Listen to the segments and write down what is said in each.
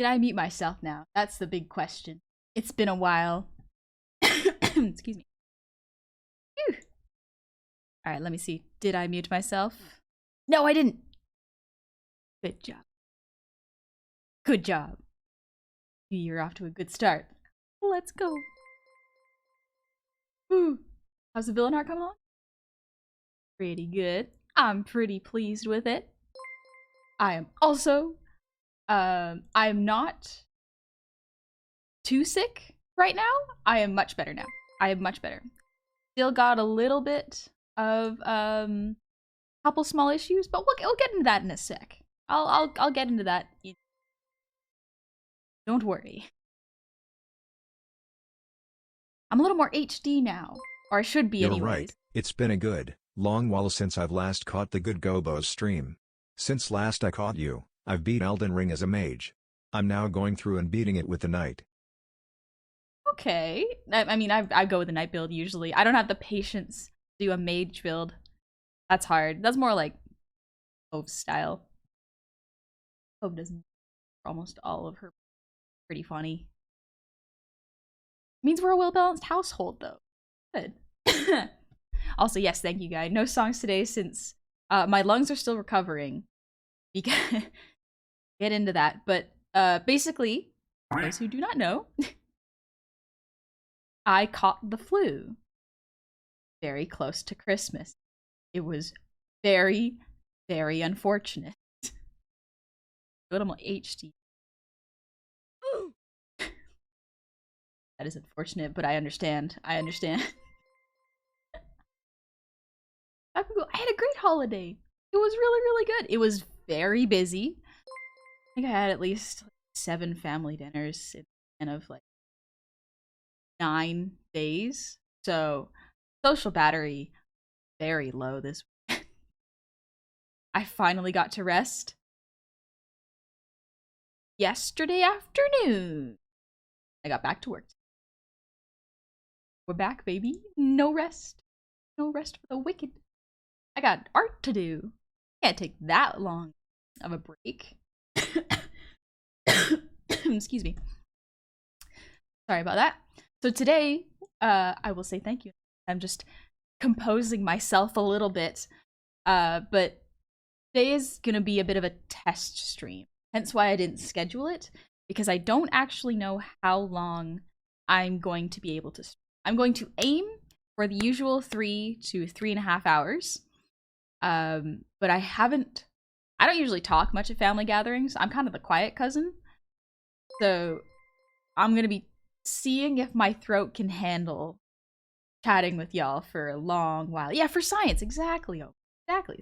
Did I mute myself now? That's the big question. It's been a while. Excuse me. Phew. All right, let me see. Did I mute myself? No, I didn't. Good job. Good job. You're off to a good start. Let's go. Woo. How's the villain art coming along? Pretty good. I'm pretty pleased with it. I am also, I'm not too sick right now. I am much better now. I am much better. Still got a little bit of, couple small issues, but we'll get into that in a sec. I'll get into that. Don't worry. I'm a little more HD now. Or I should be You're anyways. right, it's been a good, long while since I've last caught the good Gobos stream. Since last I caught you, I've beat Elden Ring as a mage. I'm now going through and beating it with the knight. Okay. I mean, I go with the knight build usually. I don't have the patience to do a mage build. That's hard. That's more like Hove's style. Hove doesn't almost all of her pretty funny. Means we're a well-balanced household though. Good. Also, yes, thank you, guy. No songs today since my lungs are still recovering. Get into that. But basically, for those who do not know, I caught the flu very close to Christmas. It was very, very unfortunate. Little HD. That is unfortunate, but I understand. I understand. I had a great holiday. It was really, really good. It was very busy. I think I had at least 7 family dinners in the span of like 9 days. So social battery very low this week. I finally got to rest yesterday afternoon. I got back to work. We're back, baby. No rest. No rest for the wicked. I got art to do. Can't take that long of a break. Excuse me. Sorry about that. So today, I will say thank you. I'm just composing myself a little bit. But today is gonna be a bit of a test stream. Hence why I didn't schedule it, because I don't actually know how long I'm going to be able to stream. I'm going to aim for the usual 3 to 3.5 hours. But I don't usually talk much at family gatherings. I'm kind of the quiet cousin. So I'm gonna be seeing if my throat can handle chatting with y'all for a long while. Yeah, for science, exactly. Oh, exactly.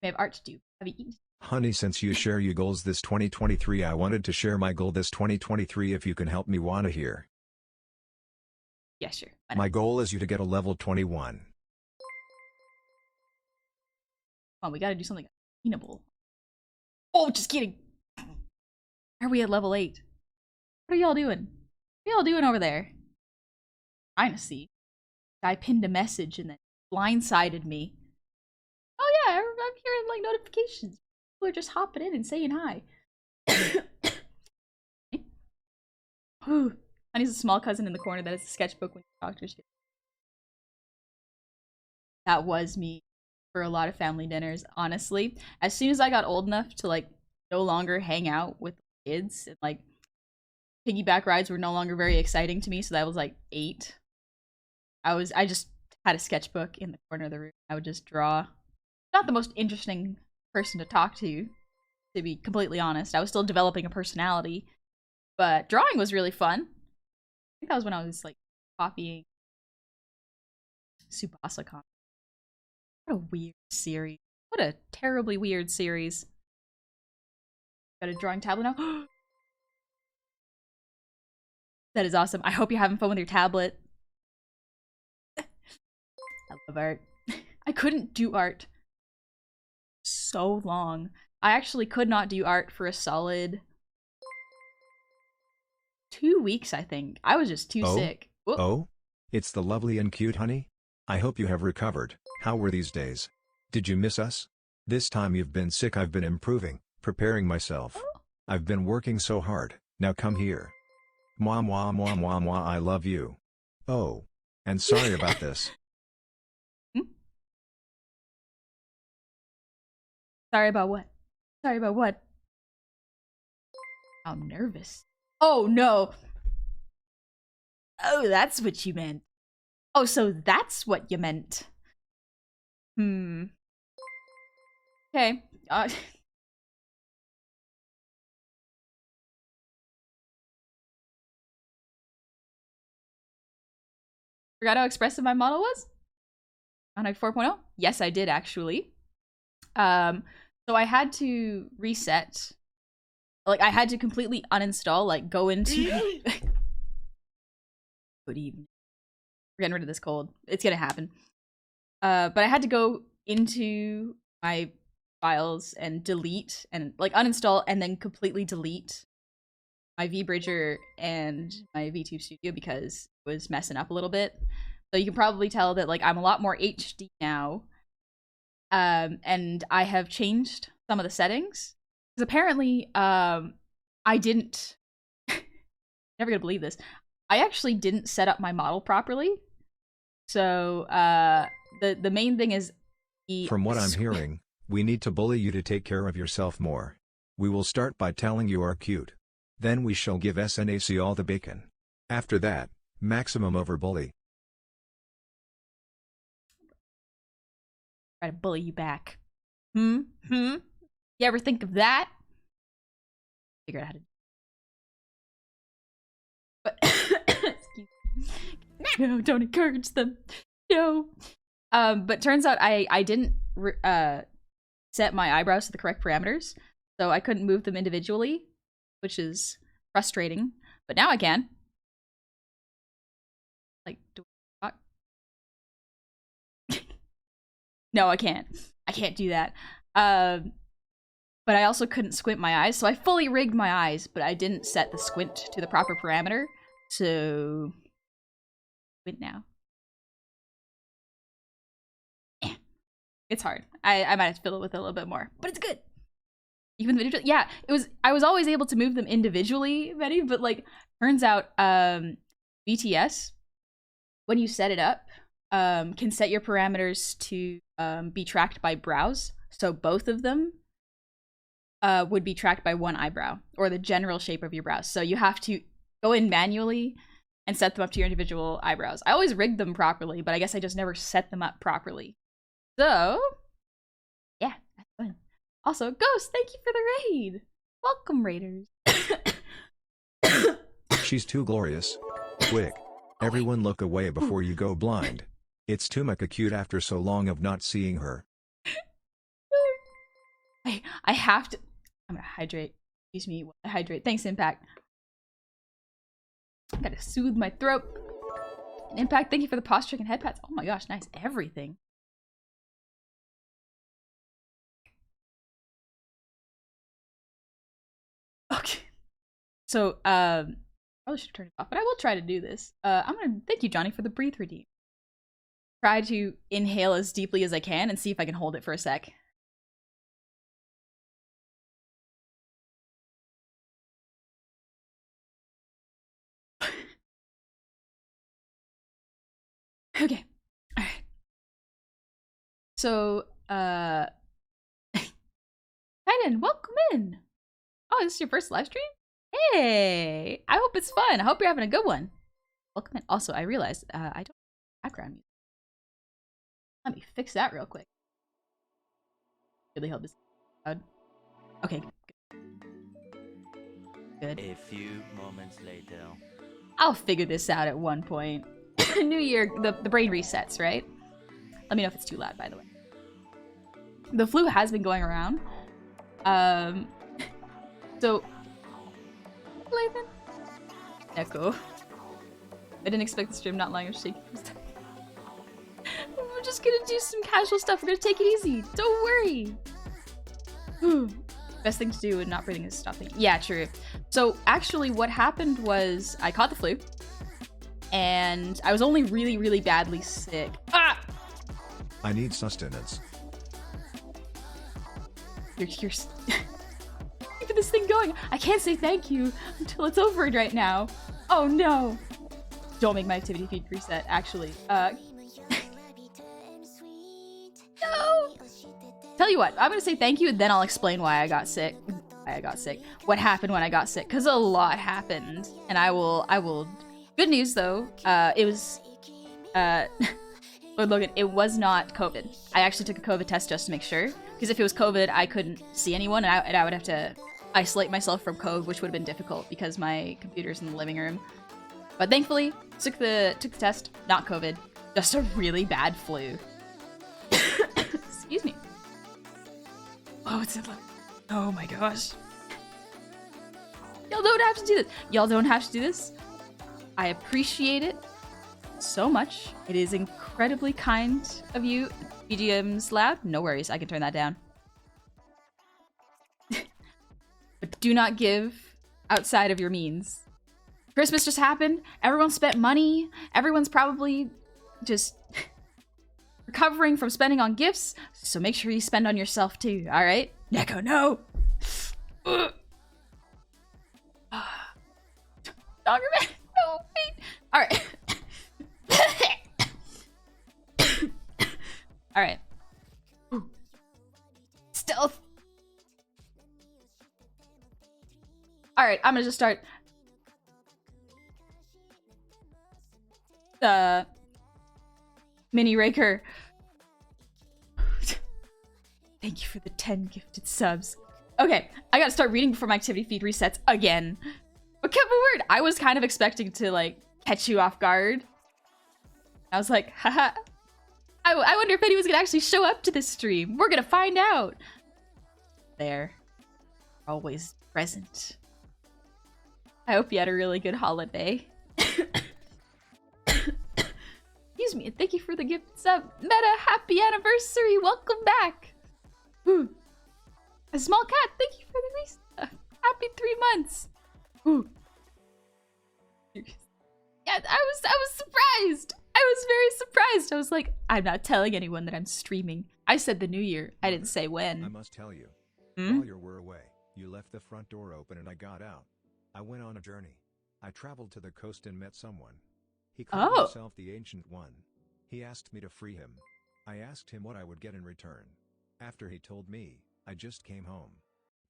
We have art to do. Have you eaten? Honey, since you share your goals this 2023, I wanted to share my goal this 2023 if you can help me. Wanna hear? Yeah, sure. My goal is you to get a level 21. Come on, we gotta do something attainable. Oh, just kidding. Are we at level 8? What are y'all doing? What are y'all doing over there? Trying to see. Guy pinned a message and then blindsided me. Oh yeah, I'm hearing like notifications. People are just hopping in and saying hi. Whew. Honey's a small cousin in the corner that is a sketchbook when doctors. That was me for a lot of family dinners, honestly. As soon as I got old enough to like no longer hang out with kids and like piggyback rides were no longer very exciting to me, so that was like 8. I just had a sketchbook in the corner of the room. I would just draw. Not the most interesting person to talk to be completely honest. I was still developing a personality, but drawing was really fun. I think that was when I was like copying Subasa comics. What a weird series. What a terribly weird series. Got a drawing tablet now. That is awesome. I hope you're having fun with your tablet. I love art. I couldn't do art so long. I actually could not do art for a solid 2 weeks, I think. I was just too sick. Whoop. Oh? It's the lovely and cute honey? I hope you have recovered. How were these days? Did you miss us? This time you've been sick, I've been improving, preparing myself. I've been working so hard, now come here. Mwah mwah mwah mwah mwah, I love you. Oh. And sorry about this. Hmm? Sorry about what? Sorry about what? How nervous. Oh no! Oh, that's what you meant. Oh, so that's what you meant. Okay. Forgot how expressive my model was? On a 4.0? Yes, I did actually. So I had to reset. Like, I had to completely uninstall, like, go into... Good evening. We're getting rid of this cold. It's gonna happen. But I had to go into my files and delete, and, like, uninstall and then completely delete my VBridger and my VTube Studio because it was messing up a little bit. So you can probably tell that, like, I'm a lot more HD now. And I have changed some of the settings. Because apparently, I didn't... Never gonna believe this. I actually didn't set up my model properly. So, the main thing is... From what I'm hearing, we need to bully you to take care of yourself more. We will start by telling you are cute. Then we shall give SNAC all the bacon. After that, maximum overbully. Try to bully you back. You ever think of that? Figure out how to... But excuse me. No, don't encourage them. No. But turns out I didn't set my eyebrows to the correct parameters, so I couldn't move them individually, which is frustrating. But now I can. Like, do I talk? No, I can't. I can't do that. But I also couldn't squint my eyes, so I fully rigged my eyes, but I didn't set the squint to the proper parameter, so... Squint now. It's hard. I might have to fiddle with it a little bit more, but it's good. Even individually, yeah, it was. I was always able to move them individually, Betty, but like, turns out, BTS, when you set it up, can set your parameters to be tracked by brows. So both of them would be tracked by one eyebrow, or the general shape of your brows. So you have to go in manually and set them up to your individual eyebrows. I always rigged them properly, but I guess I just never set them up properly. So, yeah, that's fun. Also, Ghost, thank you for the raid. Welcome, raiders. She's too glorious. Quick, everyone look away before you go blind. It's too much cute after so long of not seeing her. I have to... I'm gonna hydrate. Excuse me, hydrate. Thanks, Impact. I gotta soothe my throat. And Impact, thank you for the posture and head pats. Oh my gosh, nice. Everything. Okay. So, probably should turn it off, but I will try to do this. I'm gonna thank you, Johnny, for the breathe redeem. Try to inhale as deeply as I can and see if I can hold it for a sec. Okay. All right. So, Titan, welcome in. Oh, this is your first live stream? Hey, I hope it's fun. I hope you're having a good one. Welcome in. Also, I realized I don't have background music. Let me fix that real quick. Really hope this is loud. Okay. Good. A few moments later. I'll figure this out at one point. New year, the brain resets, right? Let me know if it's too loud, by the way. The flu has been going around. So, Lathan? Echo. I didn't expect the stream not lying or shaking. We're just gonna do some casual stuff. We're gonna take it easy. Don't worry. Best thing to do with not breathing is stopping. Yeah, true. So actually what happened was I caught the flu and I was only really, really badly sick. Ah! I need sustenance. You're for the thing going. I can't say thank you until it's over right now. Oh no. Don't make my activity feed reset, actually. No! Tell you what, I'm gonna say thank you and then I'll explain why I got sick. What happened when I got sick, because a lot happened. And I will. Good news though, it was, Lord Logan, it was not COVID. I actually took a COVID test just to make sure, because if it was COVID, I couldn't see anyone, and I would have to isolate myself from code, which would have been difficult because my computer's in the living room. But thankfully, took the test, not COVID, just a really bad flu. Excuse me. Oh, it's in love. Oh my gosh. Y'all don't have to do this. Y'all don't have to do this. I appreciate it so much. It is incredibly kind of you. BGM's loud? No worries, I can turn that down. But do not give outside of your means. Christmas just happened. Everyone spent money. Everyone's probably just recovering from spending on gifts. So make sure you spend on yourself too, alright? Neko, no! Doggerman, no, wait. Alright. Alright. Stealth. Alright, I'm gonna just start. Mini Raker. Thank you for the 10 gifted subs. Okay, I gotta start reading before my activity feed resets again. But kept my word, I was kind of expecting to, like, catch you off guard. I was like, haha. I wonder if anyone's gonna actually show up to this stream. We're gonna find out. There. Always present. I hope you had a really good holiday. Excuse me, and thank you for the gift sub. Meta, happy anniversary! Welcome back! Ooh. A small cat, thank you for the resub. Happy 3 months! Ooh. Yeah, I was surprised! I was very surprised! I was like, I'm not telling anyone that I'm streaming. I said the new year, I didn't say when. I must tell you, while you were away, you left the front door open and I got out. I went on a journey. I traveled to the coast and met someone. He called himself the Ancient One. He asked me to free him. I asked him what I would get in return. After he told me, I just came home.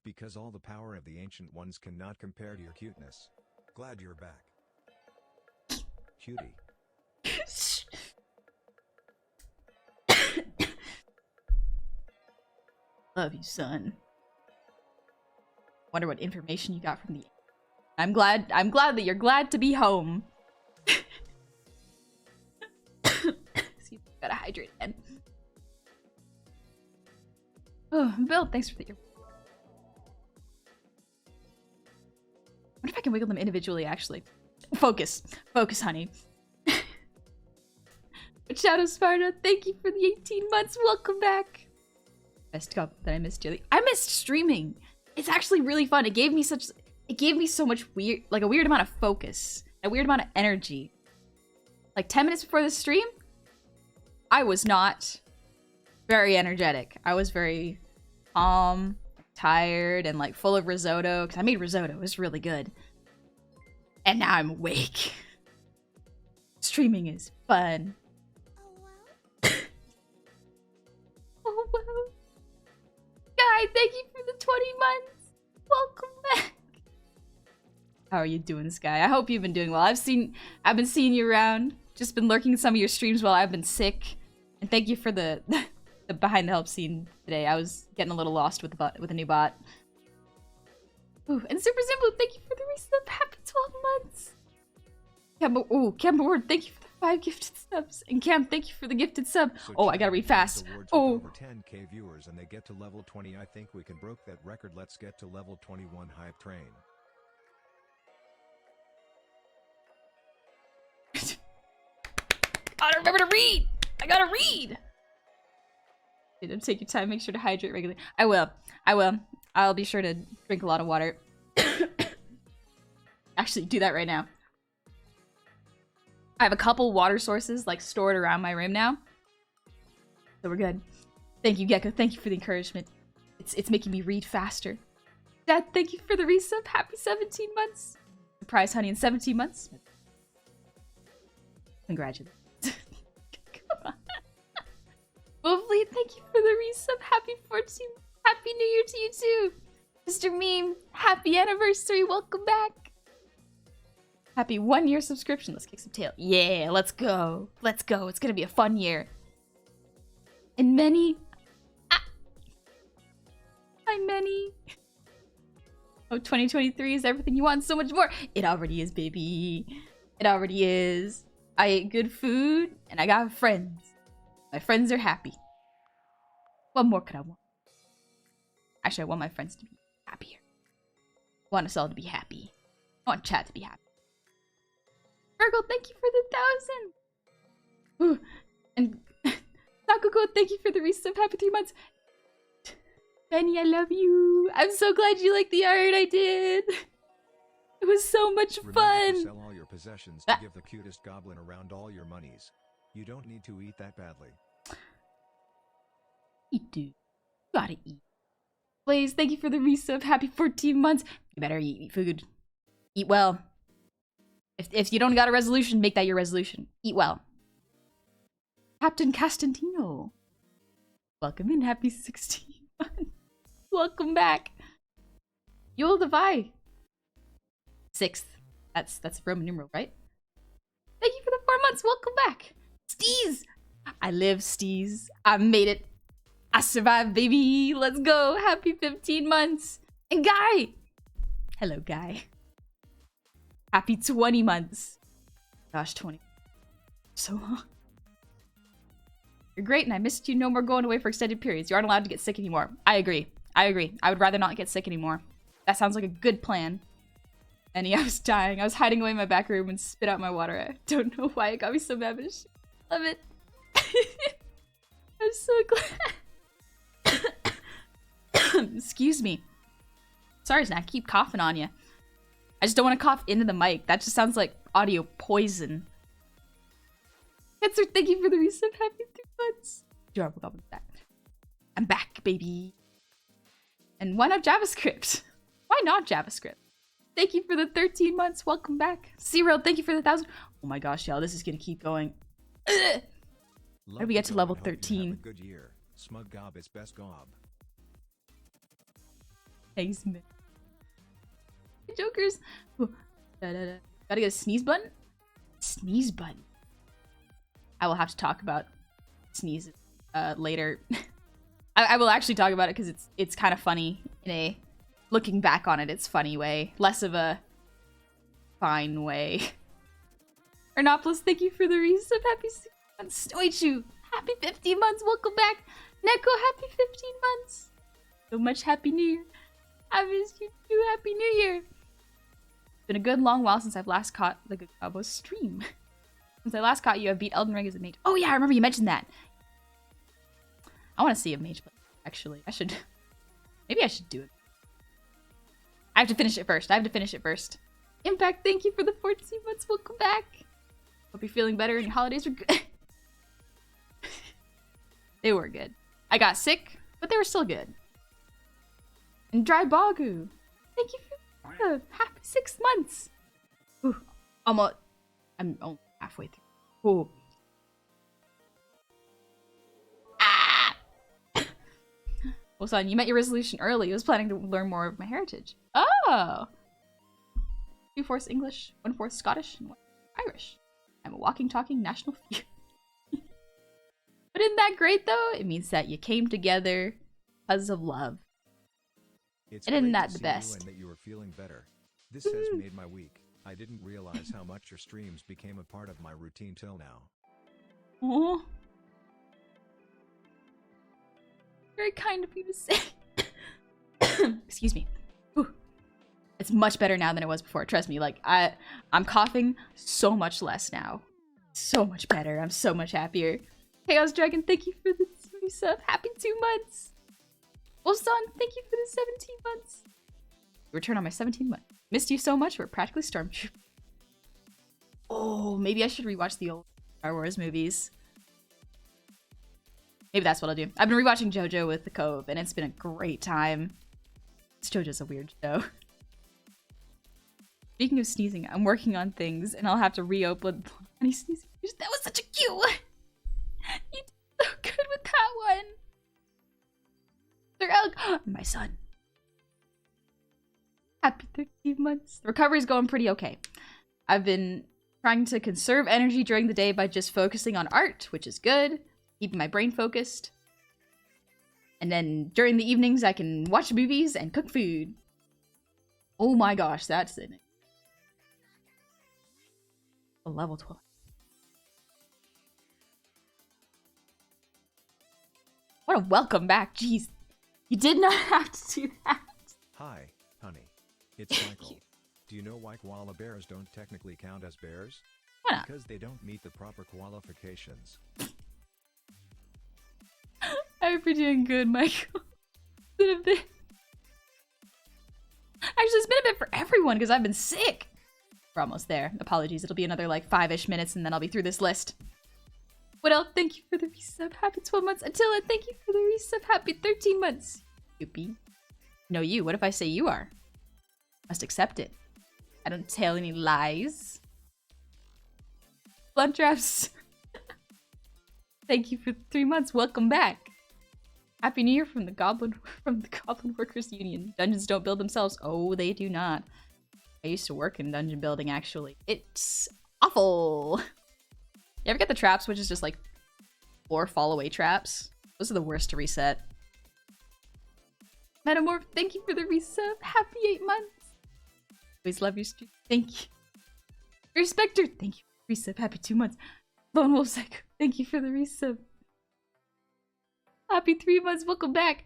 Because all the power of the Ancient Ones cannot compare to your cuteness. Glad you're back. Cutie. Love you, son. Wonder what information you got from the... I'm glad that you're glad to be home. Excuse me, gotta hydrate again. Oh, Bill, thanks for the... I wonder if I can wiggle them individually, actually. Focus. Focus, honey. But Shadow Sparta, thank you for the 18 months. Welcome back. Best cup that I missed dearly. I missed streaming. It's actually really fun. It gave me so much weird, like a weird amount of focus, a weird amount of energy. Like 10 minutes before the stream, I was not very energetic. I was very calm, tired, and like full of risotto, because I made risotto. It was really good. And now I'm awake. Streaming is fun. Oh, wow. Guy, thank you for the 20 months. Welcome back. How are you doing, Sky? I hope you've been doing well. I've been seeing you around. Just been lurking in some of your streams while I've been sick. And thank you for the the behind the help scene today. I was getting a little lost with a new bot. Ooh, and Super Simple, thank you for the resub. Happy 12 months. Kemba Ward, thank you for the 5 gifted subs. And Cam, thank you for the gifted sub. So oh, I gotta read fast. Oh. Over 10k viewers and they get to level 20. I think we can broke that record. Let's get to level 21 hype train. Gotta remember to read. I gotta read. Take your time. Make sure to hydrate regularly. I will. I'll be sure to drink a lot of water. Actually, do that right now. I have a couple water sources like stored around my room now, so we're good. Thank you, Gecko. Thank you for the encouragement. It's making me read faster. Dad, thank you for the resub. Happy 17 months. Surprise, honey, in 17 months. Congratulations. Come on. Lovely, thank you for the resub. Happy 14. Happy New Year to you too. Mr. Meme, happy anniversary. Welcome back. Happy 1 year subscription. Let's kick some tail. Yeah, let's go. Let's go. It's gonna be a fun year. And many. Hi, many. Oh, 2023 is everything you want and so much more. It already is, baby. It already is. I ate good food and I got friends. My friends are happy. What more could I want? Actually, I want my friends to be happier. I want us all to be happy. I want chat to be happy. Virgo, thank you for the 1,000. Ooh. And Sakuko, thank you for the resub. Happy 3 months. Benny, I love you. I'm so glad you liked the art I did. It was so much Remember fun. to sell all your possessions to give the cutest goblin around all your monies. You don't need to eat that badly. Eat, dude. You gotta eat. Blaze, thank you for the resub. Happy 14 months. You better eat food. Eat well. If you don't got a resolution, make that your resolution. Eat well. Captain Castantino. Welcome in. Happy 16 months. Welcome back. Yule Devi. 6th. That's Roman numeral, right? Thank you for the 4 months. Welcome back. Steez. I live, Steez. I made it. I survived, baby. Let's go. Happy 15 months. And Guy. Hello, Guy. Happy 20 months. Gosh, 20. So long. You're great and I missed you. No more going away for extended periods. You aren't allowed to get sick anymore. I agree. I agree. I would rather not get sick anymore. That sounds like a good plan. Annie, I was dying. I was hiding away in my back room and spit out my water. I don't know why it got me so mad, but I love it. I'm so glad. Excuse me. Sorry, Snack. I keep coughing on you. I just don't want to cough into the mic. That just sounds like audio poison. Cancer, thank you for the resub. Happy 3 months. Adorable goblin back. I'm back, baby. And why not JavaScript? Why not JavaScript? Thank you for the 13 months. Welcome back. Zero, thank you for the 1,000. Oh my gosh, y'all, this is gonna keep going. How do we get to level 13? Good year. Smug gob is best gob. Thanks, man. Jokers. Ooh. Gotta get a sneeze button? Sneeze button. I will have to talk about sneezes later. I will actually talk about it because it's kind of funny in a looking back on it, it's funny way. Less of a fine way. Ernopolis, thank you for the resub. Happy 6 months. Stoichu, happy 15 months. Welcome back. Neko, happy 15 months. So much happy new year. I missed you too. Happy new year. It's been a good long while since I've last caught the Good Cowboy stream. Since I last caught you, I've beat Elden Ring as a mage. Oh yeah, I remember you mentioned that. I want to see a mage play, actually. Maybe I should do it. I have to finish it first. Impact, thank you for the 14 months. Welcome back. Hope you're feeling better and your holidays were good. They were good. I got sick, but they were still good. And Dry Bagu, thank you for happy 6 months. Ooh, I'm only halfway through. Ooh. Ah! Well, son, you met your resolution early. I was planning to learn more of my heritage. Oh! 2/4 English, 1/4 Scottish, and 1/4 Irish. I'm a walking, talking national figure. But isn't that great, though? It means that you came together because of love. It's and isn't great that to the see best? you and that you are feeling better. This has made my week. I didn't realize how much your streams became a part of my routine till now. Oh, very kind of you to say. Excuse me. Whew. It's much better now than it was before. Trust me. Like I'm coughing so much less now. So much better. I'm so much happier. Chaos Dragon, thank you for the sub. Happy 2 months. Wolfson, thank you for the 17 months. Return on my 17th month. Missed you so much. We're practically stormtroopers. Oh, maybe I should rewatch the old Star Wars movies. Maybe that's what I'll do. I've been rewatching JoJo with the Cove, and it's been a great time. JoJo's a weird show. Speaking of sneezing, I'm working on things, and I'll have to reopen. Honey sneezing. That was such a cute one. You did so good with that one. My son. Happy 13 months. The recovery's going pretty okay. I've been trying to conserve energy during the day by just focusing on art, which is good. Keeping my brain focused. And then during the evenings, I can watch movies and cook food. Oh my gosh, that's it. A level 12. What a welcome back. Jeez. You did not have to do that. Hi, honey. It's Michael. Do you know why koala bears don't technically count as bears? Why not? Because they don't meet the proper qualifications. I hope you're doing good, Michael. It's been a bit. Actually, it's been a bit for everyone because I've been sick. We're almost there. Apologies. It'll be another like 5-ish minutes and then I'll be through this list. What else? Thank you for the resub. Happy 12 months. Attila, thank you for the resub. Happy 13 months. Youpie. No, you. What if I say you are? Must accept it. I don't tell any lies. Blunt traps. Thank you for 3 months. Welcome back. Happy New Year from the Goblin Workers Union. Dungeons don't build themselves. Oh, they do not. I used to work in dungeon building, actually. It's awful. You ever get the traps, which is just like 4 fall away traps? Those are the worst to reset. Metamorph, thank you for the resub. Happy 8 months. Always love your stream. Thank you. Respecter, thank you for the resub. Happy 2 months. Lone Wolf Psycho, thank you for the resub. Happy 3 months. Welcome back.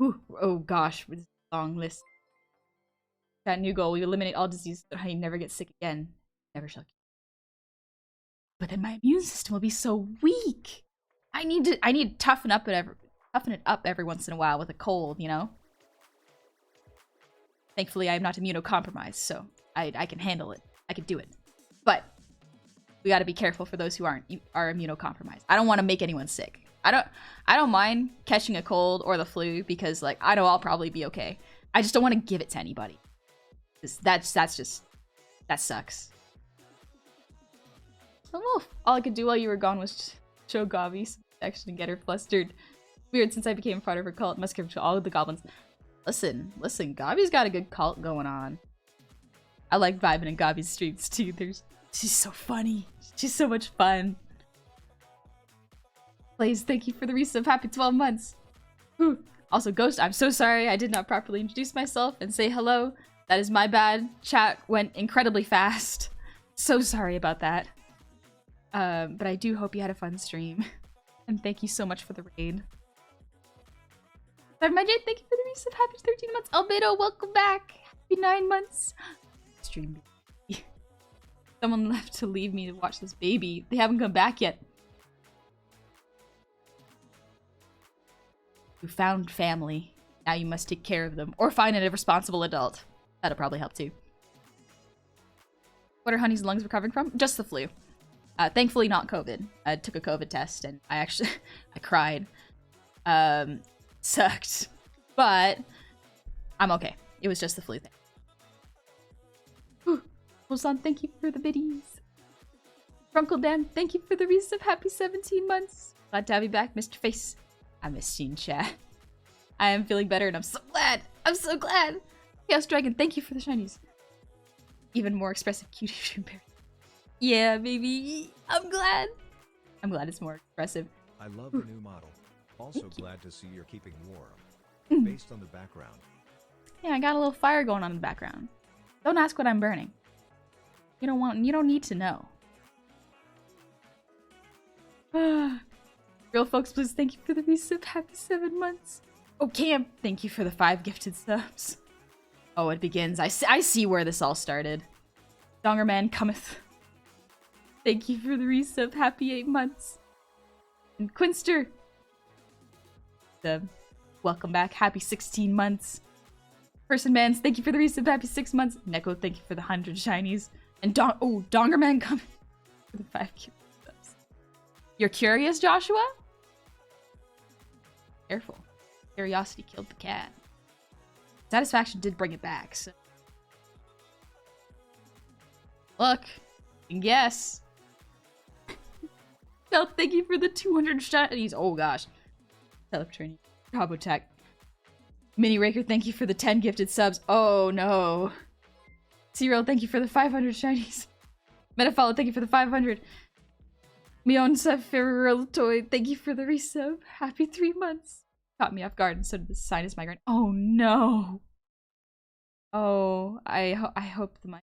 Ooh, oh gosh, this is a long list. That new goal: we eliminate all disease so I never get sick again. Never shall. But then my immune system will be so weak. I need to toughen it up every once in a while with a cold, you know. Thankfully, I'm not immunocompromised, so I can handle it. I can do it. But we got to be careful for those who are immunocompromised. I don't want to make anyone sick. I don't mind catching a cold or the flu because like I know I'll probably be okay. I just don't want to give it to anybody. That sucks. Oh, all I could do while you were gone was show Gabi some affection and get her flustered. Weird, since I became part of her cult, must give to all of the goblins. Listen, Gabi's got a good cult going on. I like vibing in Gabi's streams too. She's so funny. She's so much fun. Blaze, thank you for the resub. Happy 12 months. Whew. Also, Ghost, I'm so sorry I did not properly introduce myself and say hello. That is my bad. Chat went incredibly fast. So sorry about that. But I do hope you had a fun stream. And thank you so much for the raid. My Jade, thank you for the resub. Happy 13 months. Albedo, welcome back. Happy 9 months. Stream baby. Someone left to leave me to watch this baby. They haven't come back yet. You found family. Now you must take care of them. Or find a responsible adult. That'll probably help too. What are Honey's lungs recovering from? Just the flu. Thankfully not COVID. I took a COVID test and I cried. Sucked. But I'm okay. It was just the flu thing. Whew. Wolfson, thank you for the biddies. Uncle Dan, thank you for the resub. Happy 17 months. Glad to have you back, Mr. Face. I missed you in chat. I am feeling better and I'm so glad. I'm so glad. Chaos Dragon, thank you for the shinies. Even more expressive cutie bear. Yeah, baby. I'm glad. I'm glad it's more expressive. I love the new model. Also glad to see you're keeping warm. Based on the background. Yeah, I got a little fire going on in the background. Don't ask what I'm burning. You don't need to know. Real folks, please thank you for the resub. Happy 7 months. Oh, Cam, thank you for the 5 gifted subs. Oh, it begins. I see where this all started. Dongerman cometh. Thank you for the resub. Happy 8 months. And Quinster. Welcome back. Happy 16 months. Person Mans, thank you for the resub. Happy 6 months. Neko, thank you for the 100 shinies. And Dongerman cometh for the 5 gifted subs. You're curious, Joshua? Careful. Curiosity killed the cat. Satisfaction did bring it back, so. Look. Yes. No, thank you for the 200 shinies. Oh gosh. Teleportation. Combo tech. Mini Raker, thank you for the 10 gifted subs. Oh no. Zero, thank you for the 500 shinies. Metafollow, thank you for the 500. Mionsa Toy, thank you for the resub. Happy 3 months. Caught me off guard, and so did the sinus migraine. Oh no. Oh, I hope the mic.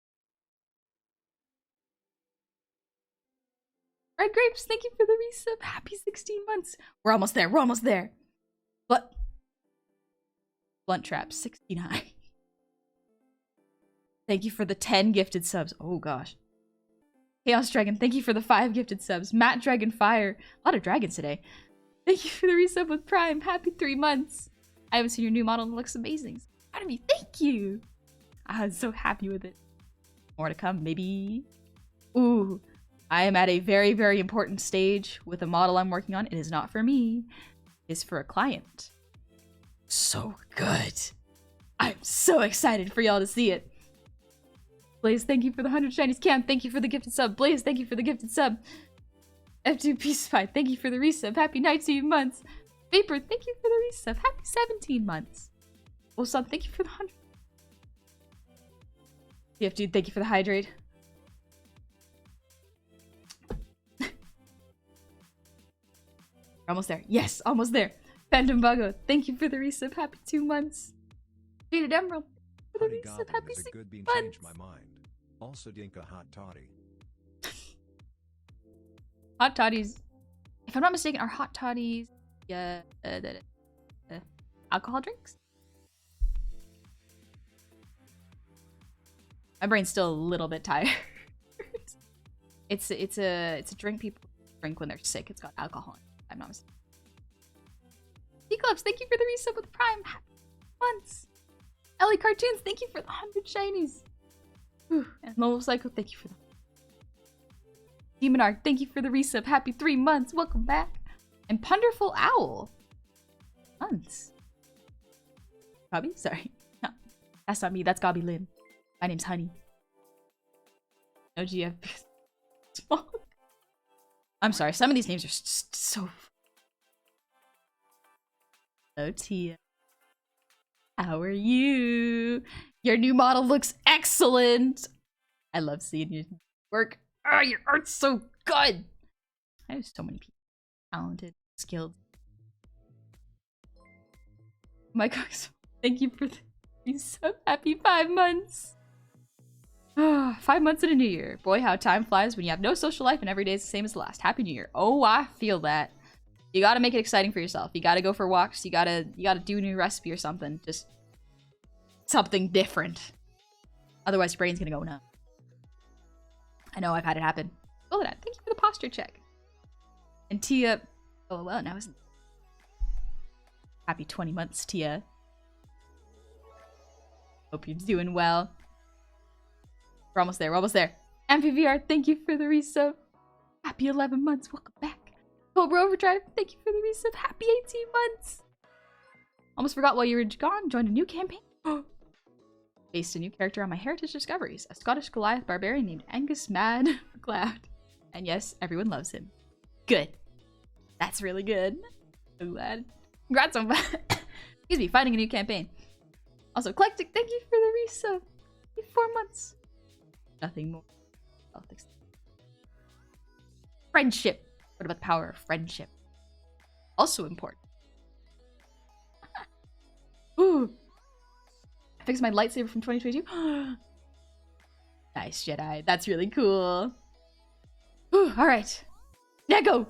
Red Grapes, thank you for the resub. Happy 16 months. We're almost there. We're almost there. But Blunt Trap, 69. Thank you for the 10 gifted subs. Oh gosh. Chaos Dragon, thank you for the 5 gifted subs. Matt Dragon Fire. A lot of dragons today. Thank you for the resub with Prime. Happy 3 months. I haven't seen your new model and it looks amazing. Proud of you. Thank you. I was so happy with it. More to come, maybe. Ooh. I am at a very, very important stage with a model I'm working on. It is not for me. It is for a client. So good. I'm so excited for y'all to see it. Blaze, thank you for the 100 shinies. Cam, thank you for the gifted sub. Blaze, thank you for the gifted sub. F2P Spy, thank you for the resub. Happy 19 months. Vapor, thank you for the resub. Happy 17 months. Osam, thank you for the 100. CF Dude, thank you for the hydrate. Almost there. Yes, almost there. Phantom Buggo, thank you for the resub. Happy 2 months. Jaded Emerald, for the Honey resub. Goblin Happy is a 6 good bean. months. Changed my mind. Also Dinka Hot Toddy. Hot toddies. If I'm not mistaken, are hot toddies alcohol drinks? My brain's still a little bit tired. It's a drink people drink when they're sick. It's got alcohol in it. I'm not mistaken. Eclipse, thank you for the resub with Prime. Happy months. Ellie Cartoons, thank you for the 100 shinies. Whew. And Mobile Psycho, thank you for the Demon Arc, thank you for the resub. Happy 3 months. Welcome back. And Punderful Owl. Months. Gobby? Sorry. No, that's not me. That's GOBLIN. My name's Honey. No GF. Small. I'm sorry. Some of these names are so... Hello, Tia. How are you? Your new model looks excellent. I love seeing your work. Oh, your art's so good. I have so many people. Talented, skilled. My gosh. Thank you for the so happy 5 months. 5 months in a new year. Boy, how time flies when you have no social life and every day is the same as the last. Happy New Year. Oh, I feel that. You gotta make it exciting for yourself. You gotta go for walks. You gotta do a new recipe or something. Just something different. Otherwise, your brain's gonna go nuts. I know I've had it happen. Oh, thank you for the posture check. And Tia, oh well, now isn't. Happy 20 months, Tia. Hope you're doing well. We're almost there. We're almost there. MVVR, thank you for the resub. Happy 11 months. Welcome back. Cobra Overdrive, thank you for the resub. Happy 18 months. Almost forgot while you were gone. Joined a new campaign. Based a new character on my heritage discoveries. A Scottish Goliath barbarian named Angus Mad McLeod. And yes, everyone loves him. Good. That's really good. So glad. Congrats on excuse me, finding a new campaign. Also, Eclectic, thank you for the resub. 4 months. Nothing more. Friendship. What about the power of friendship? Also important. Ooh. I fixed my lightsaber from 2022. Nice, Jedi. That's really cool. Ooh, alright. Now go!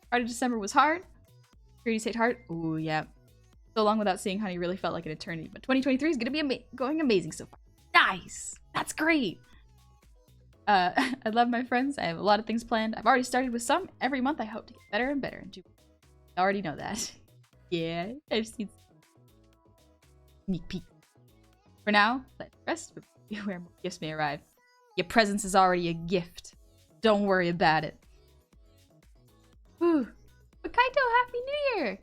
Part of December was hard. Purity stayed hard. Ooh, yeah. So long without seeing Honey really felt like an eternity. But 2023 is gonna be going amazing so far. Nice! That's great! I love my friends. I have a lot of things planned. I've already started with some. Every month I hope to get better and better. And I already know that. Yeah, I've seen sneak peek. For now, let the rest where more gifts may arrive. Your presence is already a gift. Don't worry about it. Whew. But Kaito, Happy New Year!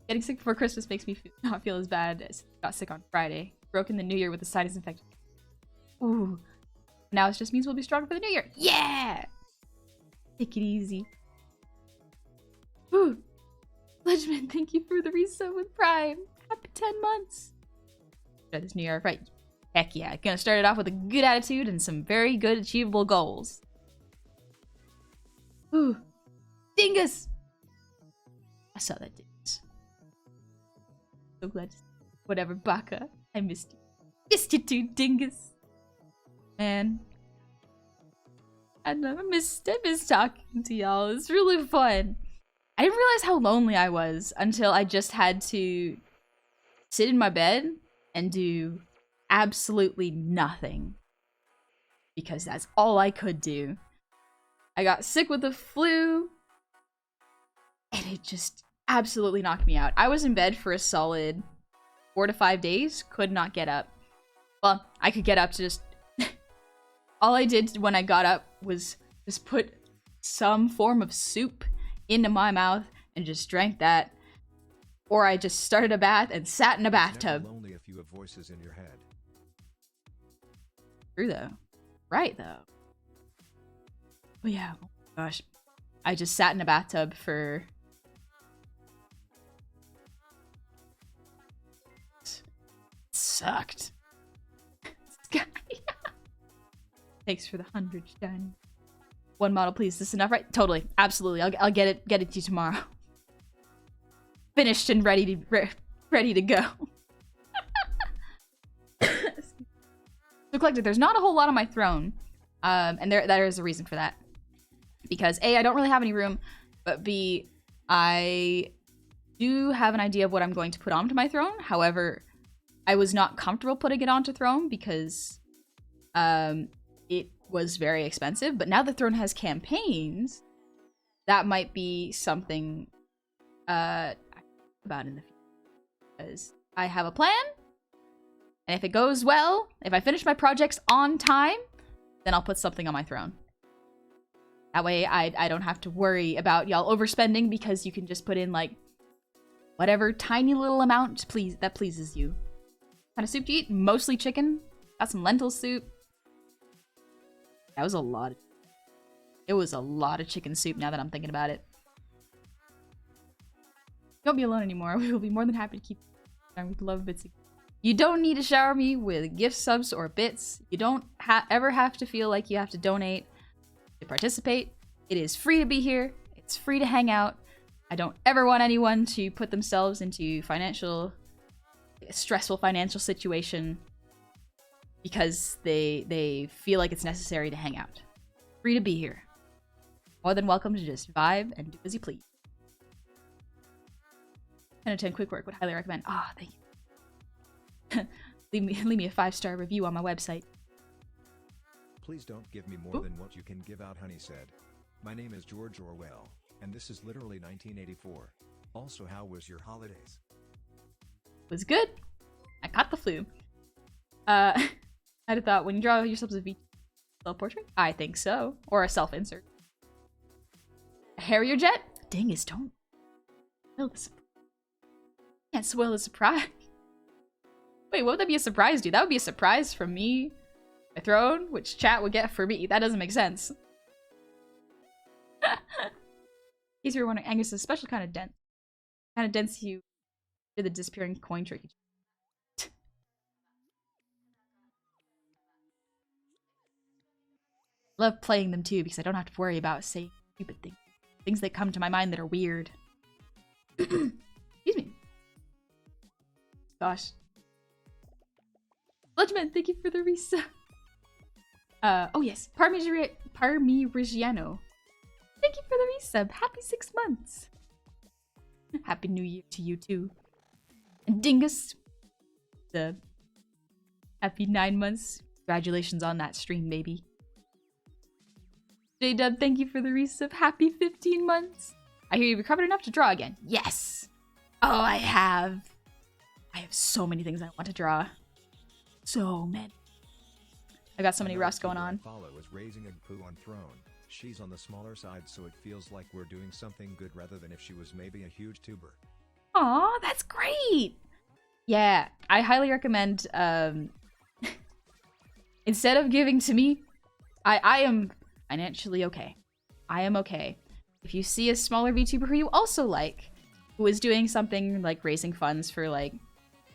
Getting sick before Christmas makes me not feel as bad as I got sick on Friday. Broke in the New Year with a sinus infection. Ooh. Now it just means we'll be stronger for the New Year. Yeah! Take it easy. Ooh. Legend, thank you for the resub with Prime. Happy 10 months. Start this New Year, right? Heck yeah. Gonna start it off with a good attitude and some very good achievable goals. Ooh. Dingus! I saw that dingus. So glad to see you. Whatever, Baka. I missed you. Missed you too, dingus. Man. I miss talking to y'all. It's really fun. I didn't realize how lonely I was until I just had to sit in my bed and do absolutely nothing. Because that's all I could do. I got sick with the flu, and it just absolutely knocked me out. I was in bed for a solid 4 to 5 days, could not get up. Well, I could get up to just... all I did when I got up was just put some form of soup into my mouth and just drank that. Or I just started a bath and sat in a bathtub. It's never lonely if you have voices in your head. True though. Right though. But yeah, oh my gosh. I just sat in a bathtub for... It sucked. Thanks for the 100, Shiny. One model, please. Is this enough, right? Totally. Absolutely. I'll get it to you tomorrow. Finished and ready to go. So collected, there's not a whole lot on my throne. And there is a reason for that. Because A, I don't really have any room, but B, I do have an idea of what I'm going to put onto my throne. However, I was not comfortable putting it onto throne because it was very expensive. But now the throne has campaigns, that might be something I think about in the future. Because I have a plan, and if it goes well, if I finish my projects on time, then I'll put something on my throne. That way I don't have to worry about y'all overspending because you can just put in like whatever tiny little amount that pleases you. What kind of soup do you eat? Mostly chicken. Got some lentil soup. That was a lot. It was a lot of chicken soup now that I'm thinking about it. Don't be alone anymore. We will be more than happy to keep you. We'd love bits. You don't need to shower me with gift subs or bits. You don't ever have to feel like you have to donate to participate. It is free to be here. It's free to hang out. I don't ever want anyone to put themselves into a stressful financial situation because they feel like it's necessary to hang out. Free to be here. More than welcome to just vibe and do as you please. 10 out of 10 quick work would highly recommend. Ah, thank you. leave me a 5-star review on my website. Please don't give me more than what you can give out, Honey said. My name is George Orwell, and this is literally 1984. Also, how was your holidays? Was good. I caught the flu. I'd have thought, when you draw yourself as a self-portrait? I think so. Or a self-insert. A Harrier jet? Dingus, don't. Can't spoil the surprise. Wait, what would that be a surprise to? That would be a surprise from me. My throne, which chat would get for me. That doesn't make sense. In case you were wondering, Angus is a special kind of dent. Kind of dents you did the disappearing coin trick. Love playing them too because I don't have to worry about saying stupid things. Things that come to my mind that are weird. Excuse me. Gosh. Legend, thank you for the reset. Oh yes, Parmigiano. Thank you for the resub. Happy 6 months. Happy New Year to you too. And Dingus, the happy 9 months. Congratulations on that stream, baby. J-Dub, thank you for the resub. Happy 15 months. I hear you've recovered enough to draw again. Yes. Oh, I have. I have so many things I want to draw. So many. I got so many roughs going on. Follow is raising a poo on throne. She's on the smaller side, so it feels like we're doing something good rather than if she was maybe a huge tuber. Aw, that's great! Yeah, I highly recommend, instead of giving to me, I am financially okay. I am okay. If you see a smaller VTuber who you also like, who is doing something like raising funds for like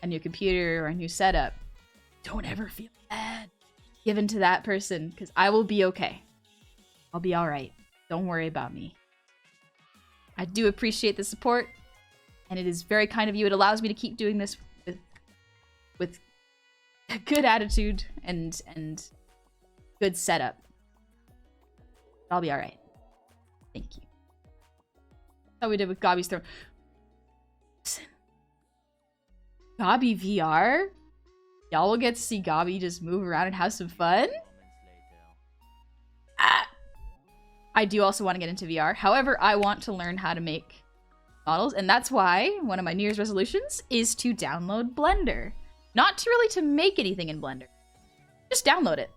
a new computer or a new setup, don't ever feel bad giving to that person, because I will be okay. I'll be alright. Don't worry about me. I do appreciate the support, and it is very kind of you. It allows me to keep doing this with a good attitude and good setup. I'll be alright. Thank you. That's how we did with Gobby's throne. Listen. Gobby VR? Y'all will get to see Gobby just move around and have some fun? Ah! I do also want to get into VR. However, I want to learn how to make models, and that's why one of my New Year's resolutions is to download Blender. Not to really to make anything in Blender. Just download it.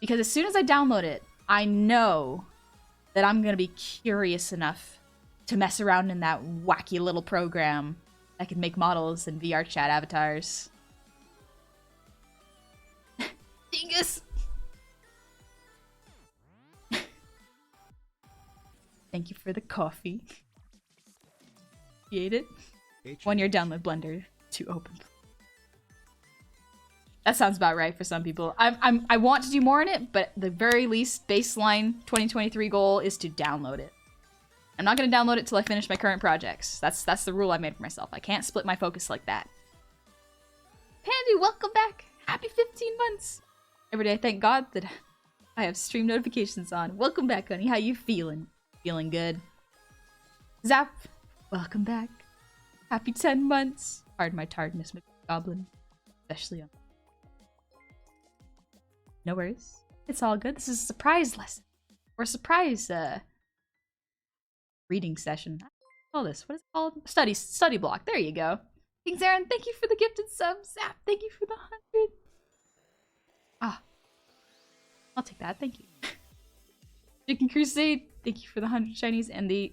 Because as soon as I download it, I know that I'm gonna be curious enough to mess around in that wacky little program that can make models and VR chat avatars. Dingus! Thank you for the coffee. Appreciate it. 1 year download Blender to open. That sounds about right for some people. I want to do more in it, but the very least baseline 2023 goal is to download it. I'm not gonna download it till I finish my current projects. That's the rule I made for myself. I can't split my focus like that. Pandy, welcome back. Happy 15 months. Every day I thank God that I have stream notifications on. Welcome back, honey. How you feeling? Feeling good? Zap, welcome back. Happy 10 months. Pardon my tiredness, Mr. Goblin. Especially on... No worries. It's all good. This is a surprise lesson. Or a surprise, reading session. All this. What is it called? Study block. There you go. Kings Aaron, thank you for the gifted sub. Zap, thank you for the 100. Ah. I'll take that. Thank you. Chicken Crusade, thank you for the 100 shinies. And the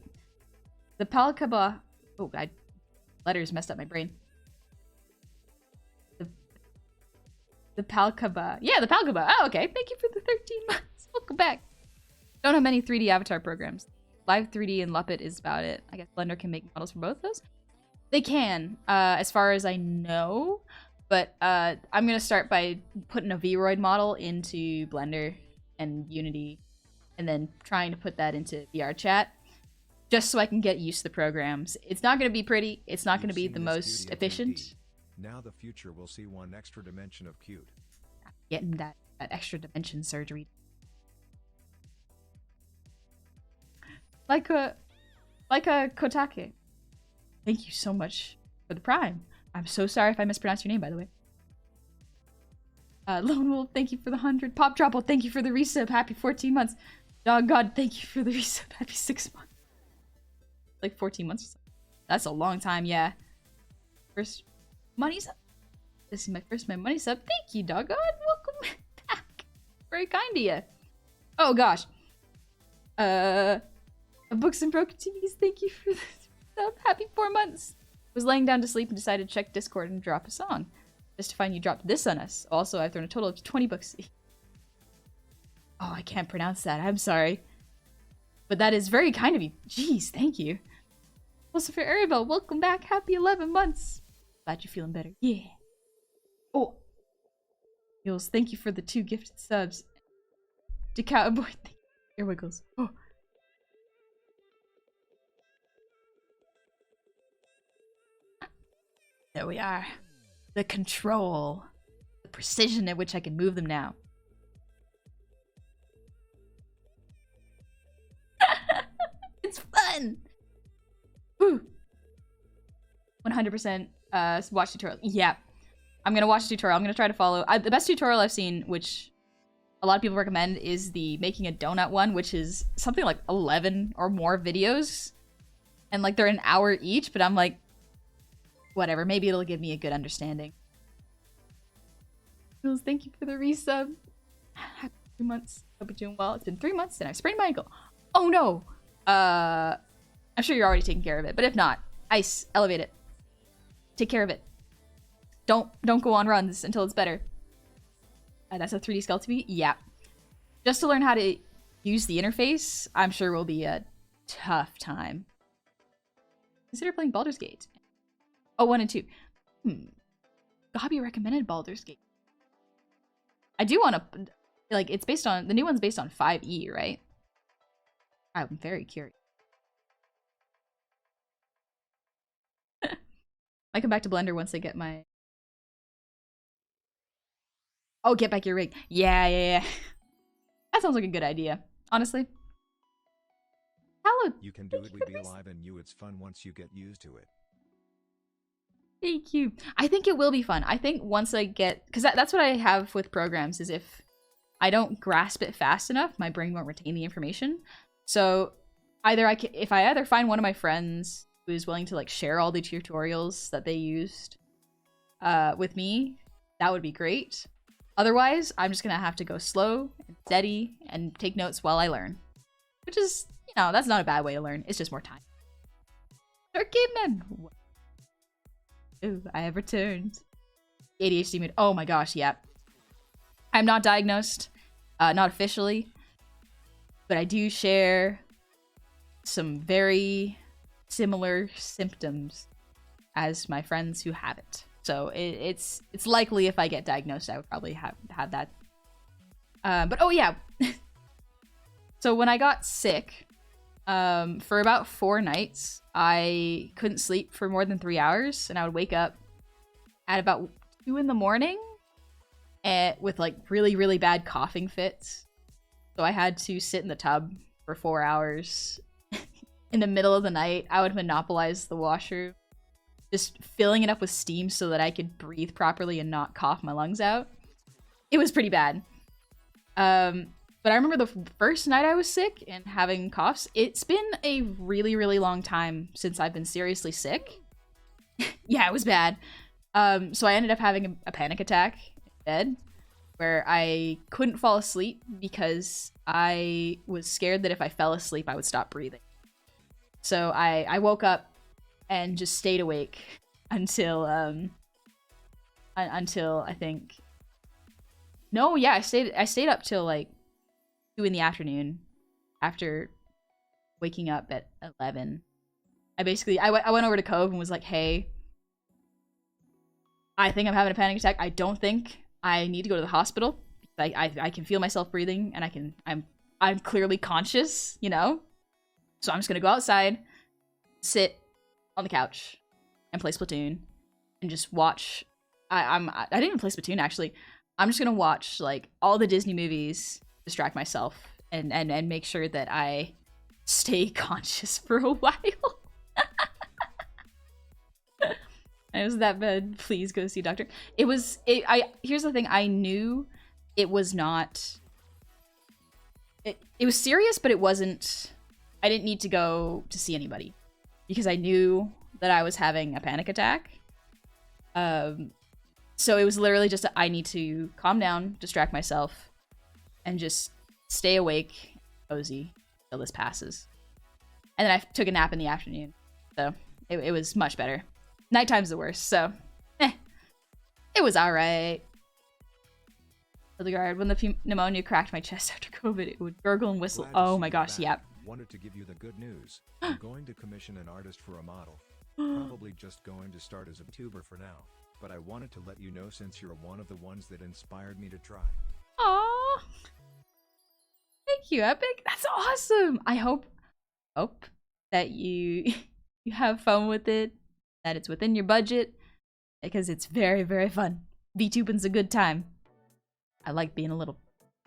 Palkaba. Oh, God. Letters messed up my brain. The Palkaba. Yeah, the Palkaba. Oh, okay. Thank you for the 13 months. Welcome back. Don't have many 3D avatar programs. Live 3D and Luppet is about it. I guess Blender can make models for both those. They can, as far as I know. But I'm going to start by putting a Vroid model into Blender and Unity. And then trying to put that into VR chat. Just so I can get used to the programs. It's not going to be pretty. It's not going to be the most efficient. Now the future will see one extra dimension of cute. Getting that extra dimension surgery. Like a Kotake. Thank you so much for the Prime. I'm so sorry if I mispronounced your name, by the way. Lone Wolf, thank you for the 100. Pop Dropple, thank you for the resub. Happy 14 months. Dog God, thank you for the resub. Happy 6 months. Like 14 months or something. That's a long time, yeah. First money sub. This is my first money sub. Thank you, doggone. Welcome back. Very kind of you. Oh gosh. Books and Broken TVs, thank you for the sub. Happy 4 months. Was laying down to sleep and decided to check Discord and drop a song. Just to find you dropped this on us. Also, I've thrown a total of 20 bucks. Oh, I can't pronounce that. I'm sorry. But that is very kind of you. Jeez, thank you. Also for Arabelle, welcome back. Happy 11 months. Glad you're feeling better. Yeah. Oh. Yules, thank you for the 2 gifted subs. To Cowboy, thank you. Air Wiggles. Oh. There we are. The control. The precision at which I can move them now. It's fun! Woo! 100% watch tutorial. Yeah. I'm gonna watch a tutorial. I'm gonna try to follow. The best tutorial I've seen, which a lot of people recommend, is the making a donut one, which is something like 11 or more videos. And like they're an hour each, but I'm like, whatever, maybe it'll give me a good understanding. Thank you for the resub. 2 months. Hope you're doing well. It's been 3 months and I sprained my ankle. Oh no! I'm sure you're already taking care of it, but if not, ice, elevate it. Take care of it. Don't go on runs until it's better. That's a 3D skeleton TV? Yeah. Just to learn how to use the interface, I'm sure will be a tough time. Consider playing Baldur's Gate. Oh, 1 and 2. Gobby recommended Baldur's Gate. I do want to, like, it's based on, the new one's based on 5e, right? I'm very curious. I come back to Blender once I get my... Oh, get back your rig. Yeah. That sounds like a good idea, honestly. Hello. You can do it, we be alive and you, it's fun once you get used to it. Thank you. I think it will be fun. I think once I get... Because that's what I have with programs, is if I don't grasp it fast enough, my brain won't retain the information. So either if I either find one of my friends who's willing to like share all the tutorials that they used with me, that would be great. Otherwise, I'm just gonna have to go slow and steady and take notes while I learn. Which is, you know, that's not a bad way to learn. It's just more time. Dark Caveman! Ooh, I have returned. ADHD mood. Oh my gosh, yeah. I'm not diagnosed. Not officially. But I do share some very similar symptoms as my friends who have it. So it's likely if I get diagnosed, I would probably have that. But oh yeah. So when I got sick, for about 4 nights, I couldn't sleep for more than 3 hours, and I would wake up at about 2 in the morning with like really, really bad coughing fits. So I had to sit in the tub for 4 hours. In the middle of the night, I would monopolize the washroom, just filling it up with steam so that I could breathe properly and not cough my lungs out. It was pretty bad. But I remember the first night I was sick and having coughs. It's been a really, really long time since I've been seriously sick. Yeah, it was bad. So I ended up having a panic attack in bed where I couldn't fall asleep because I was scared that if I fell asleep, I would stop breathing. So I woke up and just stayed awake until I think... No, yeah, I stayed up till like 2 in the afternoon after waking up at 11. I went over to Cove and was like, hey, I think I'm having a panic attack. I don't think I need to go to the hospital. I can feel myself breathing and I'm clearly conscious, you know? So I'm just gonna go outside, sit on the couch, and play Splatoon, and just watch. I didn't even play Splatoon actually. I'm just gonna watch like all the Disney movies, distract myself, and make sure that I stay conscious for a while. It was that bad. Please go see a doctor. Here's the thing. I knew it was not. It was serious, but it wasn't. I didn't need to go to see anybody because I knew that I was having a panic attack. So it was literally just I need to calm down, distract myself, and just stay awake, cozy, till this passes. And then I took a nap in the afternoon, so it was much better. Nighttime's the worst, so it was alright. Hildegard, when the pneumonia cracked my chest after COVID, it would gurgle and whistle. Oh my gosh, yep. Wanted to give you the good news. I'm going to commission an artist for a model. Probably just going to start as a vtuber for now. But I wanted to let you know since you're one of the ones that inspired me to try. Aww. Thank you, Epic. That's awesome. I hope that you have fun with it, that it's within your budget, because it's very, very fun. VTubing's a good time. I like being a little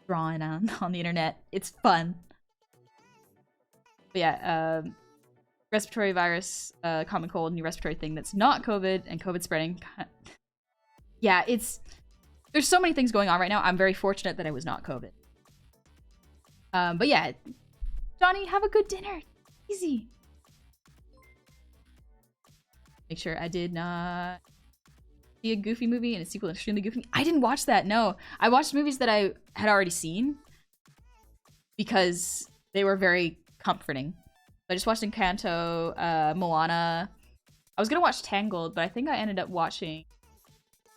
drawing on the internet. It's fun. But yeah, respiratory virus, common cold, new respiratory thing that's not COVID, and COVID spreading. Yeah, there's so many things going on right now. I'm very fortunate that I was not COVID. But yeah, Johnny, have a good dinner. Easy. Make sure I did not see a Goofy movie and a sequel extremely goofy. I didn't watch that, no. I watched movies that I had already seen. because they were very comforting. I just watched Encanto, Moana. I was gonna watch Tangled, but I think I ended up watching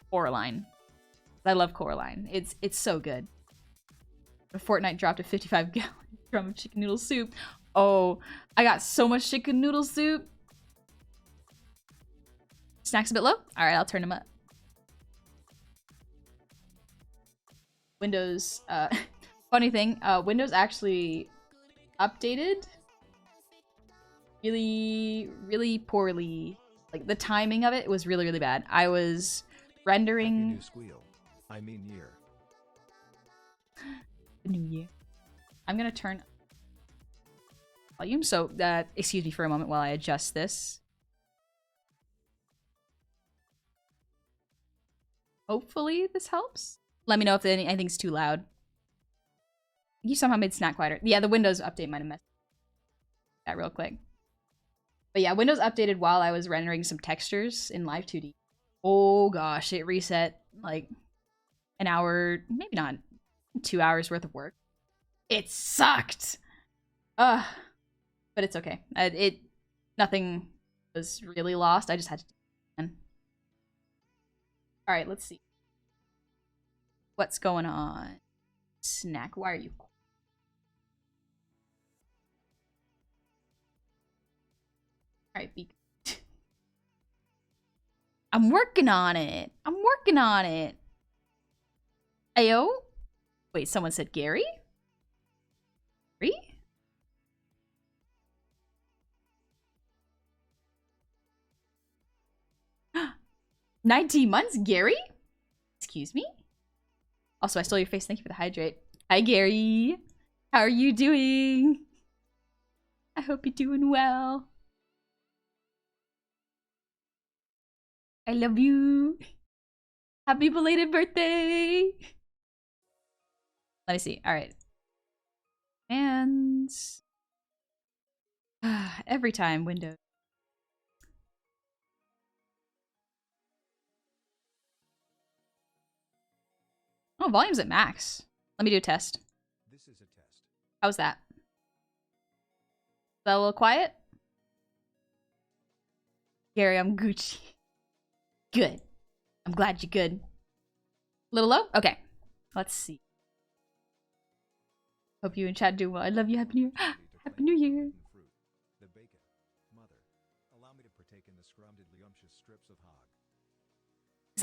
Coraline. I love Coraline. It's so good. Fortnite dropped a 55-gallon drum of chicken noodle soup. Oh, I got so much chicken noodle soup. Snacks a bit low? Alright, I'll turn them up. Windows, funny thing, Windows actually updated really poorly. Like, the timing of it was really bad. I was rendering... New squeal. I mean year. The new year. I'm gonna turn volume, so excuse me for a moment while I adjust this. Hopefully this helps. Let me know if anything's too loud. You somehow made snack quieter. Yeah, the Windows update might have messed that real quick. But yeah, Windows updated while I was rendering some textures in Live 2D. Oh gosh, it reset like an hour, maybe not 2 hours worth of work. It sucked. But it's okay. Nothing was really lost. I just had to do it again. All right, let's see. What's going on? Snack, why are you? All right, be good. I'm working on it. I'm working on it. Ayo? Wait, someone said Gary? Gary? "19 months, Gary? Excuse me? Also, I stole your face. Thank you for the hydrate. Hi, Gary. How are you doing? I hope you're doing well. I love you. Happy belated birthday. Let me see. All right. And every time Windows. Oh, volume's at max. Let me do a test. This is a test. How's that? Is that a little quiet? Gary, I'm Gucci. Good. I'm glad you're good. Little low? Okay. Let's see. Hope you and chat do well. I love you. Happy New Year. Happy New Year. The bacon. Mother, allow me to partake in the scrumptious strips of hog.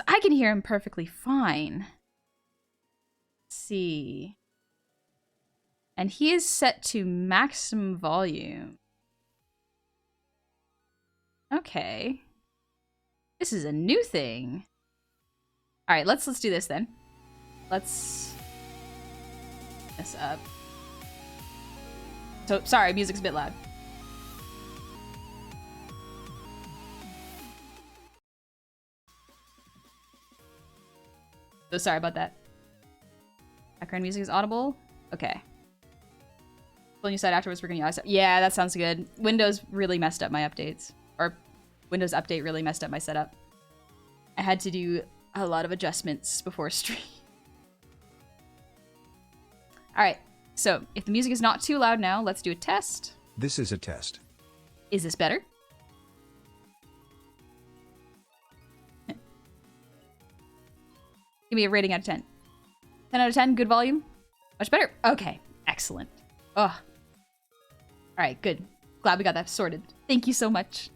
I can hear him perfectly fine. Let's see. And he is set to maximum volume. Okay. This is a new thing. All right, let's do this then. Let's this up. So sorry, music's a bit loud. So sorry about that. Background music is audible. Okay. When you said afterwards we're gonna use it. Yeah, that sounds good. Windows really messed up my updates. Or Windows Update really messed up my setup. I had to do a lot of adjustments before stream. Alright, so if the music is not too loud now, let's do a test. This is a test. Is this better? Give me a rating out of 10. 10 out of 10, good volume? Much better? Okay, excellent. Oh. Alright, good. Glad we got that sorted. Thank you so much.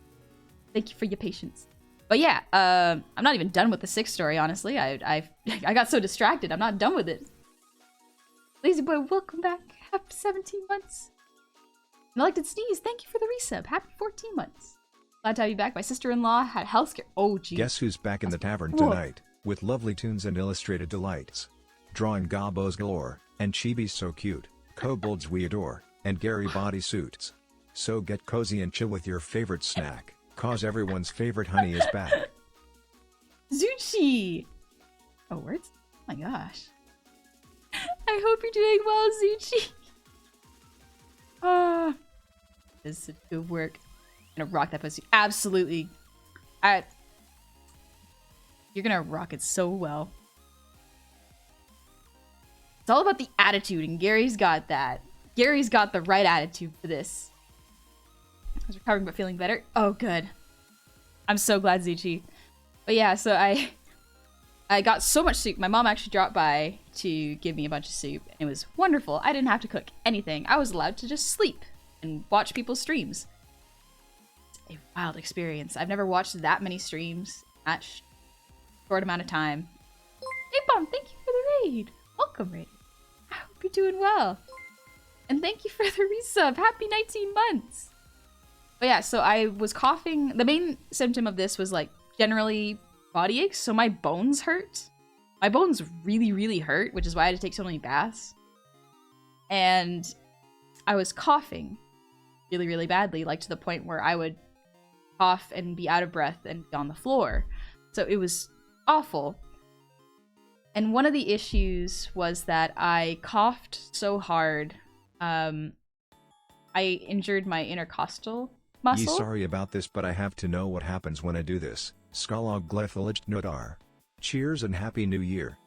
Thank you for your patience. But yeah, I'm not even done with the 6 story, honestly. I got so distracted, I'm not done with it. Lazy boy, welcome back. Happy 17 months. Elected Sneeze, thank you for the resub. Happy 14 months. Glad to have you back. My sister-in-law had health scare. Oh, geez. Guess who's back in the tavern tonight, with lovely tunes and illustrated delights. Drawing gobos galore, and chibis so cute, kobolds we adore, and Gary bodysuits. So get cozy and chill with your favorite snack, cause everyone's favorite honey is back. Zuchi! Oh, words? Oh my gosh. I hope you're doing well, Zuchi. Ah, this is such good work. I'm gonna rock that pussy. Absolutely. You're gonna rock it so well. It's all about the attitude, and Gary's got that. Gary's got the right attitude for this. I was recovering but feeling better. Oh, good. I'm so glad, Zuchi. But yeah, so I got so much soup. My mom actually dropped by to give me a bunch of soup, and it was wonderful. I didn't have to cook anything. I was allowed to just sleep and watch people's streams. It's a wild experience. I've never watched that many streams in that short amount of time. Hey, Bomb, thank you for the raid. Welcome, raid. I hope you're doing well. And thank you for the resub. Happy 19 months. But yeah, so I was coughing. The main symptom of this was like generally body aches, so my bones hurt. My bones really, really hurt, which is why I had to take so many baths. And I was coughing really, really badly, like to the point where I would cough and be out of breath and be on the floor. So it was awful. And one of the issues was that I coughed so hard, I injured my intercostal muscle. Sorry about this, but I have to know what happens when I do this. Skalog Glefilaged Nodar. Cheers and Happy New Year.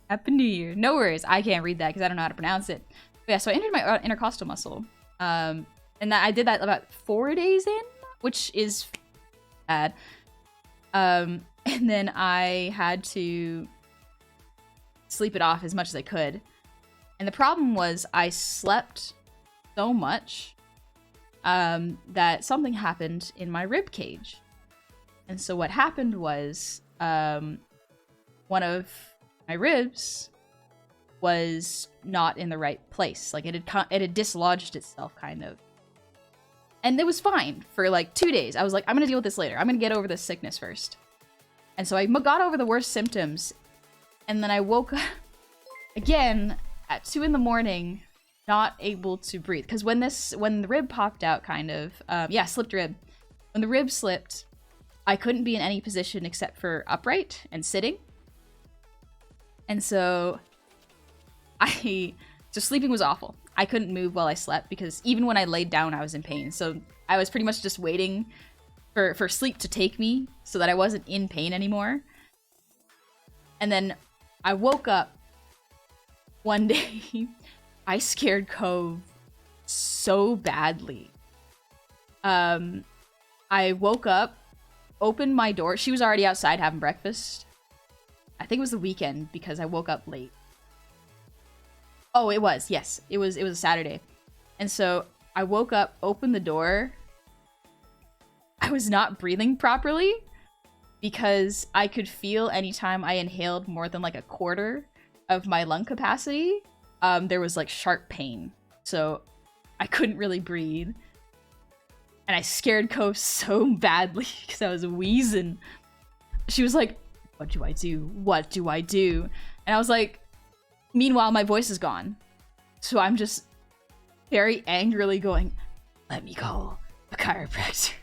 Happy New Year. No worries. I can't read that because I don't know how to pronounce it. But yeah, so I injured my intercostal muscle. And I did that about 4 days in, which is bad. And then I had to sleep it off as much as I could. And the problem was I slept so much that something happened in my rib cage. And so what happened was one of my ribs was not in the right place. Like it had dislodged itself, kind of. And it was fine for like 2 days. I was like, I'm gonna deal with this later. I'm gonna get over this sickness first. And so I got over the worst symptoms, and then I woke up again at 2 in the morning, not able to breathe. Because when the rib popped out, kind of, slipped rib. When the rib slipped, I couldn't be in any position except for upright and sitting. And so sleeping was awful. I couldn't move while I slept because even when I laid down, I was in pain. So I was pretty much just waiting for sleep to take me so that I wasn't in pain anymore. And then I woke up one day. I scared Cove so badly. I woke up, opened my door. She was already outside having breakfast. I think it was the weekend because I woke up late. Oh, it was. Yes, it was a Saturday. And so I woke up, opened the door. I was not breathing properly because I could feel anytime I inhaled more than like a quarter of my lung capacity, there was like sharp pain. So I couldn't really breathe. And I scared Cove so badly because I was wheezing. She was like, what do I do? What do I do? And I was like, meanwhile, my voice is gone. So I'm just very angrily going, let me call a chiropractor.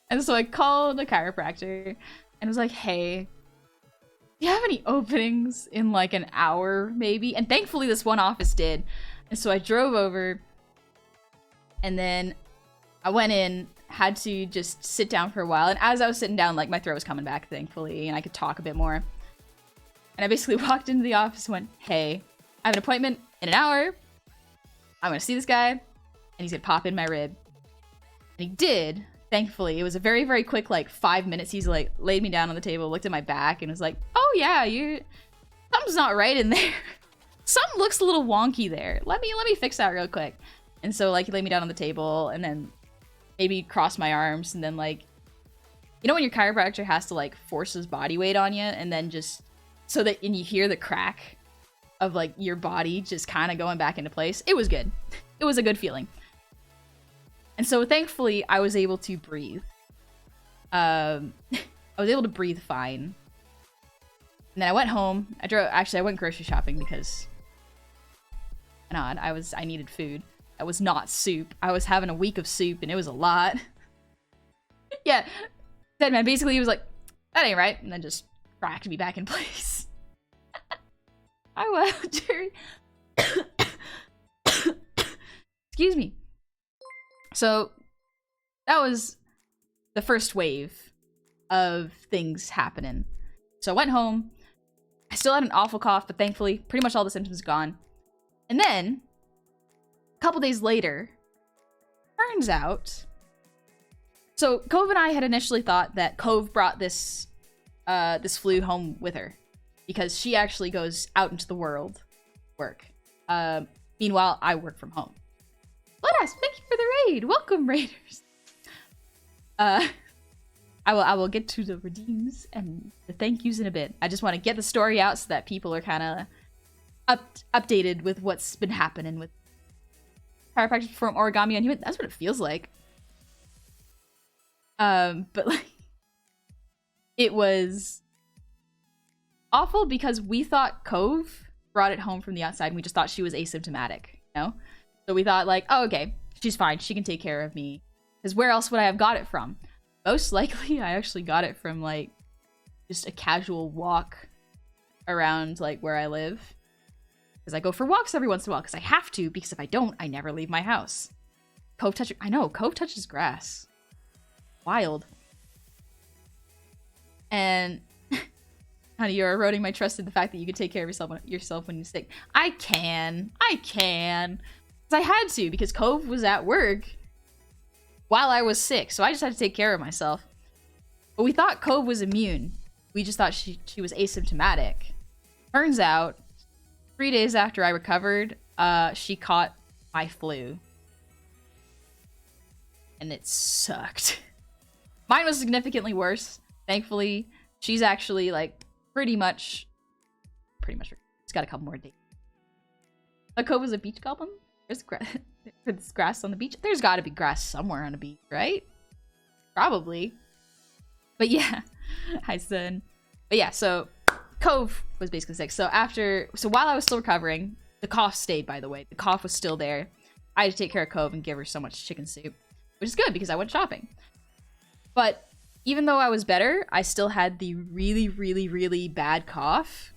And so I called a chiropractor and was like, hey, do you have any openings in like an hour maybe? And thankfully this one office did. And so I drove over and then I went in, had to just sit down for a while. And as I was sitting down, like my throat was coming back, thankfully, and I could talk a bit more. And I basically walked into the office and went, hey, I have an appointment in an hour. I'm gonna see this guy and he's gonna pop in my rib. And he did, thankfully. It was a very, very quick, like 5 minutes. He's like laid me down on the table, looked at my back and was like, oh yeah, something's not right in there. Something looks a little wonky there. Let me fix that real quick. And so like he laid me down on the table and then maybe cross my arms and then like, you know when your chiropractor has to like force his body weight on you and then just so that and you hear the crack of like your body just kind of going back into place. It was good. It was a good feeling. And so thankfully I was able to breathe. I was able to breathe fine. And then I went home. I went grocery shopping because I needed food. That was not soup. I was having a week of soup and it was a lot. Yeah. Then man, basically he was like, that ain't right. And then just cracked me back in place. I will, Jerry. Excuse me. So that was the first wave of things happening. So I went home, I still had an awful cough, but thankfully, pretty much all the symptoms gone. And then, a couple days later, turns out... So, Cove and I had initially thought that Cove brought this flu home with her. Because she actually goes out into the world work. Meanwhile, I work from home. Let us, thank you for the raid! Welcome, raiders! I will get to the redeems and the thank yous in a bit. I just want to get the story out so that people are kind of updated with what's been happening with chiropractors perform origami on human. That's what it feels like. But like, it was awful because we thought Cove brought it home from the outside and we just thought she was asymptomatic, you know? So we thought like, oh, okay, she's fine. She can take care of me. Because where else would I have got it from? Most likely, I actually got it from, like, just a casual walk around, like, where I live. Because I go for walks every once in a while, because I have to, because if I don't, I never leave my house. Cove touches grass. Wild. And, honey, you're eroding my trust in the fact that you can take care of yourself when you're sick. I can. Because I had to, because Cove was at work while I was sick, so I just had to take care of myself. But we thought Cove was immune. We just thought she was asymptomatic. Turns out, 3 days after I recovered, she caught my flu. And it sucked. Mine was significantly worse. Thankfully, she's actually, like, pretty much, it's got a couple more days. Cove was a beach goblin? There's grass on the beach. There's got to be grass somewhere on a beach, right? Probably. But yeah, hi son. But yeah, so Cove was basically sick. So while I was still recovering, the cough stayed. By the way, the cough was still there. I had to take care of Cove and give her so much chicken soup, which is good because I went shopping. But even though I was better, I still had the really, really, really bad cough.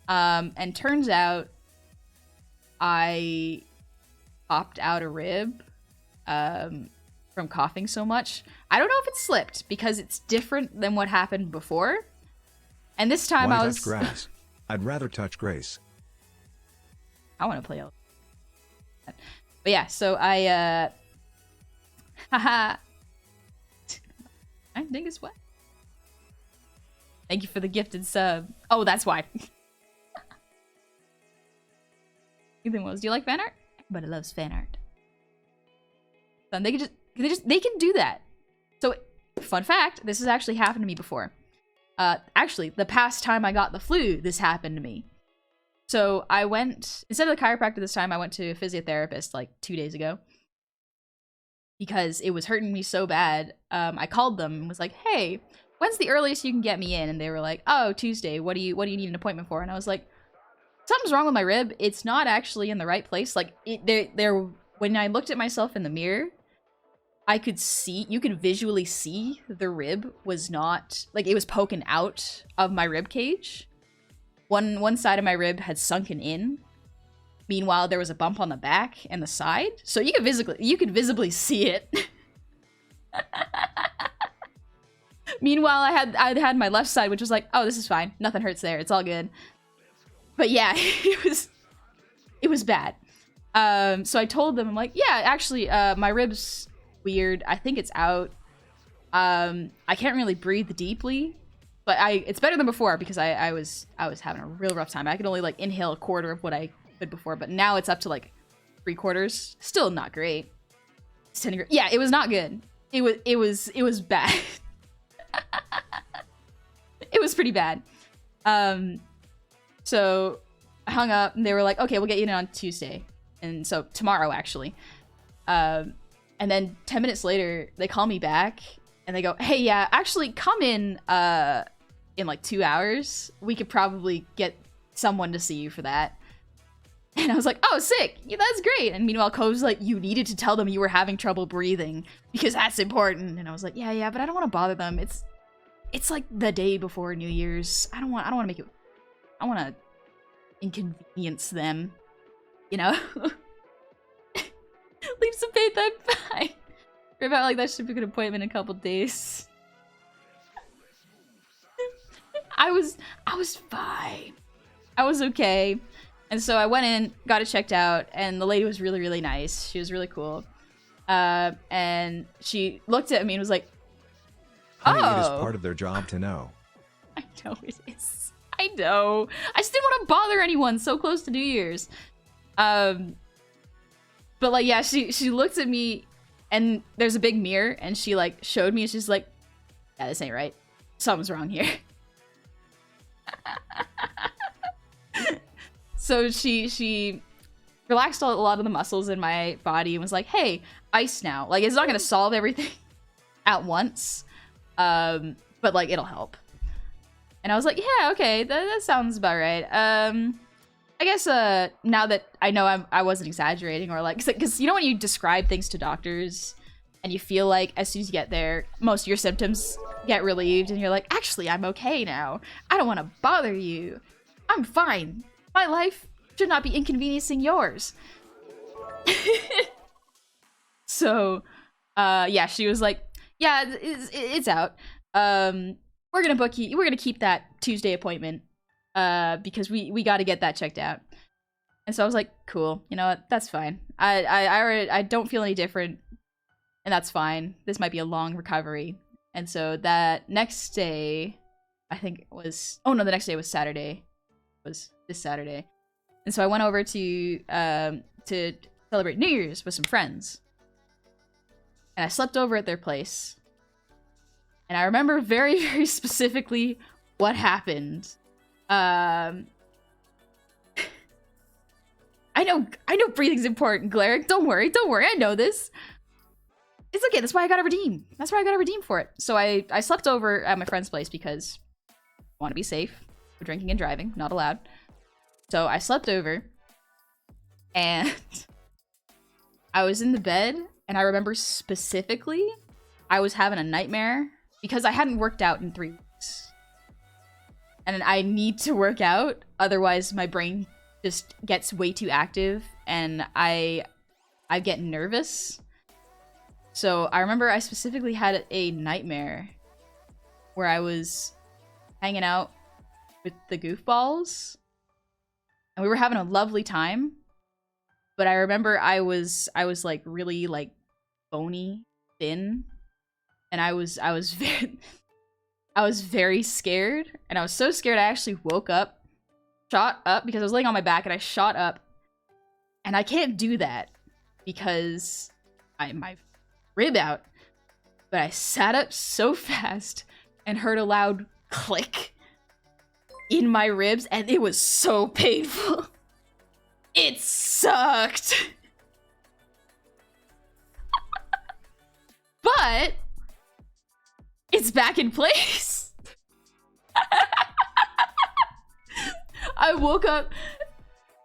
And turns out I popped out a rib from coughing so much. I don't know if it slipped because it's different than what happened before. And this time Why I was touch grass? I'd rather touch Grace. I want to play out. But yeah, so I haha. I think it's what? Thank you for the gifted sub. Oh, that's why. Ethan Wells, do you like fan art? Everybody loves fan art. So they can do that. So, fun fact, this has actually happened to me before. Actually, the past time I got the flu, this happened to me. So I went, instead of the chiropractor this time, I went to a physiotherapist like 2 days ago. Because it was hurting me so bad. I called them and was like, hey, when's the earliest you can get me in? And they were like, oh, Tuesday. What do you need an appointment for? And I was like, something's wrong with my rib. It's not actually in the right place. Like, when I looked at myself in the mirror, you could visually see the rib was not, like, it was poking out of my rib cage. One side of my rib had sunken in. Meanwhile, there was a bump on the back and the side. So you could visibly see it. Meanwhile, I had my left side, which was like, oh, this is fine. Nothing hurts there. It's all good. But yeah, it was bad. So I told them, I'm like, yeah, actually, my rib's weird. I think it's out. I can't really breathe deeply, but it's better than before because I was having a real rough time. I could only like inhale a quarter of what I could before, but now it's up to like 3/4. Still not great. It's 10 yeah, it was not good. It was bad. It was pretty bad. So I hung up and they were like, okay, we'll get you in on Tuesday. And so tomorrow actually. And then 10 minutes later, they call me back and they go, hey, yeah, actually come in like 2 hours. We could probably get someone to see you for that. And I was like, oh, sick. Yeah, that's great. And meanwhile, Cove's like, you needed to tell them you were having trouble breathing because that's important. And I was like, yeah, but I don't want to bother them. It's like the day before New Year's. I don't want to make it, I want to inconvenience them, you know? Leave some faith, I'm fine. We're about like that should be a good appointment in a couple days. I was fine. I was okay. And so I went in, got it checked out, and the lady was really, really nice. She was really cool. And she looked at me and was like, Honey, it is oh. part of their job to know. I know it is. I know. I just didn't want to bother anyone so close to New Year's. But like, yeah, she looked at me, and there's a big mirror, and she like showed me, and she's like, yeah, this ain't right. Something's wrong here. So she relaxed a lot of the muscles in my body and was like, hey, ice now. Like, it's not gonna solve everything at once, but like, it'll help. And I was like, yeah, okay, that sounds about right. I guess now that I know I wasn't exaggerating, or like, because you know when you describe things to doctors and you feel like as soon as you get there, most of your symptoms get relieved, and you're like, actually, I'm okay now. I don't want to bother you. I'm fine. My life should not be inconveniencing yours. So, yeah, she was like, yeah, it's out. We're gonna book you. We're gonna keep that Tuesday appointment, because we got to get that checked out. And so I was like, cool. You know what? That's fine. I don't feel any different, and that's fine. This might be a long recovery. And so that next day, I think it was, oh no, the next day was Saturday. It was this Saturday. And so I went over to celebrate New Year's with some friends. And I slept over at their place. And I remember very, very specifically what happened. I know breathing's important, Glaric. Don't worry, I know this. It's okay, that's why I got a redeem. That's why I got a redeem for it. So I slept over at my friend's place because I want to be safe. For drinking and driving, not allowed. So I slept over, and I was in the bed, and I remember specifically I was having a nightmare because I hadn't worked out in 3 weeks. And I need to work out, otherwise my brain just gets way too active, and I get nervous. So I remember I specifically had a nightmare where I was hanging out with the goofballs, and we were having a lovely time. But I remember I was like really like bony, thin, and I was very scared, and I was so scared I actually woke up, shot up because I was laying on my back, and I shot up, and I can't do that because my rib out. But I sat up so fast and heard a loud click in my ribs, and it was so painful. It sucked. But it's back in place. I woke up,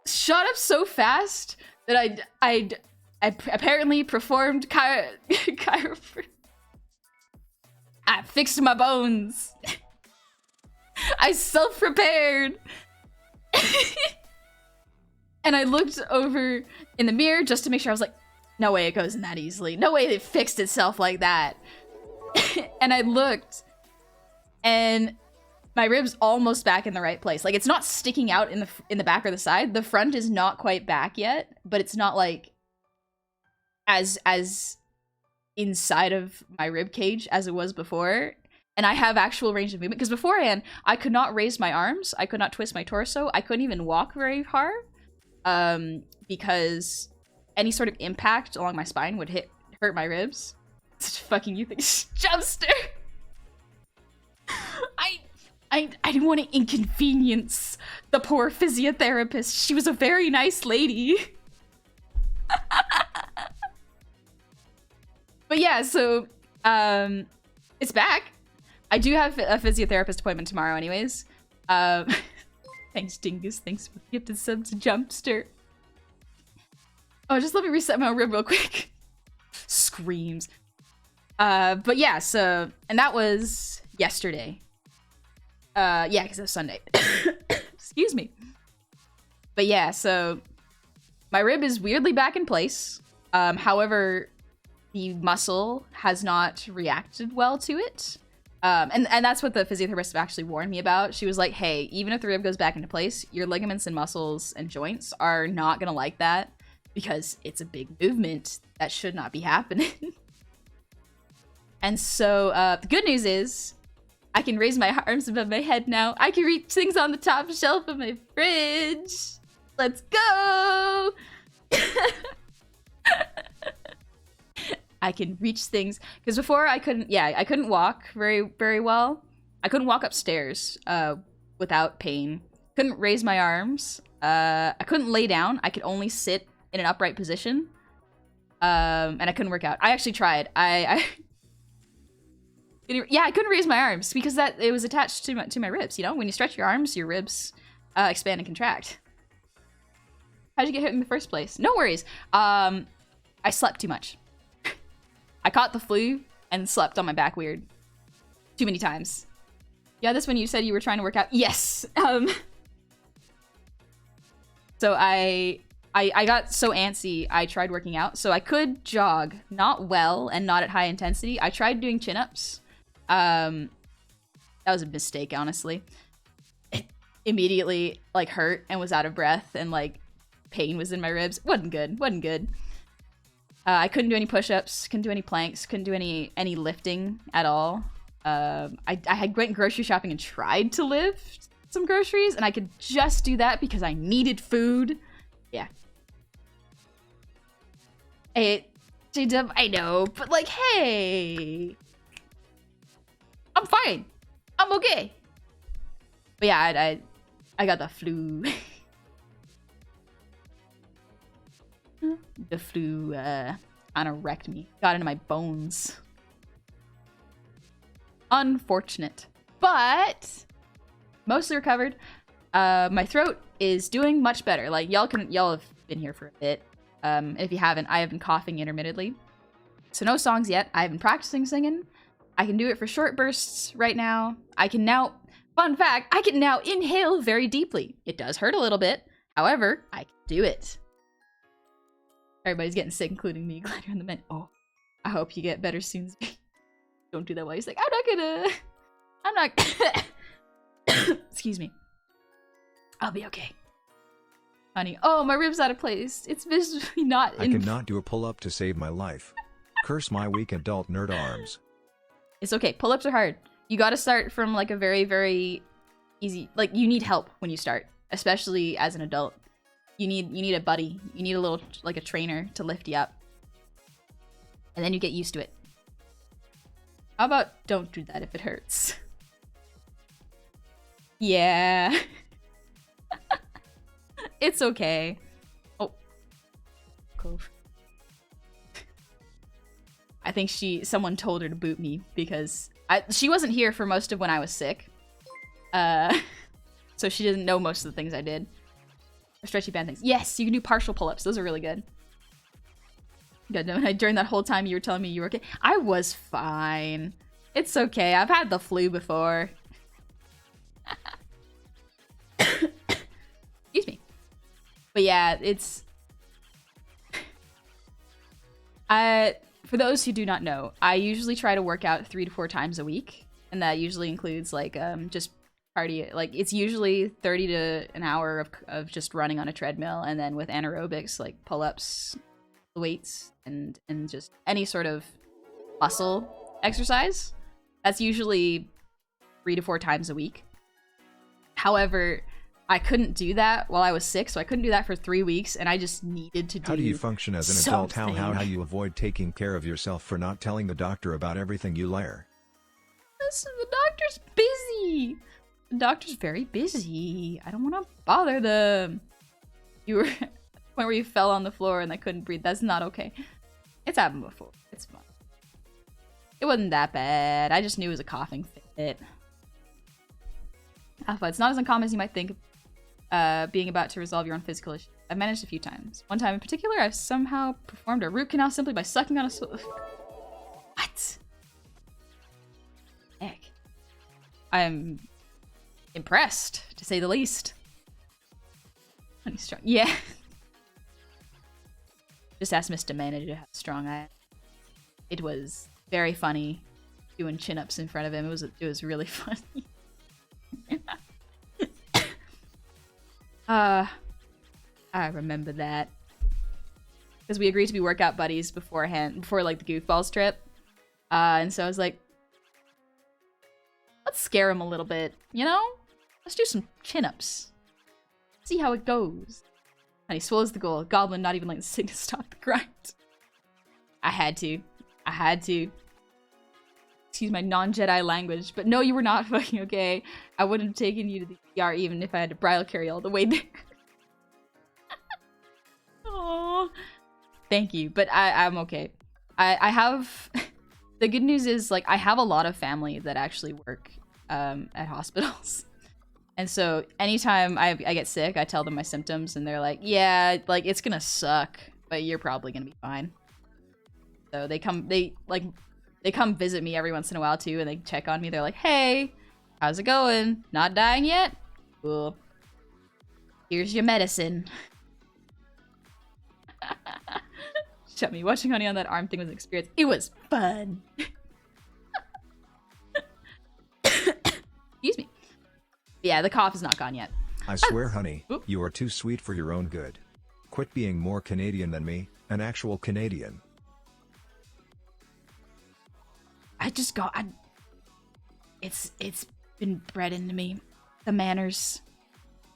shot up so fast that I apparently performed chiropractic. I fixed my bones. I self-prepared. And I looked over in the mirror just to make sure. I was like, no way it goes in that easily. No way it fixed itself like that. And I looked, and my rib's almost back in the right place. Like, it's not sticking out in the back or the side. The front is not quite back yet, but it's not like as inside of my rib cage as it was before. And I have actual range of movement, because beforehand I could not raise my arms, I could not twist my torso, I couldn't even walk very far, because any sort of impact along my spine would hurt my ribs. Such a fucking you think jumpster. I didn't want to inconvenience the poor physiotherapist. She was a very nice lady. But yeah, so it's back. I do have a physiotherapist appointment tomorrow anyways. Thanks, Dingus. Thanks for the gifted sub to Jumpster. Oh, just let me reset my rib real quick. Screams. But yeah, so, and that was yesterday. Yeah, because it was Sunday. Excuse me. But yeah, so my rib is weirdly back in place. However, the muscle has not reacted well to it. And that's what the physiotherapist actually warned me about. She was like, hey, even if the rib goes back into place, your ligaments and muscles and joints are not gonna like that because it's a big movement that should not be happening. And so the good news is I can raise my arms above my head now. I can reach things on the top shelf of my fridge. Let's go! I can reach things. Because before I couldn't walk very, very well. I couldn't walk upstairs without pain. Couldn't raise my arms. I couldn't lay down. I could only sit in an upright position. And I couldn't work out. I actually tried. I couldn't raise my arms because it was attached to my ribs. You know, when you stretch your arms, your ribs expand and contract. How'd you get hit in the first place? No worries. I slept too much. I caught the flu and slept on my back weird. Too many times. Yeah, this when you said you were trying to work out. Yes. So I got so antsy, I tried working out. So I could jog, not well and not at high intensity. I tried doing chin-ups. That was a mistake, honestly. It immediately, like, hurt and was out of breath and, like, pain was in my ribs. Wasn't good. I couldn't do any push-ups, couldn't do any planks, couldn't do any lifting at all. I had went grocery shopping and tried to lift some groceries, and I could just do that because I needed food. Yeah. I know, but like, hey, I'm fine. I'm okay. But yeah, I got the flu. The flu kind of wrecked me. Got into my bones. Unfortunate. But mostly recovered. My throat is doing much better. Like, y'all have been here for a bit. If you haven't, I have been coughing intermittently. So no songs yet. I have been practicing singing. I can do it for short bursts right now. I can now, fun fact, I can now inhale very deeply. It does hurt a little bit. However, I can do it. Everybody's getting sick, including me. Glad you're in the med. Oh, I hope you get better soon. Don't do that while you're sick. I'm not excuse me. I'll be okay. Honey. Oh, my rib's out of place. It's visually not I cannot do a pull-up to save my life. Curse my weak adult nerd arms. It's okay. Pull-ups are hard. You gotta start from like a very, very easy, like you need help when you start, especially as an adult. You need a buddy. You need a little, like a trainer to lift you up. And then you get used to it. How about don't do that if it hurts? Yeah. It's okay. Oh. Cove. I think someone told her to boot me because she wasn't here for most of when I was sick. So she didn't know most of the things I did. Or stretchy band things. Yes, you can do partial pull-ups. Those are really good. Good. During that whole time you were telling me you were okay. I was fine. It's okay. I've had the flu before. Excuse me. But yeah, it's... For those who do not know, I usually try to work out 3 to 4 times a week. And that usually includes, like, just cardio. Like, it's usually 30 to an hour of just running on a treadmill. And then with anaerobics, like pull-ups, weights, and just any sort of muscle exercise. That's usually 3 to 4 times a week. However, I couldn't do that while I was sick, so I couldn't do that for 3 weeks, and I just needed to do. How do you function as an adult? something. How you avoid taking care of yourself for not telling the doctor about everything you layer? The doctor's busy. The doctor's very busy. I don't want to bother them. You were at the point where you fell on the floor and I couldn't breathe. That's not okay. It's happened before. It's fine. It wasn't that bad. I just knew it was a coughing fit. Alpha, it's not as uncommon as you might think. Being about to resolve your own physical issue. I've managed a few times. One time in particular, I've somehow performed a root canal simply by sucking on a What? Heck. I'm impressed, to say the least. Honey strong. Yeah. Just ask Mr. Manager how strong I am. It was very funny doing chin-ups in front of him. It was really funny. I remember that. Because we agreed to be workout buddies beforehand, before like the goofballs trip. And so I was like, let's scare him a little bit, you know? Let's do some chin-ups. See how it goes. And he swallows the goal. Goblin not even letting the sickness stop the grind. I had to. Excuse my non-Jedi language, but no, you were not fucking okay. I wouldn't have taken you to the ER even if I had to bridal carry all the way there. Oh, thank you, but I'm okay. I have... The good news is, like, I have a lot of family that actually work at hospitals. And so anytime I get sick, I tell them my symptoms, and they're like, yeah, like, it's gonna suck, but you're probably gonna be fine. So they come visit me every once in a while, too, and they check on me. They're like, hey, how's it going? Not dying yet? Cool. Here's your medicine. Shut me. Watching Honey on that arm thing was an experience. It was fun. Excuse me. Yeah, the cough is not gone yet. I swear, honey, you are too sweet for your own good. Quit being more Canadian than me, an actual Canadian. It's been bred into me. The manners.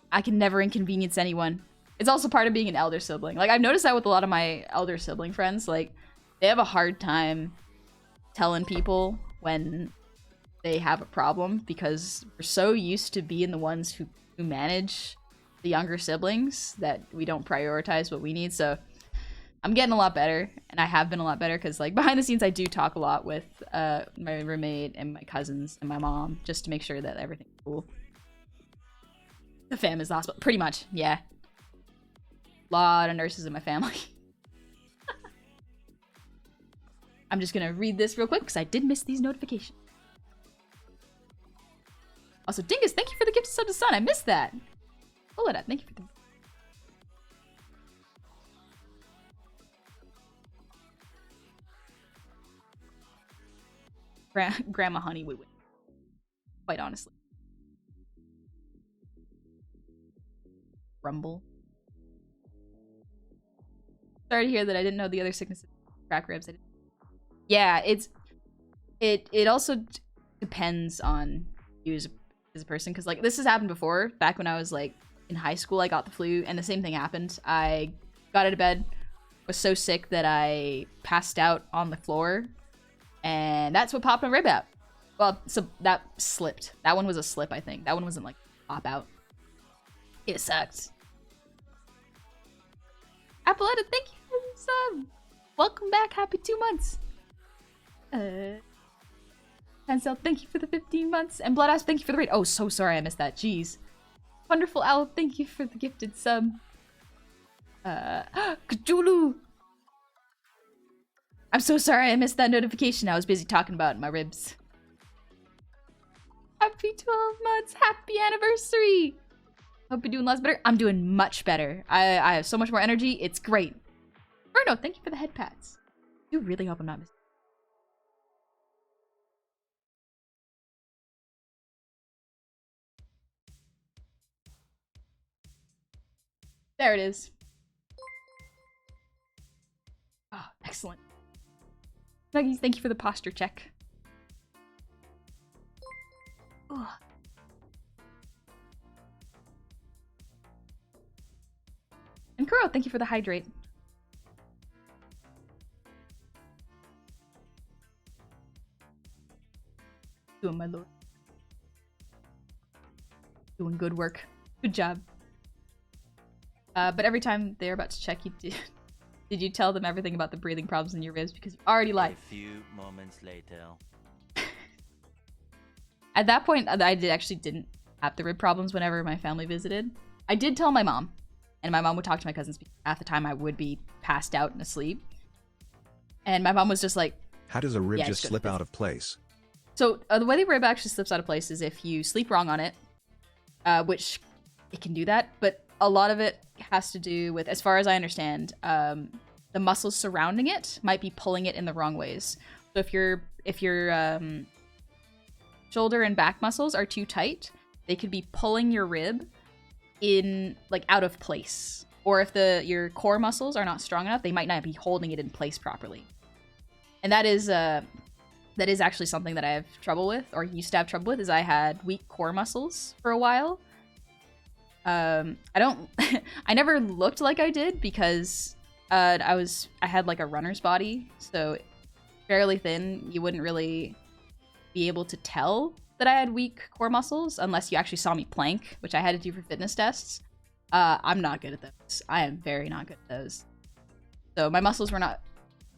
I can never inconvenience anyone. It's also part of being an elder sibling. Like, I've noticed that with a lot of my elder sibling friends. Like, they have a hard time telling people when they have a problem because we're so used to being the ones who manage the younger siblings that we don't prioritize what we need. So I'm getting a lot better, and I have been a lot better because, like, behind the scenes, I do talk a lot with my roommate and my cousins and my mom just to make sure that everything's cool. The fam is the hospital. Pretty much, yeah. Lot of nurses in my family. I'm just gonna read this real quick because I did miss these notifications. Also, Dingus, thank you for the gift of sub to Sun. I missed that. Pull it up. Thank you for the... Grandma Honey would win. Quite honestly. Rumble. Sorry to hear that I didn't know the other sicknesses. Crack ribs. Yeah, it also depends on you as a person, because like this has happened before. Back when I was like in high school, I got the flu, and the same thing happened. I got out of bed, was so sick that I passed out on the floor, and that's what popped my rib out. Well, so that slipped. That one was a slip, I think. That one wasn't like pop out. It sucked. Appaletta, thank you for the sub. Welcome back. Happy 2 months. Hansel, thank you for the 15 months. And Bloodass, thank you for the raid. Oh, so sorry I missed that. Jeez. Wonderful Owl, thank you for the gifted sub. Kajulu. I'm so sorry I missed that notification. I was busy talking about my ribs. Happy 12 months. Happy anniversary. Hope you're doing lots better. I'm doing much better. I have so much more energy. It's great. Bruno, thank you for the head pats. You really hope I'm not missing. There it is. Oh, excellent. Nuggies, thank you for the posture check. Ugh. And Kuro, thank you for the hydrate. Doing my lord. Doing good work. Good job. But every time they're about to check you, did you tell them everything about the breathing problems in your ribs? Because you already lied. A few moments later. At that point, I didn't have the rib problems whenever my family visited. I did tell my mom, and my mom would talk to my cousins because half the time I would be passed out and asleep. And my mom was just like, how does a rib just slip out of place? So the way the rib actually slips out of place is if you sleep wrong on it, which it can do that, but a lot of it has to do with, as far as I understand, the muscles surrounding it might be pulling it in the wrong ways. So if if your shoulder and back muscles are too tight, they could be pulling your rib in like out of place. Or if your core muscles are not strong enough, they might not be holding it in place properly. And that is actually something that I have trouble with, or used to have trouble with, is I had weak core muscles for a while. I never looked like I did because I had like a runner's body, so fairly thin. You wouldn't really be able to tell that I had weak core muscles unless you actually saw me plank, which I had to do for fitness tests. I'm not good at those. I am very not good at those. So my muscles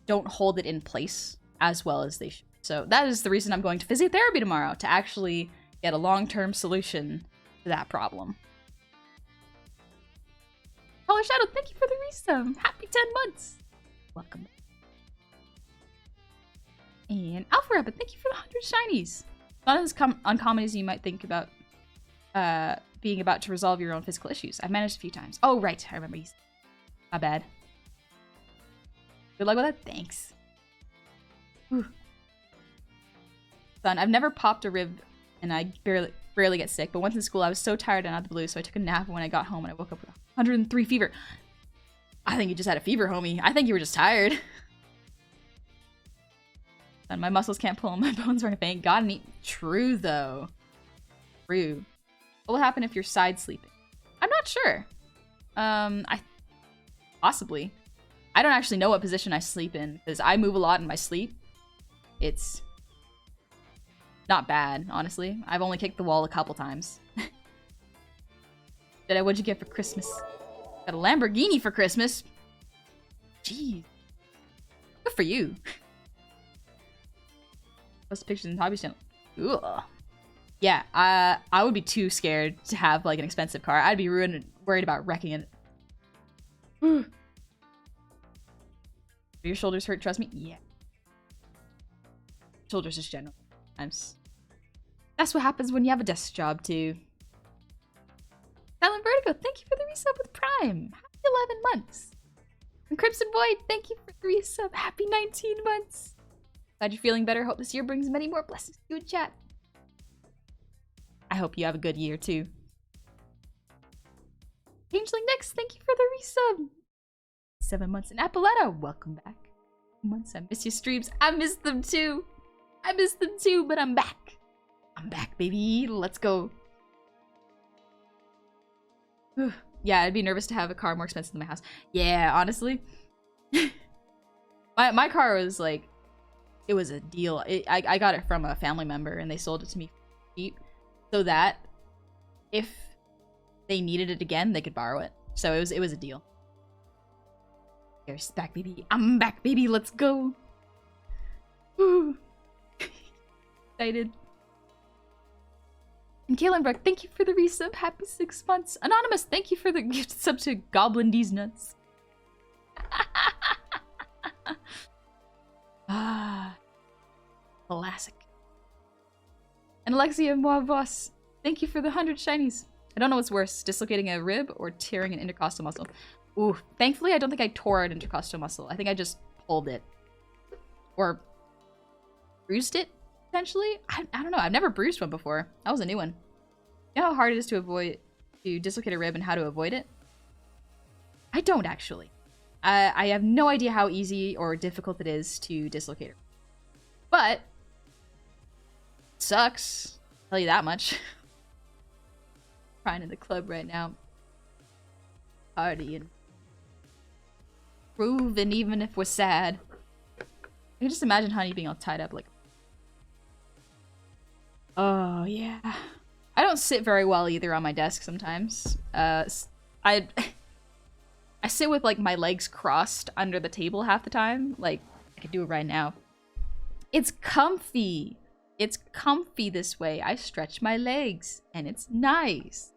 don't hold it in place as well as they should. So that is the reason I'm going to physiotherapy tomorrow, to actually get a long-term solution to that problem. Color Shadow, thank you for the resub. Happy 10 months. Welcome. And Alpha Rabbit, thank you for the 100 shinies. Not as uncommon as you might think about being about to resolve your own physical issues. I've managed a few times. Oh, right. I remember you. My bad. Good luck with that. Thanks. Whew. Son, I've never popped a rib, and I rarely get sick. But once in school, I was so tired and out of the blue, so I took a nap. When I got home, and I woke up with 103 fever. I think you just had a fever, homie. I think you were just tired. Son, my muscles can't pull, and my bones are in a faint. God, and true though. True. What will happen if you're side sleeping? I'm not sure. Possibly. I don't actually know what position I sleep in, because I move a lot in my sleep. It's not bad, honestly. I've only kicked the wall a couple times. What'd you get for Christmas? Got a Lamborghini for Christmas. Jeez. Good for you. Post pictures in Hobby Channel. Ugh. Yeah, I would be too scared to have like an expensive car. I'd be worried about wrecking it. Do your shoulders hurt? Trust me. Yeah. Shoulders just general. That's what happens when you have a desk job too. Silent Vertigo, thank you for the resub with Prime. Happy 11 months. And Crimson Void, thank you for the resub. Happy 19 months. Glad you're feeling better. Hope this year brings many more blessings to you in chat. I hope you have a good year too. Changeling Next, thank you for the resub. 7 months in Appaletta, welcome back. Months, I miss your streams. I miss them too. But I'm back. I'm back, baby. Let's go. Yeah, I'd be nervous to have a car more expensive than my house. Yeah, honestly. my car was like, it was a deal. I got it from a family member and they sold it to me cheap so that if they needed it again, they could borrow it. So it was a deal. Here's back, baby. I'm back, baby. Let's go. Woo. Excited. And Kaylin Brook, thank you for the resub. Happy 6 months. Anonymous, thank you for the gift sub to Goblin D's Nuts. Ah, classic. And Alexia Moavos, thank you for the 100 shinies. I don't know what's worse, dislocating a rib or tearing an intercostal muscle. Ooh, thankfully I don't think I tore an intercostal muscle. I think I just pulled it. Or bruised it, potentially? I don't know. I've never bruised one before. That was a new one. You know how hard it is to dislocate a rib and how to avoid it? I don't actually. I have no idea how easy or difficult it is to dislocate it. But it sucks. I'll tell you that much. Crying in the club right now. Partying. Proving even if we're sad. I can just imagine Honey being all tied up like... Oh, yeah. I don't sit very well either on my desk sometimes. I sit with like my legs crossed under the table half the time. Like, I could do it right now. It's comfy. It's comfy this way. I stretch my legs and it's nice.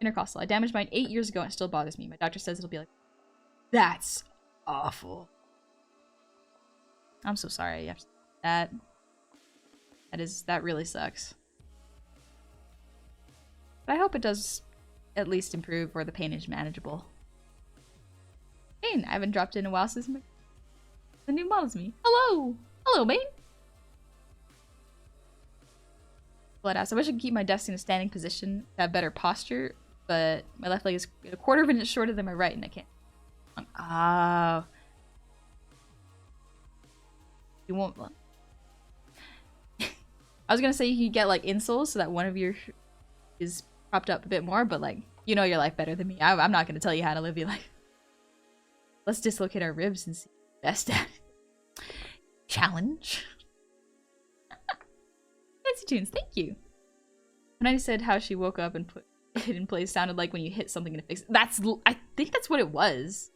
Intercostal. I damaged mine 8 years ago and it still bothers me. My doctor says it'll be like, that's awful. I'm so sorry. That really sucks. But I hope it does at least improve or the pain is manageable. Bane, I haven't dropped in a while since the new model's me. Hello! Hello, Bane! flat ass. I wish I could keep my desk in a standing position to have better posture, but my left leg is a quarter of an inch shorter than my right, and I can't. Oh. You won't. I was gonna say you could get like insoles so that one of your is propped up a bit more, but like, you know your life better than me. I'm not gonna tell you how to live your life. Let's dislocate our ribs and see the best at it. Challenge. Fancy tunes, thank you. When I said how she woke up and put it in place sounded like when you hit something and it fixes. I think that's what it was.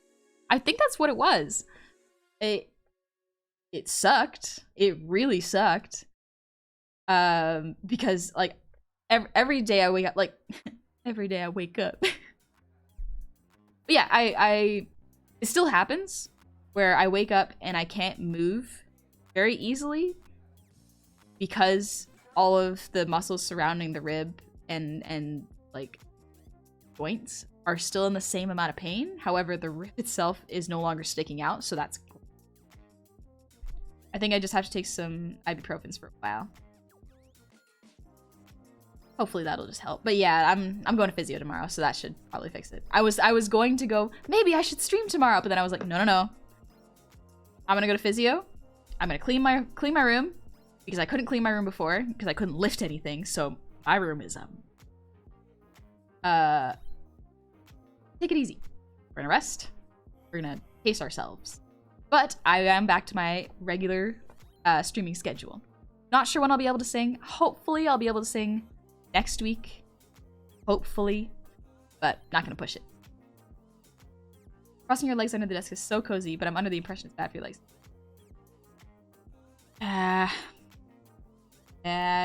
I think that's what it was. It sucked. It really sucked. Because like every day I wake up, like every day I wake up. But yeah, it still happens where I wake up and I can't move very easily because all of the muscles surrounding the rib and like joints are still in the same amount of pain. However, the rib itself is no longer sticking out, so that's cool. I think I just have to take some ibuprofens for a while. Hopefully that'll just help. But yeah, I'm going to physio tomorrow, so that should probably fix it. I was going to go, maybe I should stream tomorrow, but then I was like, no. I'm gonna go to physio. I'm gonna clean my room because I couldn't clean my room before because I couldn't lift anything. So my room is take it easy. We're gonna rest. We're gonna pace ourselves. But I am back to my regular streaming schedule. Not sure when I'll be able to sing. Hopefully I'll be able to sing next week. Hopefully. But not gonna push it. Crossing your legs under the desk is so cozy, but I'm under the impression it's bad for your legs.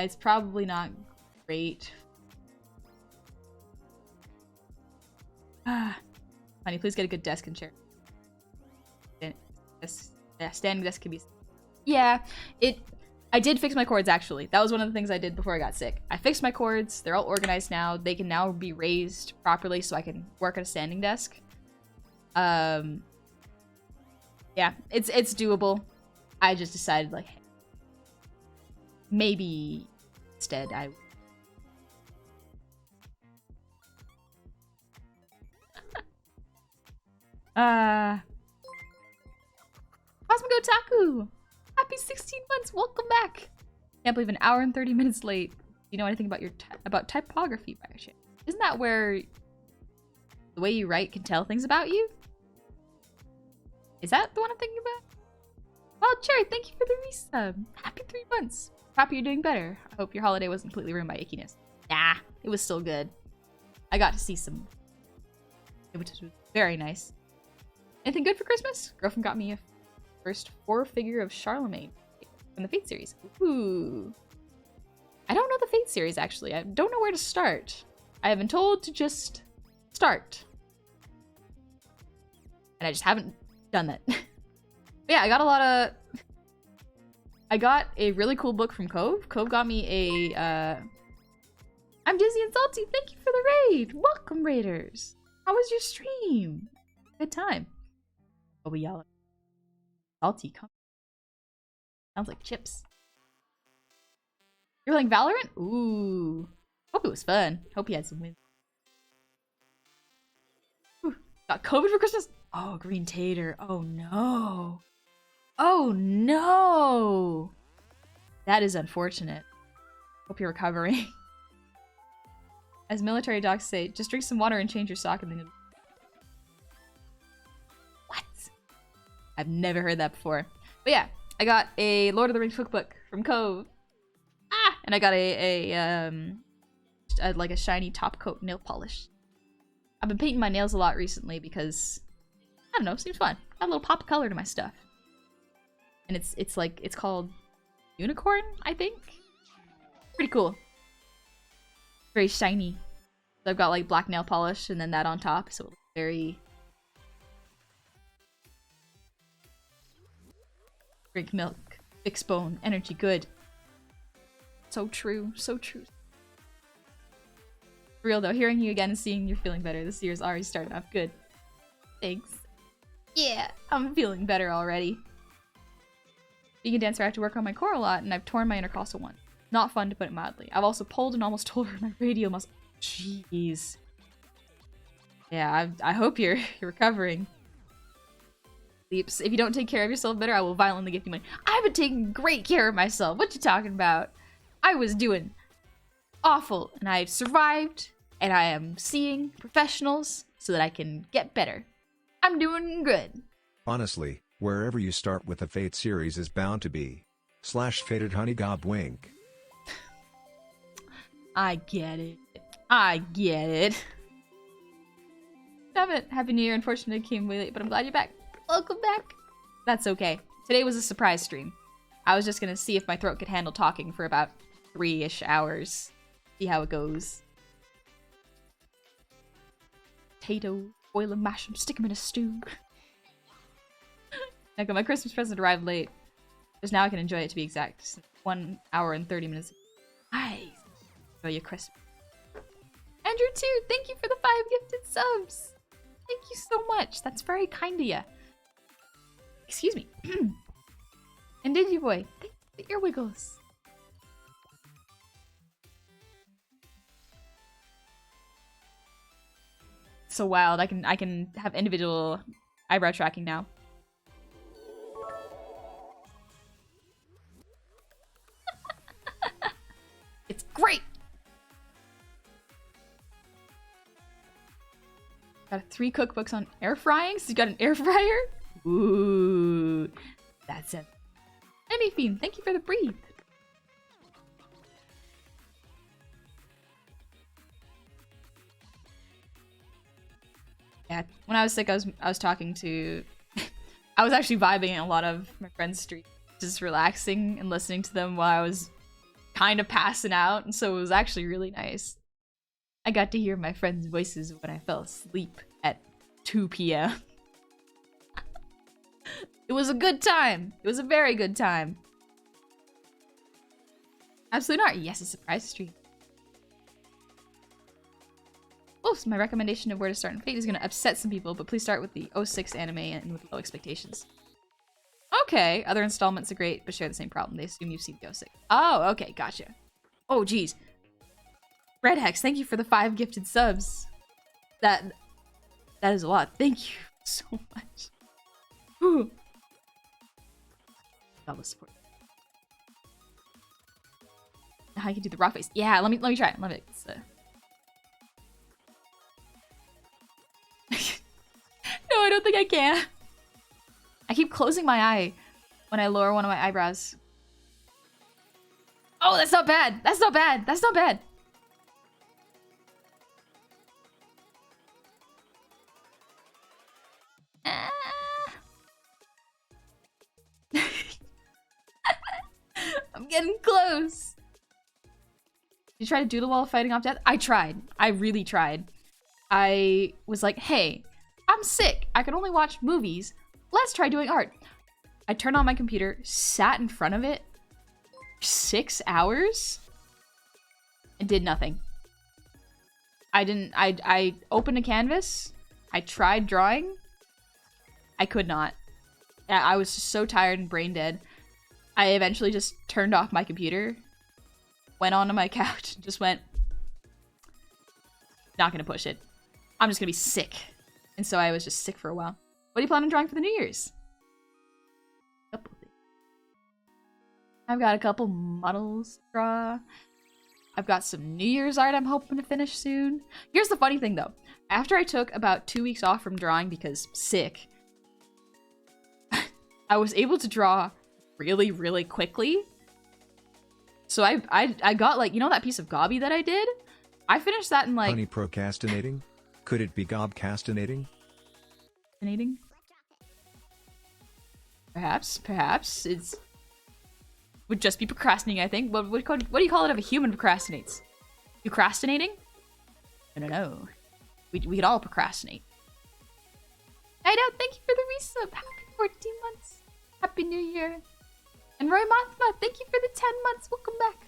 It's probably not great. Honey, please get a good desk and chair. Standing desk can be... Yeah, I did fix my cords, actually. That was one of the things I did before I got sick. I fixed my cords. They're all organized now. They can now be raised properly so I can work at a standing desk. Yeah, it's doable. I just decided, like, maybe instead I... Cosmic Otaku! Happy 16 months! Welcome back! Can't believe an hour and 30 minutes late. You know anything about about typography by your chance? Isn't that where the way you write can tell things about you? Is that the one I'm thinking about? Well, Cherry, thank you for the resub. Happy 3 months. Happy you're doing better. I hope your holiday wasn't completely ruined by ickiness. Nah, it was still good. I got to see some... which was very nice. Anything good for Christmas? Girlfriend got me a first 4-figure of Charlemagne from the Fate series. Ooh. I don't know the Fate series, actually. I don't know where to start. I have been told to just start. And I just haven't done that. But yeah, I got a lot of... I got a really cool book from Cove. Cove got me a... I'm Dizzy and Salty. Thank you for the raid. Welcome, Raiders. How was your stream? Good time. Oh, we yell. Salty, come. Sounds like chips. You're playing Valorant? Ooh. Hope it was fun. Hope you had some wins. Ooh. Got COVID for Christmas? Oh, green tater. Oh, no. Oh, no. That is unfortunate. Hope you're recovering. As military docs say, just drink some water and change your sock and then... What? I've never heard that before. But yeah, I got a Lord of the Rings cookbook from Cove. Ah! And I got like a shiny top coat nail polish. I've been painting my nails a lot recently because, I don't know, seems fun. Got a little pop of color to my stuff. And it's called Unicorn, I think? Pretty cool. Very shiny. So I've got like black nail polish and then that on top, so it looks very... Drink milk, fix bone, energy good. So true, so true. For real though, hearing you again and seeing you're feeling better this year's already started off good. Thanks. Yeah, I'm feeling better already. Being a dancer, I have to work on my core a lot, and I've torn my intercostal one. Not fun, to put it mildly. I've also pulled and almost tore my radial muscle. Jeez. Yeah, I hope you're recovering. Leaps. If you don't take care of yourself better, I will violently give you money. I've been taking great care of myself. What you talking about? I was doing awful, and I've survived, and I am seeing professionals so that I can get better. I'm doing good. Honestly, wherever you start with the Fate series is bound to be /fated honey gob wink. I get it. I get it. Damn it. Happy New Year. Unfortunately, I came way late, but I'm glad you're back. Welcome back. That's okay. Today was a surprise stream. I was just gonna see if my throat could handle talking for about 3-ish hours. See how it goes. Potato, boil and mash them, stick them in a stew. Okay, my Christmas present arrived late. Just now I can enjoy it, to be exact. 1 hour and 30 minutes. Nice. Enjoy your Christmas. Andrew too, thank you for the 5 gifted subs. Thank you so much. That's very kind of you. Excuse me. And did you boy? Thank you for the ear wiggles. So wild. I can have individual eyebrow tracking now. It's great. Got 3 cookbooks on air frying. So you got an air fryer? Ooh, that's it. Enemy Fiend, thank you for the breathe. Yeah, when I was sick, I was talking to. I was actually vibing in a lot of my friends' streams, just relaxing and listening to them while I was kind of passing out, and so it was actually really nice. I got to hear my friends' voices when I fell asleep at 2 p.m. It was a good time. It was a very good time. Absolutely not. Yes, a surprise stream. Oh, so my recommendation of where to start in Fate is going to upset some people, but please start with the 06 anime and with low expectations. Okay, other installments are great, but share the same problem. They assume you've seen the 06. Oh, okay, gotcha. Oh, geez. Red Hex, thank you for the 5 gifted subs. That is a lot. Thank you so much. Whew. God, support. How you can do the rock face? Yeah, let me try it. Let me. No, I don't think I can. I keep closing my eye when I lower one of my eyebrows. Oh, that's not bad. That's not bad. That's not bad. I'm getting close. Did you try to doodle while fighting off death? I tried. I really tried. I was like, hey, I'm sick. I can only watch movies. Let's try doing art. I turned on my computer, sat in front of it 6 hours, and did nothing. I opened a canvas. I tried drawing. I could not. I was just so tired and brain dead. I eventually just turned off my computer, went onto my couch, and just went, not gonna push it. I'm just gonna be sick. And so I was just sick for a while. What do you plan on drawing for the New Year's? I've got a couple models to draw. I've got some New Year's art I'm hoping to finish soon. Here's the funny thing though. After I took about 2 weeks off from drawing because sick, I was able to draw really, really quickly. So I got like, you know that piece of gobby that I did? I finished that in like... Honey procrastinating? Could it be gobcastinating? Perhaps. It's... would just be procrastinating, I think. What do you call it if a human procrastinates? Procrastinating? No. We could all procrastinate. I know, thank you for the resub. Happy 14 months. Happy New Year. And Roy Mothma, thank you for the 10 months. Welcome back.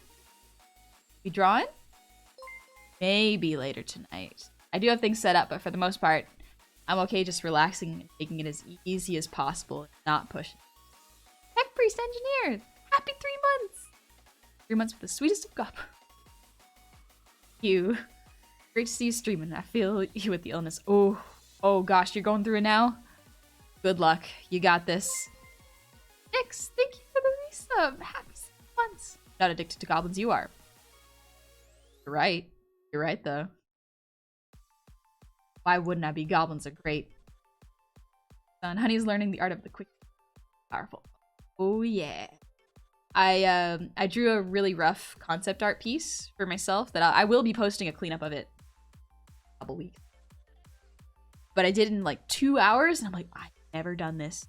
You drawing? Maybe later tonight. I do have things set up, but for the most part, I'm okay just relaxing and taking it as easy as possible and not pushing. Tech Priest Engineer, happy 3 months. 3 months with the sweetest of goblins. You. Great to see you streaming. I feel you with the illness. Oh gosh, you're going through it now? Good luck. You got this. Nix, thank you for the resub. Happy 6 months. Not addicted to goblins, you are. You're right. You're right, though. Why wouldn't I be? Goblins are great. Son, Honey's learning the art of the quick, powerful. Oh yeah. I drew a really rough concept art piece for myself that I will be posting a cleanup of it in a couple weeks. But I did it in like 2 hours, and I'm like, I've never done this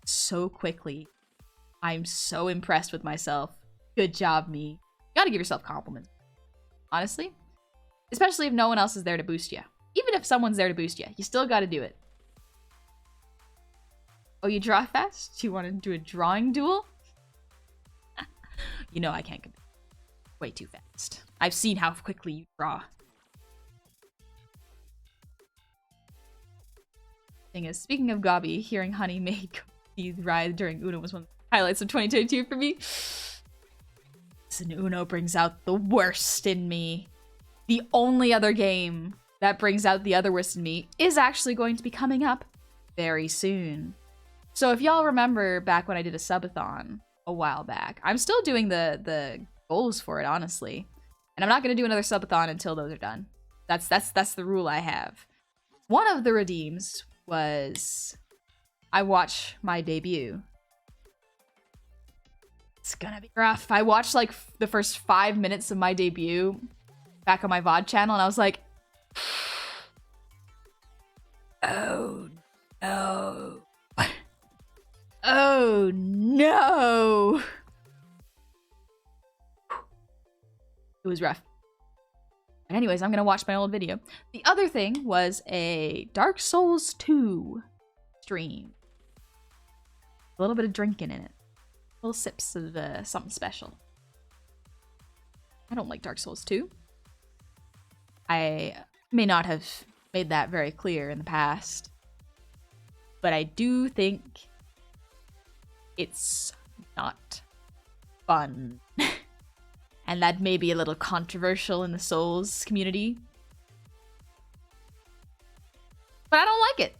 so quickly. I'm so impressed with myself. Good job, me. You gotta give yourself compliments. Honestly. Especially if no one else is there to boost you. Even if someone's there to boost you, you still gotta do it. Oh, you draw fast? Do you want to do a drawing duel? You know I can't compete. Way too fast. I've seen how quickly you draw. Thing is, speaking of Gobby, hearing Honey make the ride during Uno was one of the highlights of 2022 for me. Listen, Uno brings out the worst in me. The only other game that brings out the other worst in me is actually going to be coming up very soon. So if y'all remember back when I did a subathon a while back, I'm still doing the goals for it, honestly. And I'm not going to do another subathon until those are done. That's the rule I have. One of the redeems was I watch my debut. It's gonna be rough. I watched like the first 5 minutes of my debut back on my VOD channel, and I was like, oh no. Oh no. It was rough. But anyways, I'm gonna watch my old video. The other thing was a Dark Souls 2 stream. A little bit of drinking in it. Little sips of something special. I don't like Dark Souls 2. I may not have made that very clear in the past. But I do think it's not fun. And that may be a little controversial in the Souls community. But I don't like it.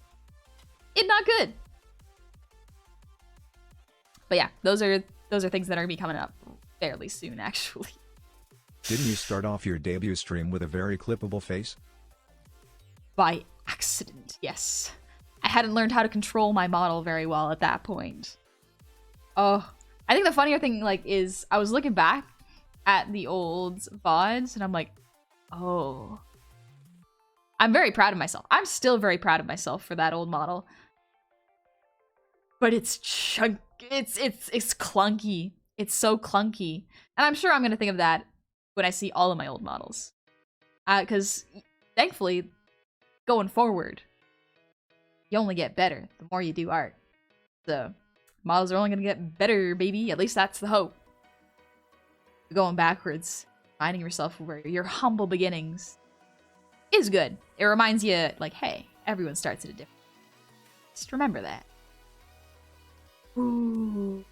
It's not good. But yeah, those are things that are gonna be coming up fairly soon, actually. Didn't you start off your debut stream with a very clippable face? By accident, yes. I hadn't learned how to control my model very well at that point. Oh, I think the funnier thing, like, is I was looking back at the old VODs, and I'm like, oh. I'm very proud of myself. I'm still very proud of myself for that old model. But it's chunky. It's clunky. It's so clunky. And I'm sure I'm gonna think of that when I see all of my old models. Because, thankfully, going forward, you only get better the more you do art. So, models are only gonna get better, baby. At least that's the hope. Going backwards, finding yourself where your humble beginnings is good. It reminds you, like, hey, everyone starts at a different. Just remember that. Ooh.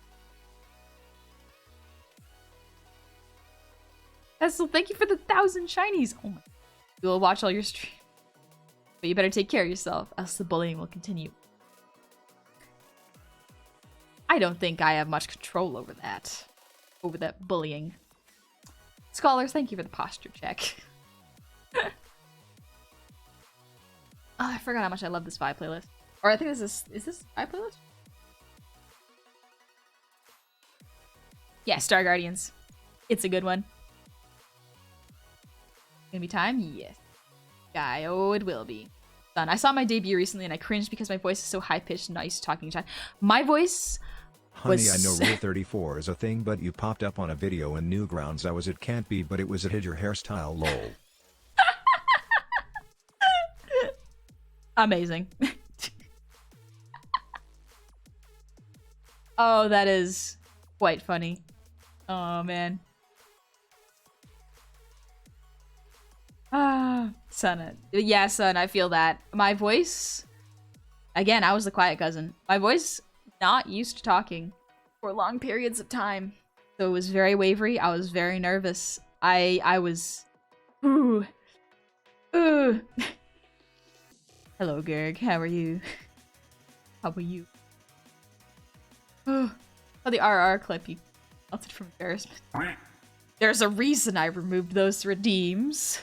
Cecil, thank you for the 1,000 shinies. Oh my. You will watch all your streams. But you better take care of yourself, else the bullying will continue. I don't think I have much control over that. Over that bullying. Scholars, thank you for the posture check. Oh, I forgot how much I love this Vi playlist. Or I think this is this Vi playlist? Yeah, Star Guardians. It's a good one. Gonna be time? Yes. Guy, oh, it will be. Done. I saw my debut recently and I cringed because my voice is so high-pitched and not used to talking to chat. My voice Honey, I know Rule 34 is a thing, but you popped up on a video in Newgrounds. It can't be, but it was hid your hairstyle, lol. Amazing. Oh, that is quite funny. Oh, man. Ah, son. Yeah, son, I feel that. My voice... Again, I was the quiet cousin. My voice, not used to talking for long periods of time. So it was very wavery. I was very nervous. I was... Ooh. Ooh. Hello, Gerg. How are you? How are you? Oh, the RR clip you melted from embarrassment. There's a reason I removed those redeems.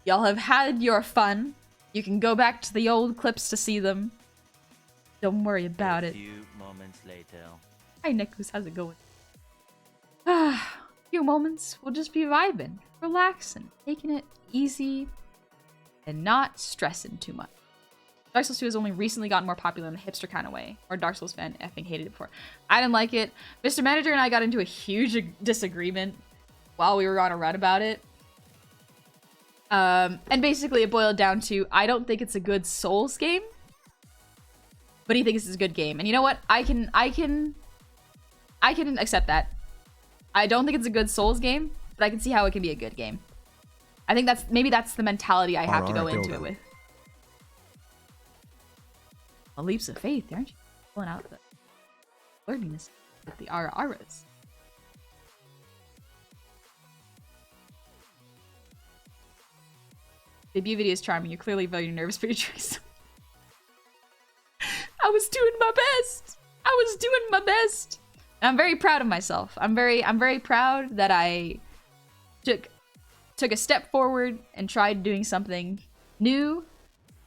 Y'all have had your fun. You can go back to the old clips to see them. Don't worry about it. A few moments later. Hi, Nikus. How's it going? Ah, few moments. We'll just be vibing, relaxing, taking it easy, and not stressing too much. Dark Souls 2 has only recently gotten more popular in a hipster kind of way. Or Dark Souls fan effing hated it before. I didn't like it. Mr. Manager and I got into a huge disagreement while we were on a run about it. And basically it boiled down to, I don't think it's a good Souls game, but he thinks it's a good game. And you know what? I can accept that. I don't think it's a good Souls game, but I can see how it can be a good game. I think maybe that's the mentality I have to go into it with. Well, leaps of faith, aren't you? Pulling out the learniness with the RRs. Debut video is charming. You're clearly very nervous for your choice. I was doing my best. I was doing my best. And I'm very proud of myself. I'm very proud that I took a step forward and tried doing something new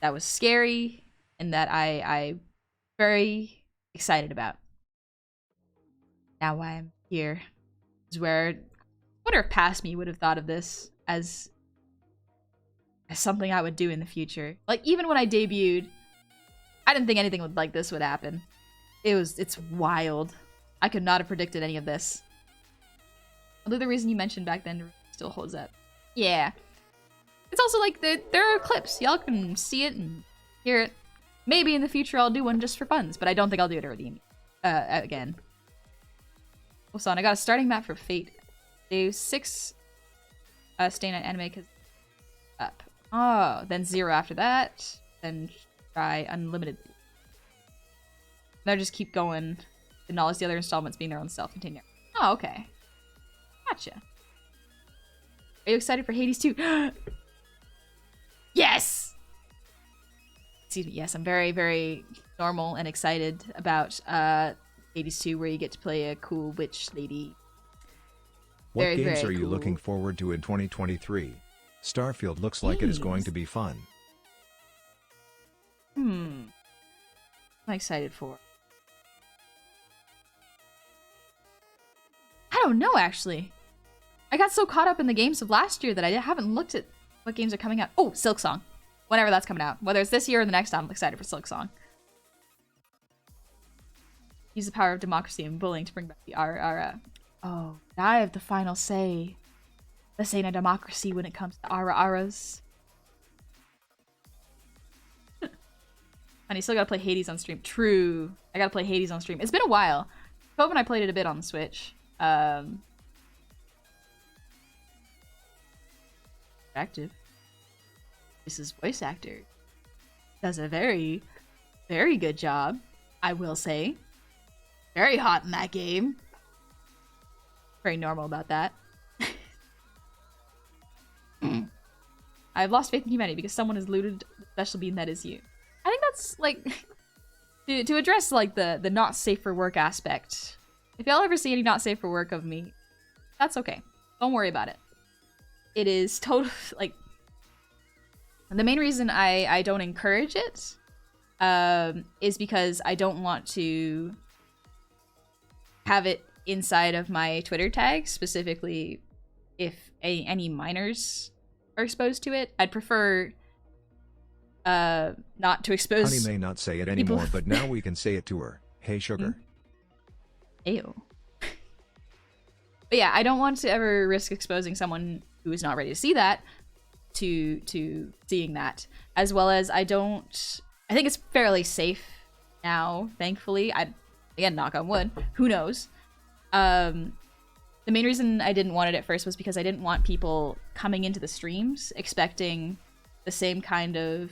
that was scary and that I very excited about. Now I'm here is where I wonder if past me would have thought of this as something I would do in the future. Like, even when I debuted, I didn't think anything like this would happen. It's wild. I could not have predicted any of this. Although the reason you mentioned back then still holds up. Yeah. It's also like, there are clips. Y'all can see it and hear it. Maybe in the future I'll do one just for funs, but I don't think I'll do it again. Hold on, I got a starting map for Fate. Day 6 stay night anime because up. Oh, then 0 after that. Then try unlimited. They'll just keep going. Acknowledge the other installments being their own self-contained. Oh, okay. Gotcha. Are you excited for Hades 2? Yes! Excuse me, yes, I'm very, very normal and excited about Hades 2, where you get to play a cool witch lady. What Very, games very are you cool. looking forward to in 2023? Starfield looks like it is going to be fun. I'm excited for. I don't know, actually. I got so caught up in the games of last year that I haven't looked at what games are coming out. Oh, Silksong. Whenever that's coming out. Whether it's this year or the next, I'm excited for Silksong. Use the power of democracy and bullying to bring back the RR. Oh, I have the final say. This ain't a democracy when it comes to RRs. Honey, still gotta play Hades on stream. True. I gotta play Hades on stream. It's been a while. Hope and I played it a bit on the Switch. Active. This is voice actor. Does a very, very good job, I will say. Very hot in that game. Very normal about that. I've lost faith in humanity because someone has looted the special bean that is you. I think that's like to address like the not safe for work aspect. If y'all ever see any not safe for work of me, that's okay. Don't worry about it. It is totally like the main reason I don't encourage it is because I don't want to have it inside of my Twitter tag, specifically if any minors are exposed to it. I'd prefer not to expose. Honey may not say it anymore, but now we can say it to her. Hey, sugar. Ew. But yeah, I don't want to ever risk exposing someone who is not ready to see that to seeing that, as well as I think it's fairly safe now, thankfully. Again, knock on wood, who knows. The main reason I didn't want it at first was because I didn't want people coming into the streams expecting the same kind of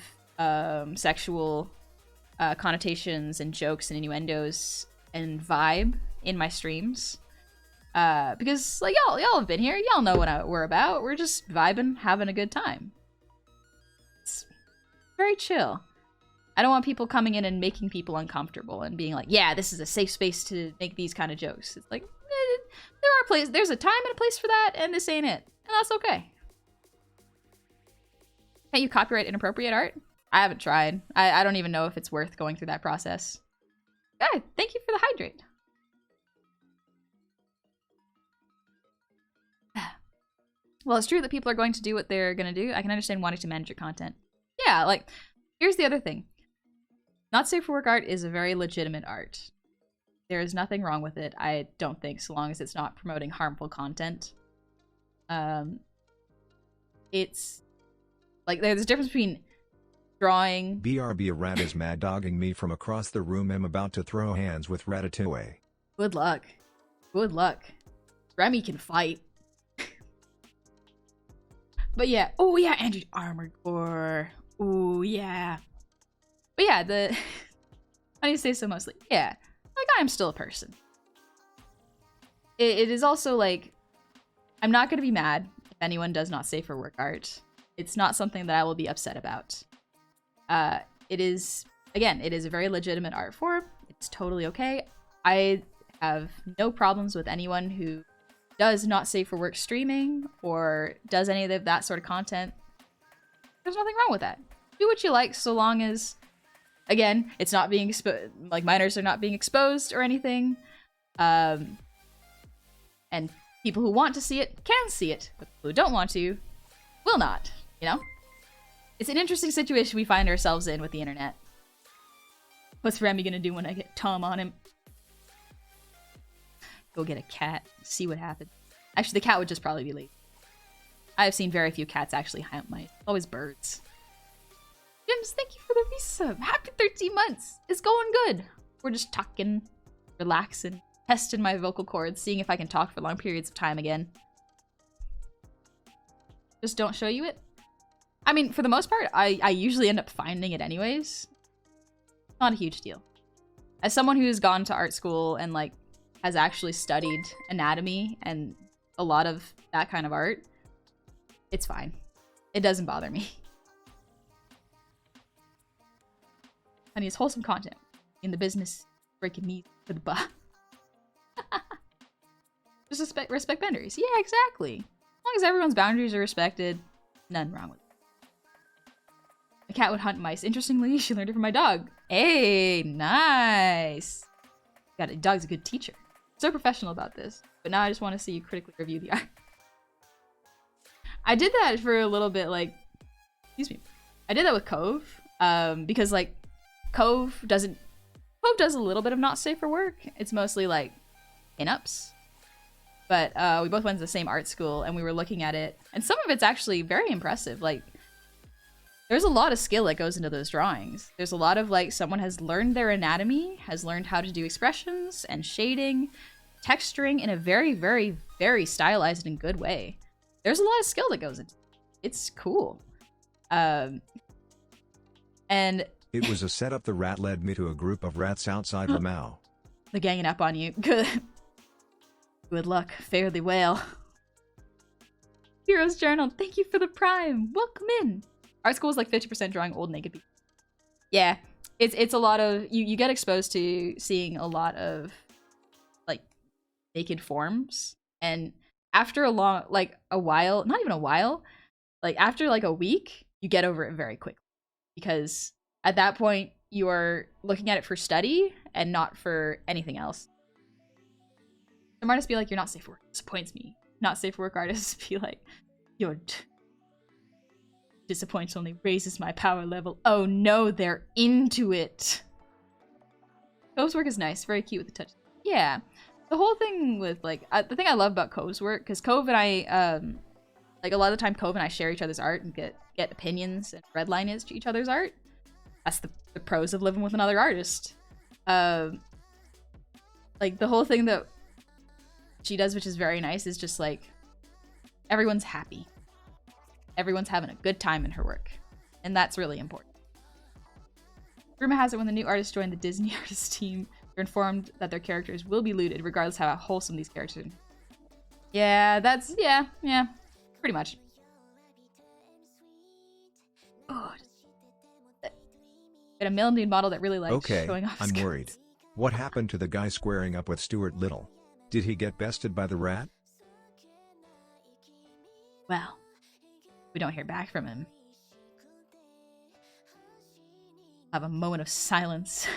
sexual connotations and jokes and innuendos and vibe in my streams. Because like y'all have been here, y'all know what we're about. We're just vibing, having a good time. It's very chill. I don't want people coming in and making people uncomfortable and being like, yeah, this is a safe space to make these kind of jokes. It's like, there's a time and a place for that, and this ain't it. And that's okay. Can't you copyright inappropriate art? I haven't tried. I don't even know if it's worth going through that process. Yeah, thank you for the hydrate. Well, it's true that people are going to do what they're going to do. I can understand wanting to manage your content. Yeah, like, here's the other thing. Not safe for work art is a very legitimate art. There is nothing wrong with it, I don't think, so long as it's not promoting harmful content. It's like there's a difference between drawing. BRB, a rat is mad dogging me from across the room. I'm about to throw hands with Ratatouille. Good luck. Good luck. Remy can fight. But yeah, oh yeah, Andrew Armored Core. Oh yeah. But yeah, how do you say so mostly? Yeah, like I am still a person. It is also like, I'm not going to be mad if anyone does not safe for work art. It's not something that I will be upset about. It is, again, it is a very legitimate art form. It's totally okay. I have no problems with anyone who does not safe for work streaming or does any of that sort of content. There's nothing wrong with that. Do what you like, so long as, again, it's not being exposed, like minors are not being exposed or anything. And people who want to see it can see it, but people who don't want to will not, you know? It's an interesting situation we find ourselves in with the internet. What's Remy gonna do when I get Tom on him? Go get a cat, see what happens. Actually, the cat would just probably be late. I have seen very few cats actually hunt mice. Always birds. Jims, thank you for the resub. Happy 13 months. It's going good. We're just talking, relaxing, testing my vocal cords, seeing if I can talk for long periods of time again. Just don't show you it. I mean, for the most part, I usually end up finding it anyways. Not a huge deal. As someone who's gone to art school and like has actually studied anatomy and a lot of that kind of art, it's fine. It doesn't bother me. Honey, it's wholesome content. In the business, breaking me to the butt. Just respect boundaries. Yeah, exactly. As long as everyone's boundaries are respected, nothing wrong with it. The cat would hunt mice. Interestingly, she learned it from my dog. Hey, nice. Got it. Dog's a good teacher. So professional about this. But now I just want to see you critically review the art. I did that for a little bit, like, excuse me. I did that with Cove, because like Cove does a little bit of not safe for work. It's mostly like pinups. But we both went to the same art school and we were looking at it, and some of it's actually very impressive. Like, there's a lot of skill that goes into those drawings. There's a lot of like, someone has learned their anatomy, has learned how to do expressions and shading, texturing in a very, very, very stylized and good way. There's a lot of skill that goes into it. It's cool. And it was a setup. The rat led me to a group of rats outside Lamau. They're ganging up on you. Good. Good luck. Fare thee well. Heroes Journal, thank you for the prime. Welcome in. Art school is like 50% drawing old naked people. Yeah, it's a lot of, you get exposed to seeing a lot of like naked forms, and after a long, like a while, not even a while, like after like a week, you get over it very quickly, because at that point you are looking at it for study and not for anything else. Some artists be like, you're not safe for work. It disappoints me. Not safe for work artists be like, you're disappoints only raises my power level. Oh no, they're into it. Cove's work is nice, very cute with the touch. Yeah, the whole thing with like, the thing I love about Cove's work, because Cove and I, like a lot of the time Cove and I share each other's art and get opinions and redline is to each other's art. That's the pros of living with another artist. Like the whole thing that she does, which is very nice, is just like, everyone's happy. Everyone's having a good time in her work. And that's really important. Rumor has it when the new artists join the Disney artist team, they're informed that their characters will be looted, regardless of how wholesome these characters are. Yeah, that's yeah, pretty much. Oh, got a male nude model that really likes Okay, showing off his I'm guns. worried. What happened to the guy squaring up with Stuart Little? Did he get bested by the rat? Well, we don't hear back from him. Have a moment of silence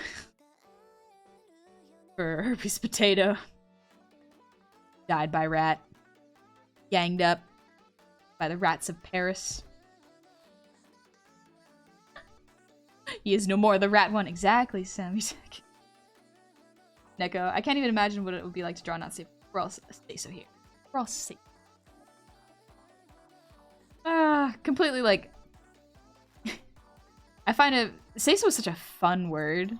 for Herpes Potato. Died by rat. Ganged up by the rats of Paris. He is no more the rat one. Exactly, Sammy. Neko, I can't even imagine what it would be like to draw not safe. We're all safe so here. We're all safe. Completely like... I find it... Seiso is such a fun word.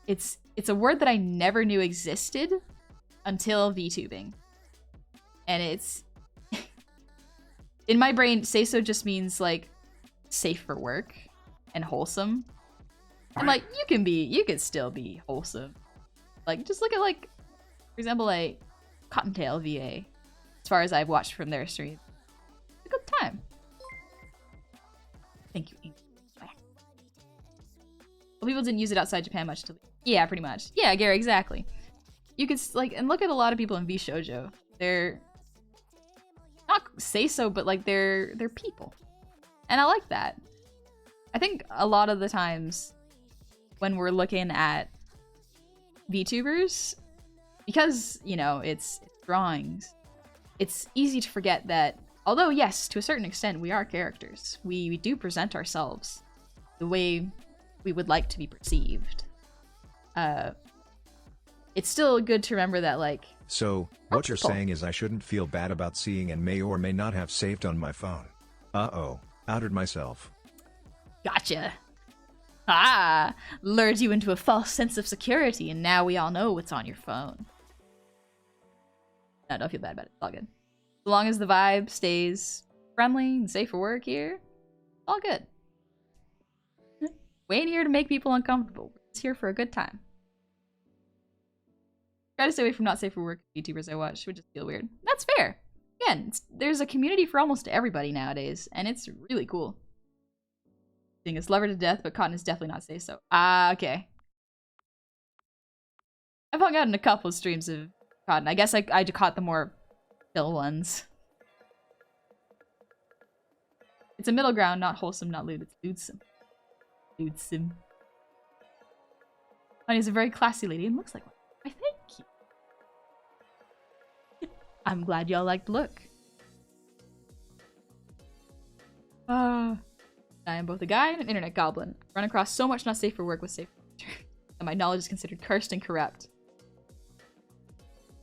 It's a word that I never knew existed until VTubing. And it's... in my brain, Seiso just means, like, safe for work and wholesome. And, like, you can still be wholesome. Like, just look at, like, for example, like, Cottontail VA. As far as I've watched from their stream. It's a good time. Thank you, Amy. Well, people didn't use it outside Japan much to... Yeah, pretty much. Yeah, Gary, exactly. You could, like, and look at a lot of people in V-Shoujo. They're... not say so, but, like, they're people. And I like that. I think a lot of the times when we're looking at VTubers, because, you know, it's drawings, it's easy to forget that, although, yes, to a certain extent, we are characters. We do present ourselves the way we would like to be perceived. It's still good to remember that, like... So, what you're saying is I shouldn't feel bad about seeing and may or may not have saved on my phone. Uh-oh, outed myself. Gotcha. Ah, lured you into a false sense of security, and now we all know what's on your phone. No, don't feel bad about it. It's all good. As long as the vibe stays friendly and safe for work here, all good. We ain't here to make people uncomfortable. We're just here for a good time. Try to stay away from not safe for work YouTubers I watch. Would just feel weird. That's fair. Again, there's a community for almost everybody nowadays, and it's really cool. Seeing his lover to death, but Cotton is definitely not safe, so... Ah, okay. I've hung out in a couple of streams of Cotton. I guess I caught the more chill ones. It's a middle ground, not wholesome, not lewd. It's lewdsome. Lewdsome. Honey's a very classy lady and looks like one. I thank you. I'm glad y'all liked the look. I am both a guy and an internet goblin. I run across so much not safe for work with safe that my knowledge is considered cursed and corrupt.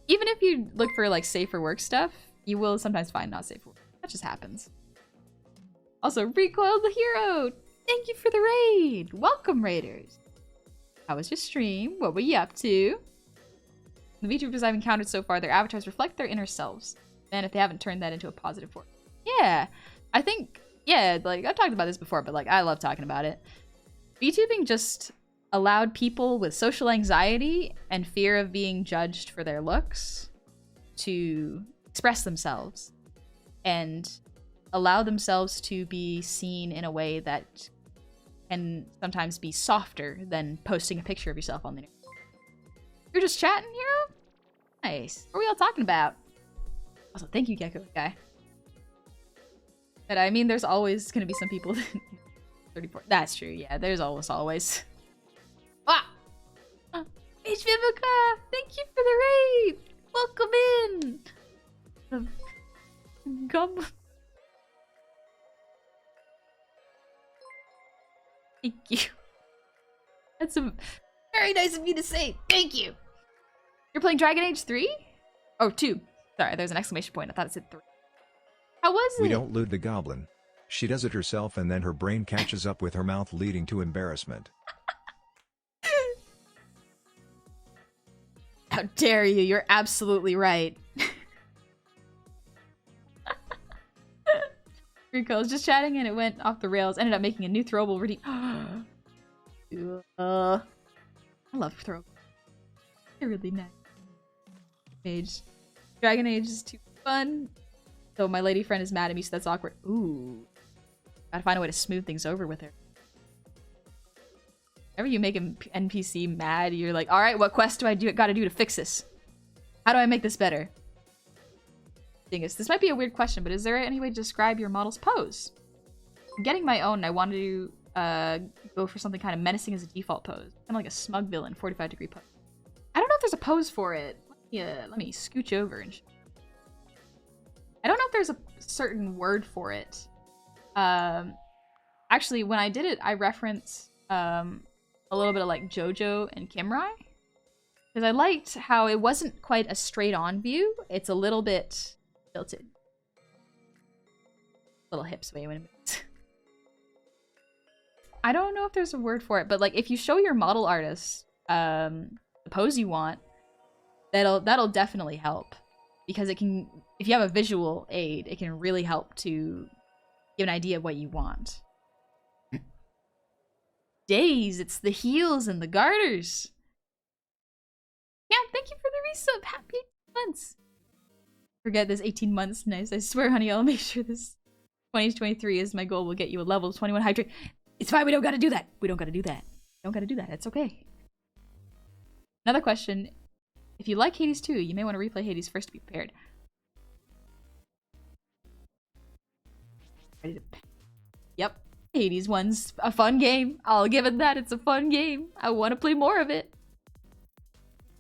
Even if you look for like safe for work stuff, you will sometimes find not safe for work. That just happens. Also, Recoil the Hero! Thank you for the raid! Welcome, raiders! How was your stream? What were you up to? The VTubers I've encountered so far, their avatars reflect their inner selves. And if they haven't turned that into a positive force. Yeah, I think... Yeah, like, I've talked about this before, but, like, I love talking about it. VTubing just allowed people with social anxiety and fear of being judged for their looks to express themselves and allow themselves to be seen in a way that can sometimes be softer than posting a picture of yourself on the internet. You're just chatting, Hero? Nice. What are we all talking about? Also, thank you, Gecko Guy. But I mean, there's always gonna be some people that 34. That's true, yeah, there's always. Ah! H-Vivica! Thank you for the raid! Welcome in! Goblin. Thank you. That's very nice of you to say. Thank you! You're playing Dragon Age 3? Oh, 2. Sorry, there's an exclamation point. I thought it said 3. How was it? We don't loot the goblin. She does it herself and then her brain catches up with her mouth, leading to embarrassment. How dare you? You're absolutely right. Rico was just chatting and it went off the rails. Ended up making a new throwable redeem. I love throwables. They're really nice. Dragon Age is too fun. So my lady friend is mad at me, so that's awkward. Ooh. Gotta find a way to smooth things over with her. Whenever you make an NPC mad, you're like, alright, what quest do I gotta do to fix this? How do I make this better? Dingus, this might be a weird question, but is there any way to describe your model's pose? I'm getting my own, and I wanted to go for something kind of menacing as a default pose. Kind of like a smug villain, 45-degree pose. I don't know if there's a pose for it. Let me scooch over and I don't know if there's a certain word for it. Actually, when I did it, I referenced a little bit of like JoJo and Kimrai. Because I liked how it wasn't quite a straight-on view. It's a little bit tilted. Little hips way when I don't know if there's a word for it, but like if you show your model artist the pose you want, that'll definitely help. Because it can, if you have a visual aid, it can really help to give an idea of what you want. Days, it's the heels and the garters. Yeah, thank you for the resub. Happy 18 months. Forget this 18 months. Nice. I swear, honey, I'll make sure this 2023 is my goal. We'll get you a level 21 hydrate. It's fine. We don't gotta do that. We don't gotta do that. Don't gotta do that. It's okay. Another question. If you like Hades 2, you may want to replay Hades first to be prepared. Ready to... Yep. Hades 1's a fun game. I'll give it that. It's a fun game. I want to play more of it.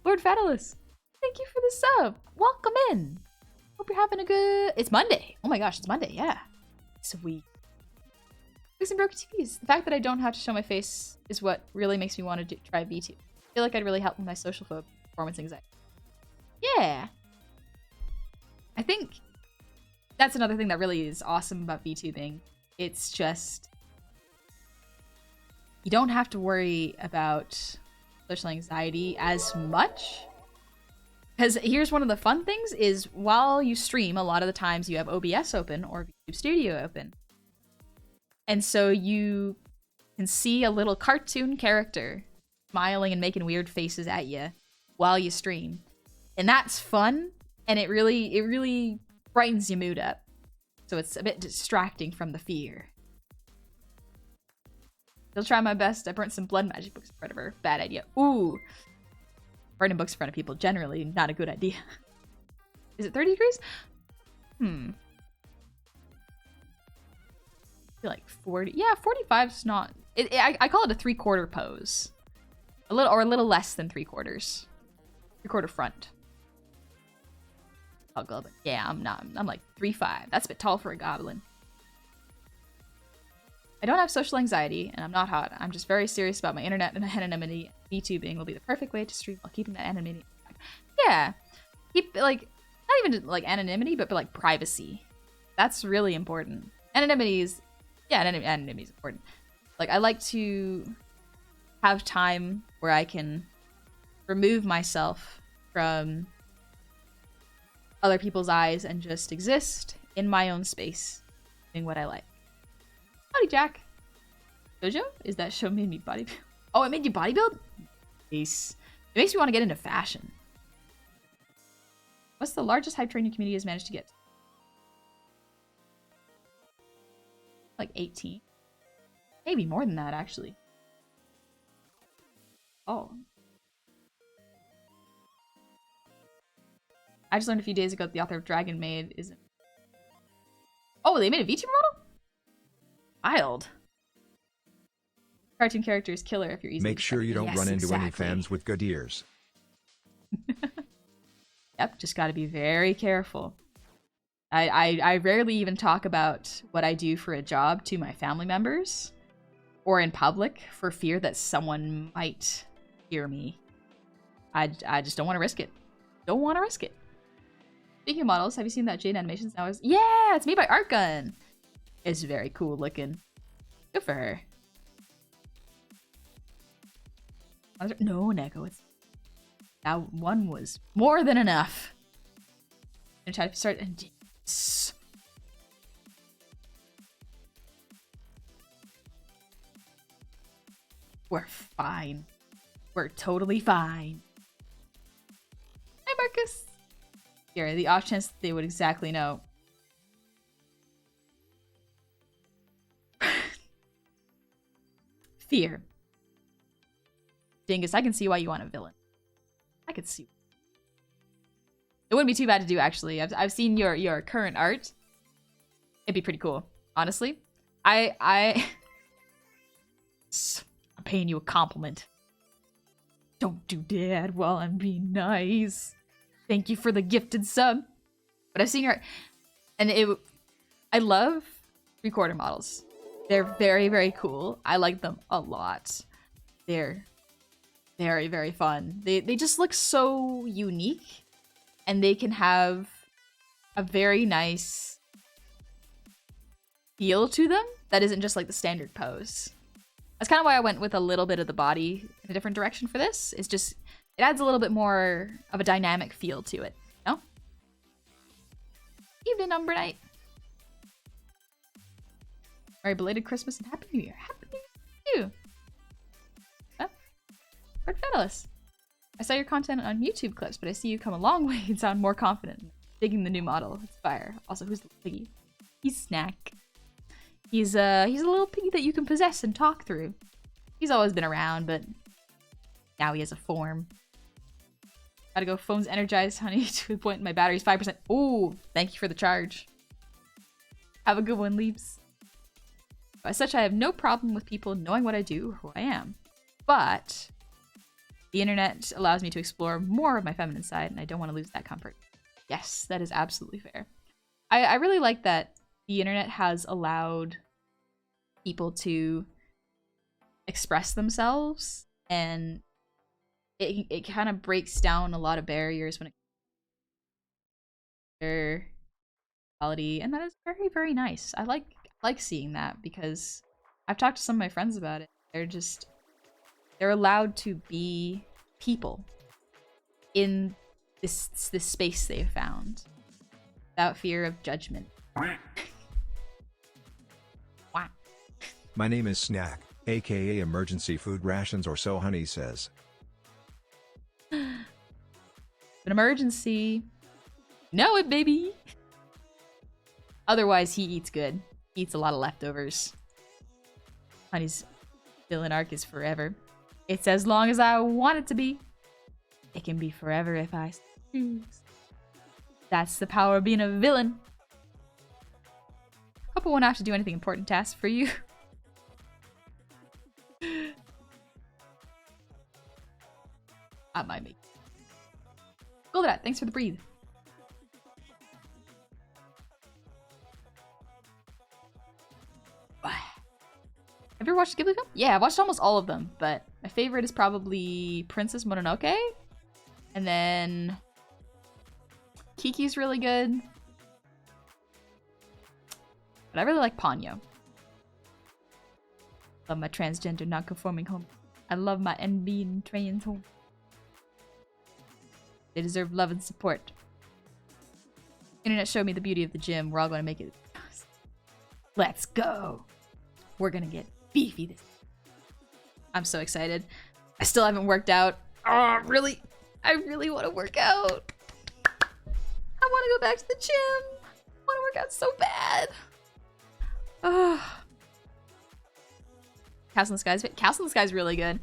Lord Fatalis, thank you for the sub. Welcome in. Hope you're having a good... It's Monday. Oh my gosh, it's Monday. Yeah. Sweet. Fixing broken TVs. The fact that I don't have to show my face is what really makes me want to try VTube. I feel like I'd really help with my social performance anxiety. Yeah. I think that's another thing that really is awesome about VTubing. It's just... You don't have to worry about social anxiety as much. Because here's one of the fun things is while you stream, a lot of the times you have OBS open or VTube Studio open. And so you can see a little cartoon character smiling and making weird faces at you while you stream. And that's fun, and it really brightens your mood up. So it's a bit distracting from the fear. I'll try my best. I burnt some blood magic books in front of her. Bad idea. Ooh. Burning books in front of people, generally not a good idea. Is it 30 degrees? I feel like 40. Yeah, 45's not... I call it a 3/4 pose. A little less than 3/4. 3/4 front. Oh, goblin. Yeah, I'm not. I'm like 3'5". That's a bit tall for a goblin. I don't have social anxiety, and I'm not hot. I'm just very serious about my internet and anonymity. VTubing will be the perfect way to stream while keeping that anonymity. Yeah. Keep, like, not even like anonymity, but like privacy. That's really important. Anonymity is... Yeah, anonymity is important. Like, I like to have time where I can remove myself from other people's eyes and just exist in my own space, doing what I like. Howdy, Jack. Jojo? Is that show made me bodybuild? Oh, it made you bodybuild? Nice. It makes me want to get into fashion. What's the largest hype train your community has managed to get? Like 18. Maybe more than that, actually. Oh. I just learned a few days ago that the author of Dragon Maid isn't... Oh, they made a VTuber model? Wild. Cartoon character is killer if you're easy. Make sure you don't run into any fans with good ears. Yep, just gotta be very careful. I rarely even talk about what I do for a job to my family members or in public for fear that someone might hear me. I just don't want to risk it. Don't want to risk it. Speaking of models, have you seen that Jade Animations now is? Yeah, it's made by Art Gun. It's very cool looking. Good for her. No, Neko, it's... That one was more than enough. I'm gonna try to start... We're fine. We're totally fine. Hi, Marcus. Here, the off chance that they would exactly know. Fear. Dingus, I can see why you want a villain. I could see. It wouldn't be too bad to do, actually. I've seen your current art. It'd be pretty cool, honestly. I'm paying you a compliment. Don't do that while I'm being nice. Thank you for the gifted sub. But I've seen your art, and I love 3/4 models. They're very, very cool. I like them a lot. They're very, very fun. They just look so unique, and they can have a very nice feel to them that isn't just like the standard pose. That's kind of why I went with a little bit of the body in a different direction for this. It's just, it adds a little bit more of a dynamic feel to it, you know? Evening, Umber Knight. Merry belated Christmas and Happy New Year. Happy New Year to you. Huh? Fred Federalist. I saw your content on YouTube clips, but I see you come a long way and sound more confident. Digging the new model. It's fire. Also, who's the piggy? He's Snack. He's a little piggy that you can possess and talk through. He's always been around, but now he has a form. Gotta go. Phone's energized, honey. To the point my battery's 5%. Ooh, thank you for the charge. Have a good one, Leaps. As such, I have no problem with people knowing what I do or who I am. But the internet allows me to explore more of my feminine side, and I don't want to lose that comfort. Yes, that is absolutely fair. I really like that the internet has allowed people to express themselves, and it kind of breaks down a lot of barriers when it comes to quality, and that is very, very nice. I like seeing that because I've talked to some of my friends about it. They're allowed to be people in this space they've found without fear of judgment. My name is Snack, aka Emergency Food Rations or so Honey says. An emergency. Know it, baby. Otherwise, he eats good. He eats a lot of leftovers. Honey's villain arc is forever. It's as long as I want it to be. It can be forever if I choose. That's the power of being a villain. Hope I won't have to do anything important tasks for you. Not mind me. Goldenat, thanks for the breathe. Have you ever watched a Ghibli film? Yeah, I've watched almost all of them, but my favorite is probably Princess Mononoke. And then Kiki's really good. But I really like Ponyo. Love my transgender non-conforming home. I love my NB and trans home. They deserve love and support. Internet showed me the beauty of the gym. We're all going to make it. Let's go. We're going to get beefy this. I'm so excited. I still haven't worked out. Oh, really? I really want to work out. I want to go back to the gym. I want to work out so bad. Oh. Castle in the Sky Castle in the Sky is really good.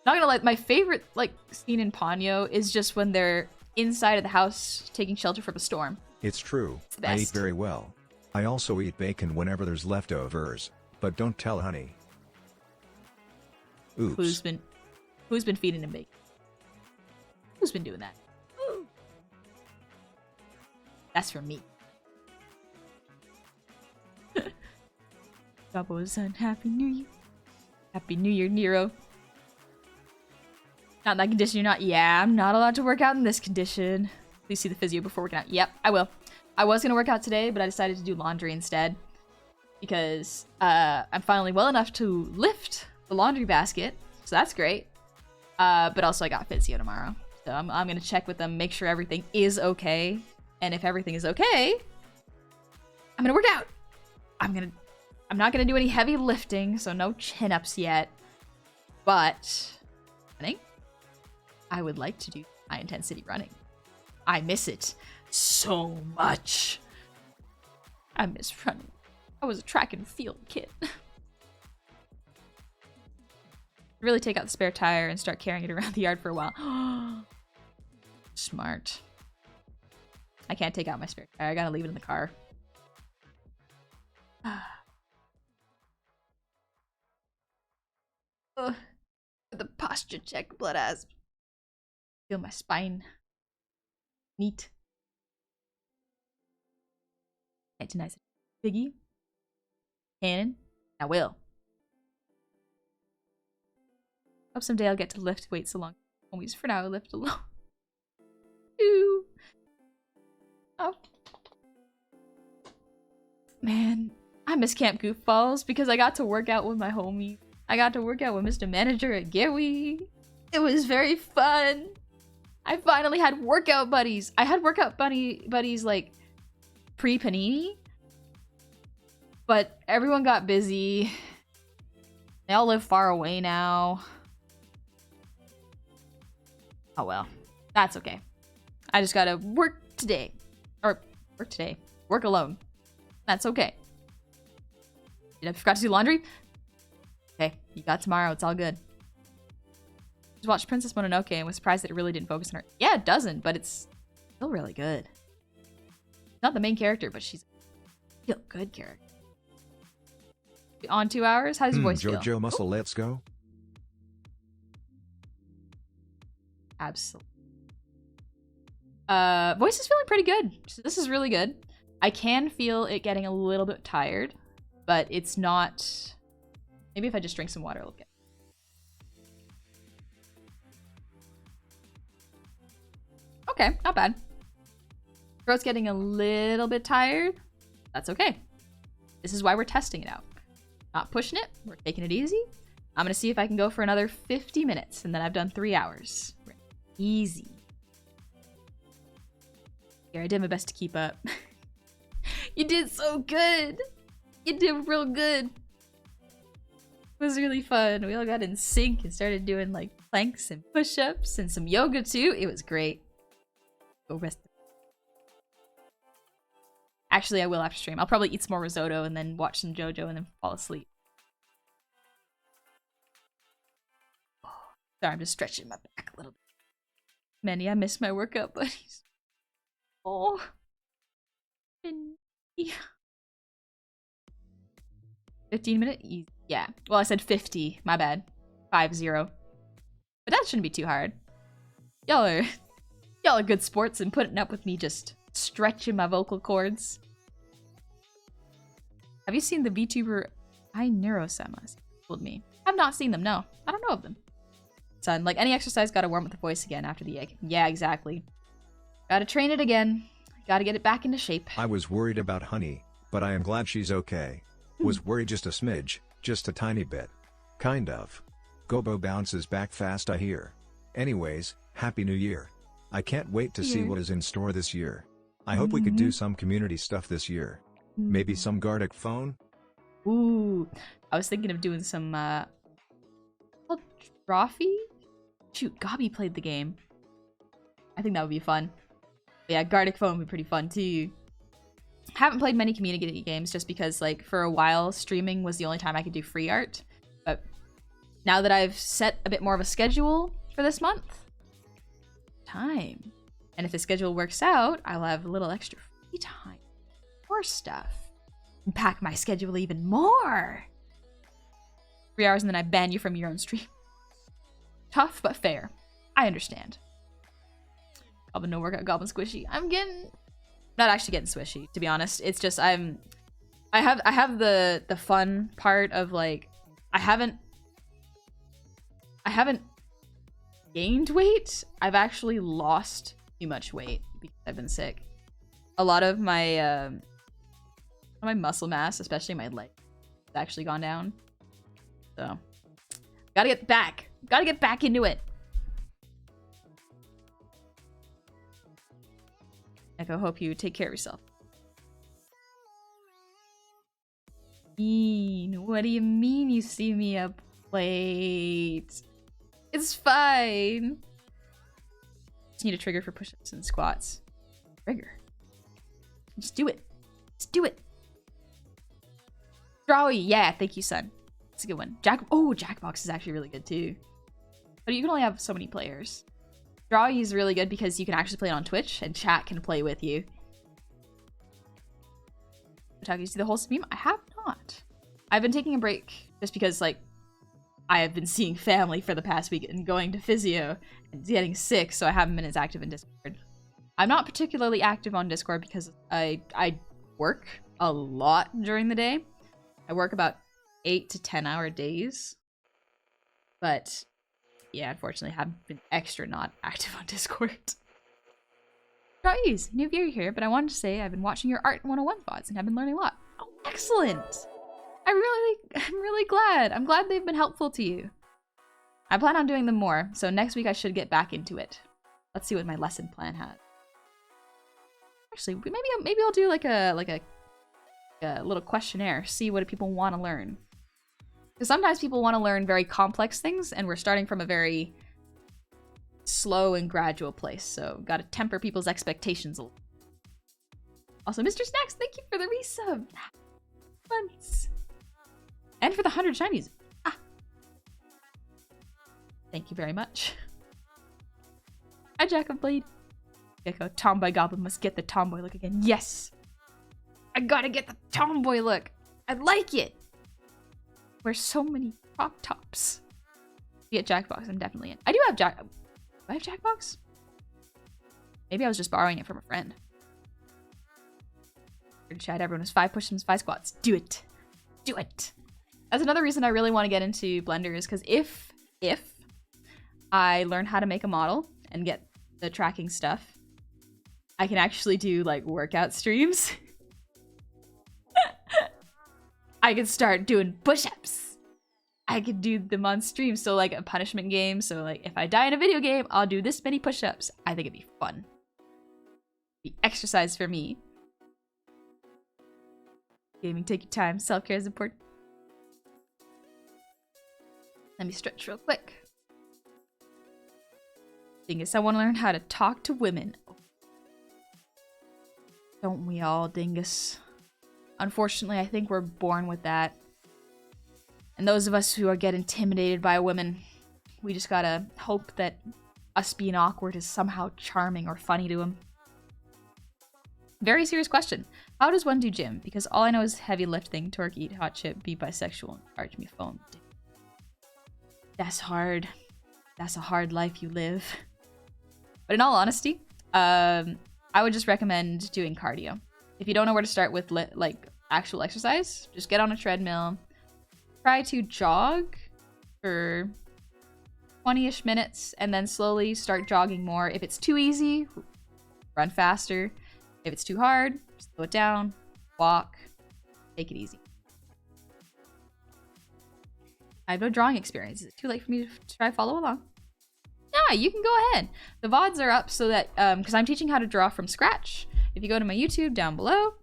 Not gonna lie, my favorite scene in Ponyo is just when they're inside of the house taking shelter from a storm. It's true. It's the I best. eat very well. I also eat bacon whenever there's leftovers, but don't tell Honey. Oops. Who's been feeding him bacon? Who's been doing that? Ooh. That's for me. Double-Sun, Happy New Year. Happy New Year, Nero. Not in that condition, you're not. Yeah, I'm not allowed to work out in this condition. Please see the physio before working out. Yep, I will. I was gonna work out today, but I decided to do laundry instead. Because I'm finally well enough to lift the laundry basket. So that's great. But also I got physio tomorrow. So I'm gonna check with them, make sure everything is okay. And if everything is okay, I'm gonna work out. I'm not gonna do any heavy lifting, so no chin-ups yet. But I think I would like to do high intensity running. I miss it so much. I miss running. I was a track and field kid. Really take out the spare tire and start carrying it around the yard for a while. Smart. I can't take out my spare tire. I gotta leave it in the car. The posture check, blood asp. Feel my spine. Neat. Can't deny it. Biggie. Cannon. I will. Hope someday I'll get to lift weights along homies. For now, I lift alone. Ooh. Oh. Man, I miss Camp Goofballs because I got to work out with my homie. I got to work out with Mr. Manager at Gewi. It was very fun. I finally had workout buddies. I had workout buddies like pre-Panini. But everyone got busy. They all live far away now. Oh well. That's okay. I just gotta work today. Or work today. Work alone. That's okay. Did I forgot to do laundry? Okay, you got tomorrow. It's all good. Just watched Princess Mononoke and was surprised that it really didn't focus on her. Yeah, it doesn't, but it's still really good. Not the main character, but she's a feel good character. On 2 hours? How does your voice feel? Jojo Muscle, let's go. Absolutely. Voice is feeling pretty good. So this is really good. I can feel it getting a little bit tired, but it's not... Maybe if I just drink some water, it'll get... Okay, not bad. Throat's getting a little bit tired. That's okay. This is why we're testing it out. Not pushing it. We're taking it easy. I'm gonna see if I can go for another 50 minutes, and then I've done 3 hours. Easy. Here, I did my best to keep up. You did so good. You did real good. It was really fun. We all got in sync and started doing like planks and push-ups and some yoga too. It was great. Go rest. Actually, I will after stream. I'll probably eat some more risotto and then watch some JoJo and then fall asleep. Sorry, I'm just stretching my back a little bit. Manny, I miss my workout buddies. Oh. Yeah. 15 minutes? Yeah. Well, I said 50. My bad. 50. But that shouldn't be too hard. Y'all are good sports and putting up with me just stretching my vocal cords. Have you seen the VTuber iNeuroSemas? Told me. I've not seen them, no. I don't know of them. Son, like any exercise gotta warm up the voice again after the egg. Yeah, exactly. Gotta train it again. Gotta get it back into shape. I was worried about Honey, but I am glad she's okay. Was worried just a smidge, just a tiny bit. Kind of. Gobo bounces back fast, I hear. Anyways, Happy New Year. I can't wait to see what is in store this year. I hope we could do some community stuff this year. Maybe some Gartic phone? Ooh. I was thinking of doing some, trophy? Shoot, Gobby played the game. I think that would be fun. But yeah, Gartic phone would be pretty fun too. Haven't played many community games just because, like, for a while, streaming was the only time I could do free art. But now that I've set a bit more of a schedule for this month, time. And if the schedule works out, I'll have a little extra free time. More stuff. And pack my schedule even more. 3 hours and then I ban you from your own stream. Tough, but fair. I understand. Goblin no workout, Goblin squishy. I'm getting... Not actually getting swishy, to be honest. It's just I have the fun part of, like, I haven't gained weight. I've actually lost too much weight because I've been sick. A lot of my muscle mass, especially my leg, has actually gone down. So gotta get back into it. Echo, hope you take care of yourself. What do you mean you see me up late? It's fine. Just need a trigger for push-ups and squats. Trigger. Just do it. Just do it. Drawy, yeah, thank you, son. That's a good one. Jackbox is actually really good too. But you can only have so many players. Drawy is really good because you can actually play it on Twitch and chat can play with you. You see the whole stream? I have not. I've been taking a break just because, like, I have been seeing family for the past week and going to physio and getting sick, so I haven't been as active in Discord. I'm not particularly active on Discord because I work a lot during the day. I work about 8 to 10 hour days. But yeah, unfortunately, I haven't been extra not active on Discord. Guys, new viewer here, but I wanted to say I've been watching your Art 101 VODs and I've been learning a lot. Oh, excellent! I'm really glad. I'm glad they've been helpful to you. I plan on doing them more, so next week I should get back into it. Let's see what my lesson plan has. Actually, maybe I'll do like a little questionnaire, see what people want to learn. Because sometimes people want to learn very complex things, and we're starting from a very slow and gradual place, so gotta temper people's expectations a little. Also, Mr. Snacks, thank you for the resub. Months. And for the 100 shinies. Ah. Thank you very much. Hi, Jack of Blade. Gecko, Tomboy Goblin must get the tomboy look again. Yes! I gotta get the tomboy look. I like it. Wear so many crop tops. Get Jackbox, I'm definitely in. I do have Do I have Jackbox? Maybe I was just borrowing it from a friend. In chat, everyone has 5 push-ups, 5 squats. Do it. Do it. That's another reason I really want to get into Blender is because if I learn how to make a model and get the tracking stuff, I can actually do like workout streams. I can start doing push-ups. I can do them on stream, so like a punishment game. So like if I die in a video game, I'll do this many push-ups. I think it'd be fun. The exercise for me. Gaming, take your time. Self-care is important. Let me stretch real quick. Dingus, I want to learn how to talk to women. Don't we all, Dingus? Unfortunately, I think we're born with that. And those of us who get intimidated by women, we just gotta hope that us being awkward is somehow charming or funny to them. Very serious question. How does one do gym? Because all I know is heavy lifting, torque, eat hot chip, be bisexual, and charge me phone. That's hard. That's a hard life you live. But in all honesty, I would just recommend doing cardio. If you don't know where to start with like actual exercise, just get on a treadmill. Try to jog for 20-ish minutes and then slowly start jogging more. If it's too easy, run faster. If it's too hard, slow it down, walk, take it easy. I have no drawing experience. Is it too late for me to try to follow along? Yeah, you can go ahead. The VODs are up so that, because I'm teaching how to draw from scratch. If you go to my YouTube down below,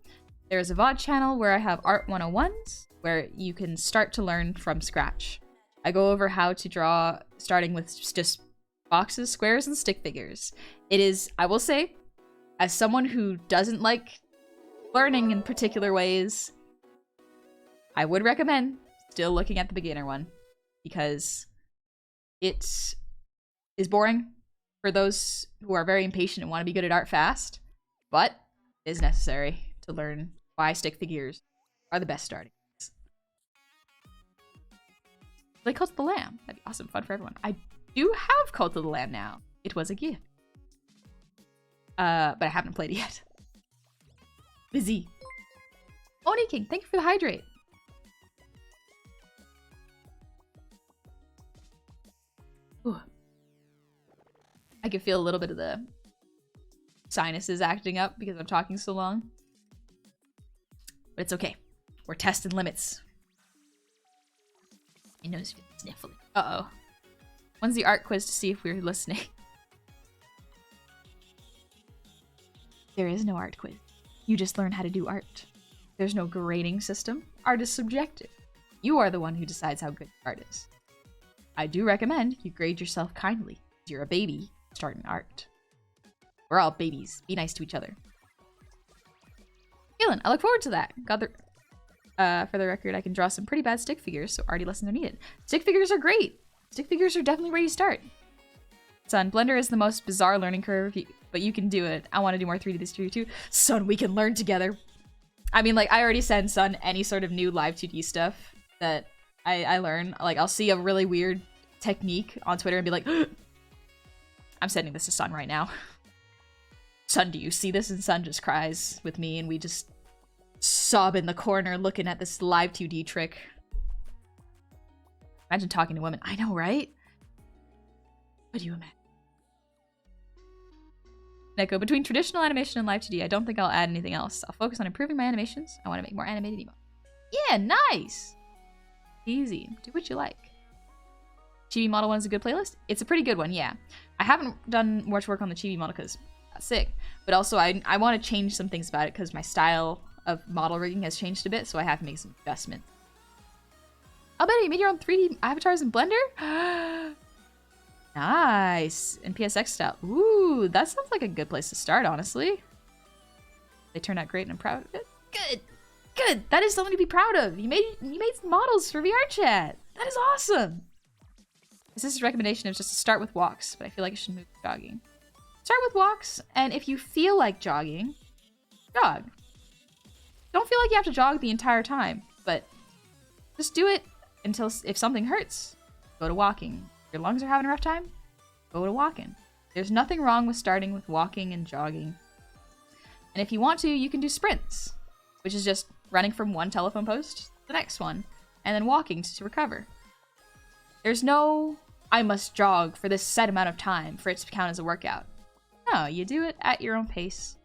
there's a VOD channel where I have Art 101s, where you can start to learn from scratch. I go over how to draw, starting with just boxes, squares, and stick figures. It is, I will say, as someone who doesn't like learning in particular ways, I would recommend still looking at the beginner one, because it is boring for those who are very impatient and want to be good at art fast, but it is necessary to learn why stick figures are the best starting points. Play Cult of the Lamb. That'd be awesome fun for everyone. I do have Cult of the Lamb now. It was a gift. But I haven't played it yet. Busy. Oni King, thank you for the hydrate. Ooh. I can feel a little bit of the sinuses acting up because I'm talking so long. But it's okay. We're testing limits. My nose feels sniffly. Uh-oh. When's the art quiz to see if we're listening? There is no art quiz. You just learn how to do art. There's no grading system. Art is subjective. You are the one who decides how good art is. I do recommend you grade yourself kindly. You're a baby starting art. We're all babies. Be nice to each other. Feeling. I look forward to that. Got the for the record, I can draw some pretty bad stick figures, so arty lessons are needed. Stick figures are great. Stick figures are definitely where you start. Son, Blender is the most bizarre learning curve, but you can do it. I want to do more 3D this year too. Son, we can learn together. I mean, like, I already send Son any sort of new live 2D stuff that I learn. Like, I'll see a really weird technique on Twitter and be like, I'm sending this to Son right now. Son, do you see this? And Son just cries with me, and we just sob in the corner looking at this live 2D trick. Imagine talking to women. I know, right? What do you imagine? Neko, between traditional animation and live 2D, I don't think I'll add anything else. I'll focus on improving my animations. I want to make more animated emotes. Yeah, nice! Easy. Do what you like. Chibi Model 1 is a good playlist? It's a pretty good one, yeah. I haven't done much work on the Chibi Model because that's sick. But also, I want to change some things about it because my style of model rigging has changed a bit, so I have to make some adjustments. I'll bet you made your own 3D avatars in Blender? Nice. In PSX style. Ooh, that sounds like a good place to start, honestly. They turned out great and I'm proud of it. Good. Good. That is something to be proud of. You made some models for VR chat. That is awesome. This is a recommendation of just to start with walks, but I feel like I should move to jogging. Start with walks, and if you feel like jogging, jog. Don't feel like you have to jog the entire time, but just do it until if something hurts, go to walking. If your lungs are having a rough time, go to walking. There's nothing wrong with starting with walking and jogging. And if you want to, you can do sprints, which is just running from one telephone post to the next one, and then walking to recover. There's no, I must jog for this set amount of time for it to count as a workout. No, you do it at your own pace.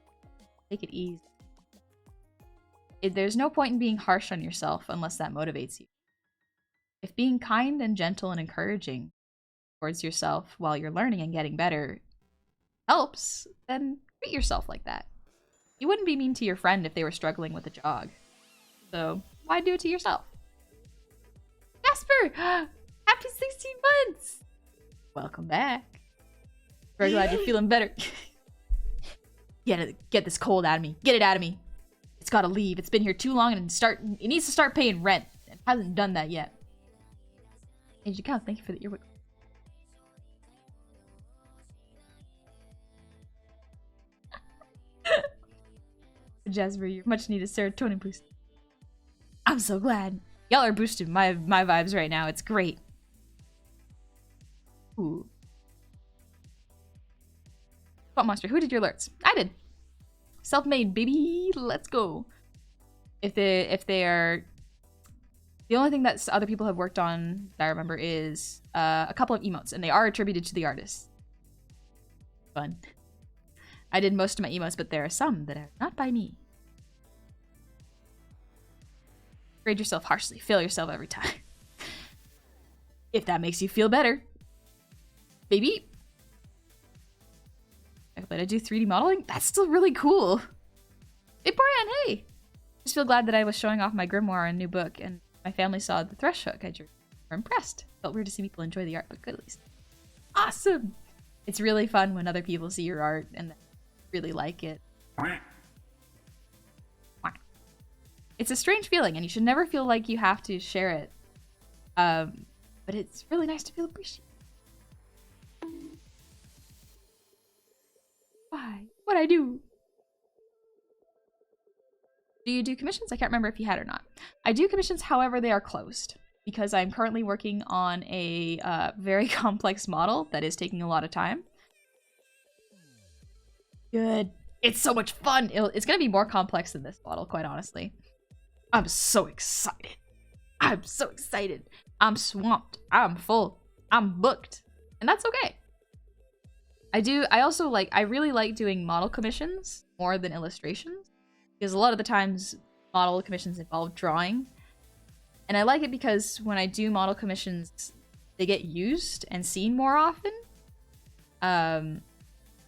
Take it easy. There's no point in being harsh on yourself unless that motivates you. If being kind and gentle and encouraging towards yourself while you're learning and getting better helps, then treat yourself like that. You wouldn't be mean to your friend if they were struggling with a jog. So why do it to yourself? Jasper! Happy 16 months! Welcome back. Very glad you're feeling better. Get this cold out of me. Get it out of me. It's gotta leave. It's been here too long and it needs to start paying rent. It hasn't done that yet. Aged account, thank you for the earwig. Jasper, your much needed serotonin boost. I'm so glad. Y'all are boosting my vibes right now. It's great. Ooh. Spot Monster, who did your alerts? I did. Self-made, baby. Let's go. If they are... The only thing that other people have worked on that I remember is a couple of emotes, and they are attributed to the artist. Fun. I did most of my emotes, but there are some that are not by me. Grade yourself harshly. Fail yourself every time. If that makes you feel better. Baby. But I do 3D modeling? That's still really cool. Hey, Brian, hey! Just feel glad that I was showing off my grimoire and new book, and my family saw the thresh hook I drew. We're impressed. Felt weird to see people enjoy the art, but good at least. Awesome! It's really fun when other people see your art and really like it. It's a strange feeling, and you should never feel like you have to share it. But it's really nice to feel appreciated. Why? What'd I do? Do you do commissions? I can't remember if you had or not. I do commissions, however, they are closed. Because I'm currently working on a very complex model that is taking a lot of time. Good. It's so much fun. It's going to be more complex than this model, quite honestly. I'm so excited. I'm so excited. I'm swamped. I'm full. I'm booked. And that's okay. I really like doing model commissions more than illustrations. Because a lot of the times, model commissions involve drawing. And I like it because when I do model commissions, they get used and seen more often.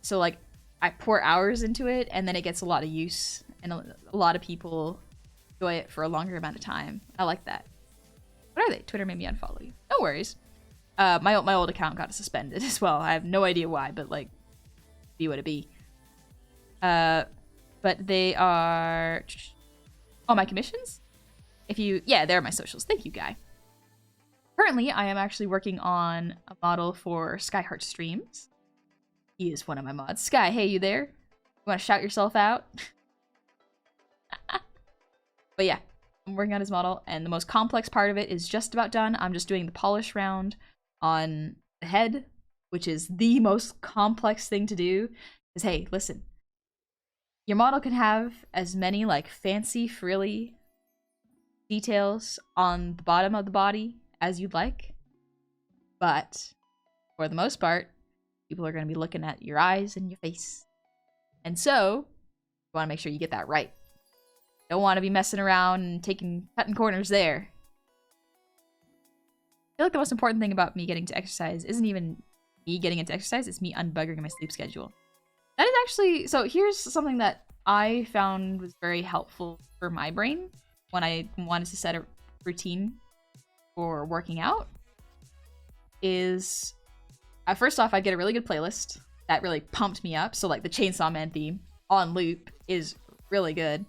So like, I pour hours into it, and then it gets a lot of use, and a lot of people enjoy it for a longer amount of time. I like that. What are they? Twitter made me unfollow you. No worries. My old account got suspended as well. I have no idea why, but like, be what it be. But they are... Oh, my commissions? Yeah, they're my socials. Thank you, Guy. Currently, I am actually working on a model for Skyheart Streams. He is one of my mods. Sky, hey, you there? You want to shout yourself out? But yeah, I'm working on his model, and the most complex part of it is just about done. I'm just doing the polish round on the head, which is the most complex thing to do. Because, hey, listen. Your model can have as many, like, fancy, frilly details on the bottom of the body as you'd like. But, for the most part, people are going to be looking at your eyes and your face. And so, you want to make sure you get that right. Don't want to be messing around and cutting corners there. I feel like the most important thing about me getting to exercise isn't even me getting into exercise, it's me unbuggering my sleep schedule. That is actually... So here's something that I found was very helpful for my brain when I wanted to set a routine for working out. Is... first off, I get a really good playlist that really pumped me up. So like the Chainsaw Man theme on loop is really good.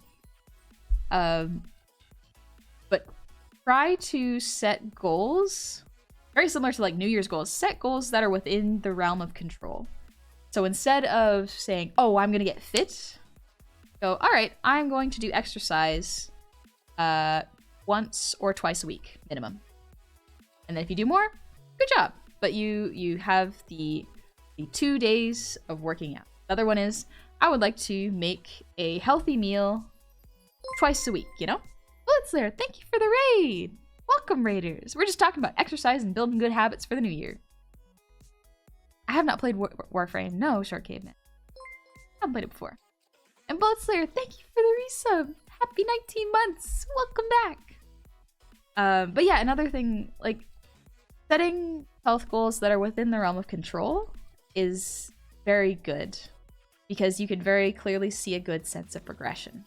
But try to set goals very similar to like New Year's goals. Set goals that are within the realm of control. So instead of saying, oh, I'm gonna get fit, go, all right, I'm going to do exercise once or twice a week minimum. And then if you do more, good job. But you have the 2 days of working out. The other one is, I would like to make a healthy meal twice a week, you know? Blitzler, thank you for the raid! Welcome, Raiders! We're just talking about exercise and building good habits for the new year. I have not played Warframe. No, Short Caveman. I haven't played it before. And Blitzler, thank you for the resub! Happy 19 months! Welcome back! But yeah, another thing, like, setting health goals that are within the realm of control is very good. Because you can very clearly see a good sense of progression.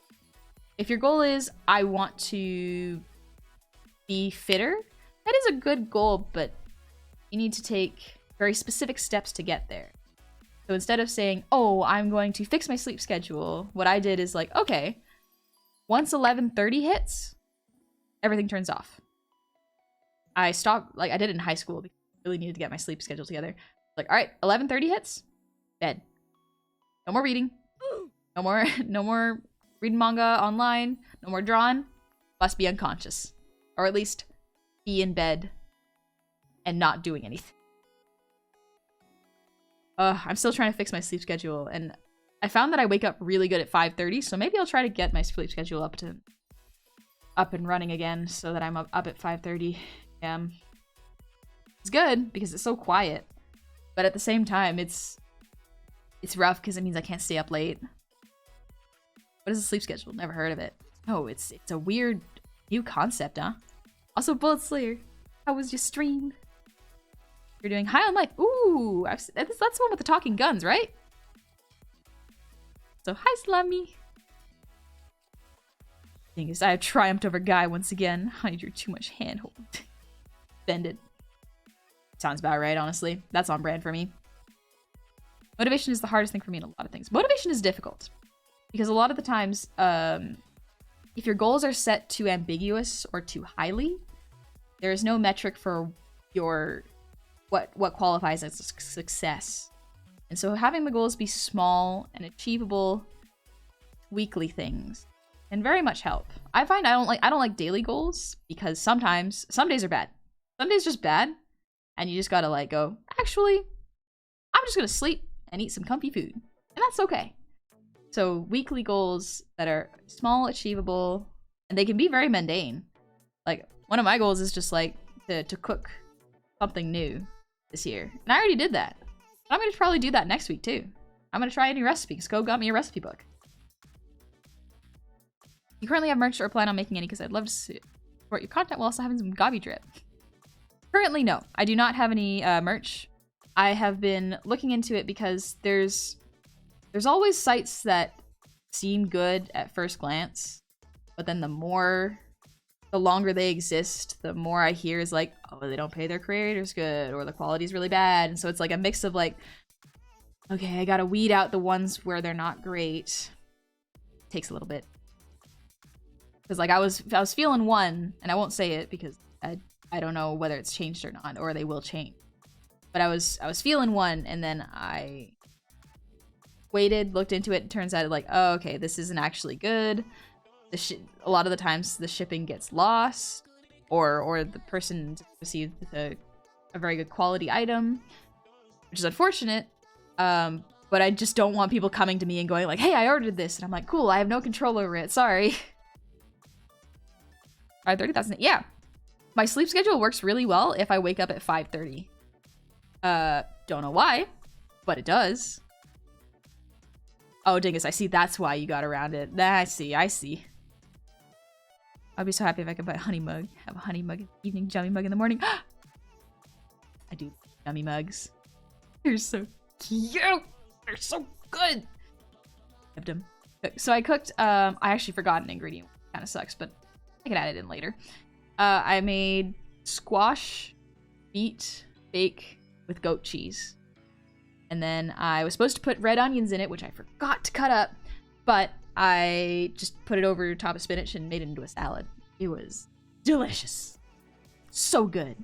If your goal is, I want to be fitter, that is a good goal, but you need to take very specific steps to get there. So instead of saying, oh, I'm going to fix my sleep schedule, what I did is like, okay, once 11:30 hits, everything turns off. I stopped, like I did it in high school because I really needed to get my sleep schedule together. Like, all right, 11:30 hits, bed. No more reading. No more reading manga online. No more drawing. Must be unconscious. Or at least be in bed and not doing anything. I'm still trying to fix my sleep schedule, and I found that I wake up really good at 5:30, so maybe I'll try to get my sleep schedule up and running again so that I'm up at 5:30 a.m. It's good because it's so quiet, but at the same time, it's rough because it means I can't stay up late. What is a sleep schedule? Never heard of it. Oh, it's a weird new concept, huh? Also, Bullet Slayer, how was your stream? You're doing High on Life. Ooh, that's the one with the talking guns, right? So, hi, Slummy. Thing is, I have triumphed over Guy once again. I drew too much handhold. Bended. Sounds about right, honestly. That's on brand for me. Motivation is the hardest thing for me in a lot of things. Motivation is difficult. Because a lot of the times, if your goals are set too ambiguous or too highly, there is no metric for your what qualifies as a success. And so having the goals be small and achievable weekly things can very much help. I find I don't like daily goals because some days are bad. Some days just bad, and you just gotta like go, actually, I'm just gonna sleep and eat some comfy food. And that's okay. So weekly goals that are small, achievable, and they can be very mundane. Like one of my goals is just like to cook something new this year. And I already did that. I'm gonna probably do that next week too. I'm gonna try a new recipe because Go got me a recipe book. You currently have merch or plan on making any because I'd love to support your content while also having some gobby drip. Currently, no. I do not have any merch. I have been looking into it because there's always sites that seem good at first glance, but then the longer they exist, the more I hear is like, oh, they don't pay their creators good, or the quality's really bad. And so it's like a mix of like, Okay, I gotta weed out the ones where they're not great. Takes a little bit. Because like I was feeling one, and I won't say it because I don't know whether it's changed or not, or they will change. But I was feeling one, and then I waited, looked into it, and turns out like, oh, okay, this isn't actually good. A lot of the times the shipping gets lost, or the person received a very good quality item, which is unfortunate. But I just don't want people coming to me and going like, hey, I ordered this, and I'm like, cool, I have no control over it, sorry. Alright, 30,000. Yeah. My sleep schedule works really well if I wake up at 5:30. Don't know why, but it does. Oh, dingus, I see that's why you got around it. I see. I'd be so happy if I could buy a honey mug. Have a honey mug in the evening, jummy mug in the morning. I do yummy mugs. They're so cute. They're so good. Loved them. So I cooked, I actually forgot an ingredient. Kind of sucks, but I can add it in later. I made squash, beet, bake with goat cheese. And then I was supposed to put red onions in it, which I forgot to cut up, but I just put it over top of spinach and made it into a salad. It was delicious. So good.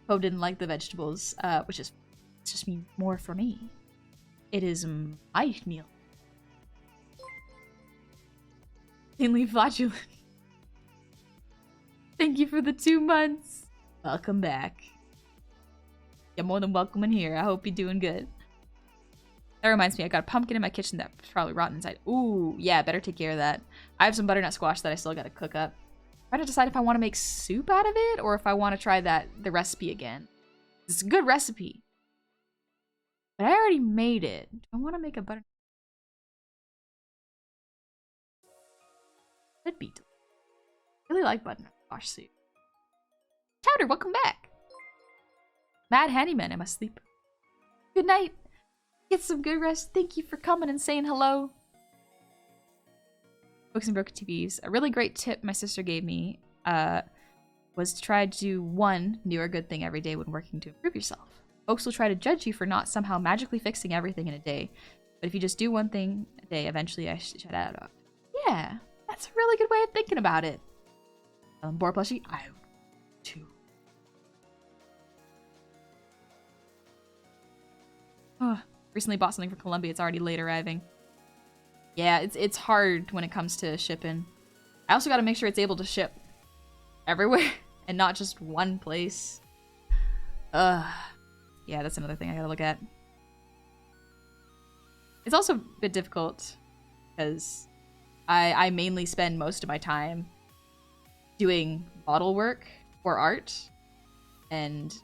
Poe didn't like the vegetables, which is just means more for me. It is my meal. Mainly flatulent. Thank you for the 2 months. Welcome back. You're more than welcome in here. I hope you're doing good. That reminds me, I got a pumpkin in my kitchen that's probably rotten inside. Ooh, yeah, better take care of that. I have some butternut squash that I still gotta cook up. I'm trying to decide if I want to make soup out of it or if I want to try the recipe again. It's a good recipe. But I already made it. Do I want to make a butternut? Could be. I really like butternut squash soup. Chowder, welcome back. Mad Handyman, I'm asleep. Good night. Get some good rest. Thank you for coming and saying hello. Books and broken TVs. A really great tip my sister gave me was to try to do one new or good thing every day when working to improve yourself. Folks will try to judge you for not somehow magically fixing everything in a day. But if you just do one thing a day, eventually I should add up. Yeah, that's a really good way of thinking about it. Boar plushie? I too. Oh, recently bought something from Colombia. It's already late arriving. Yeah, it's hard when it comes to shipping. I also got to make sure it's able to ship everywhere and not just one place. Yeah, that's another thing I gotta look at. It's also a bit difficult because I mainly spend most of my time doing model work or art, and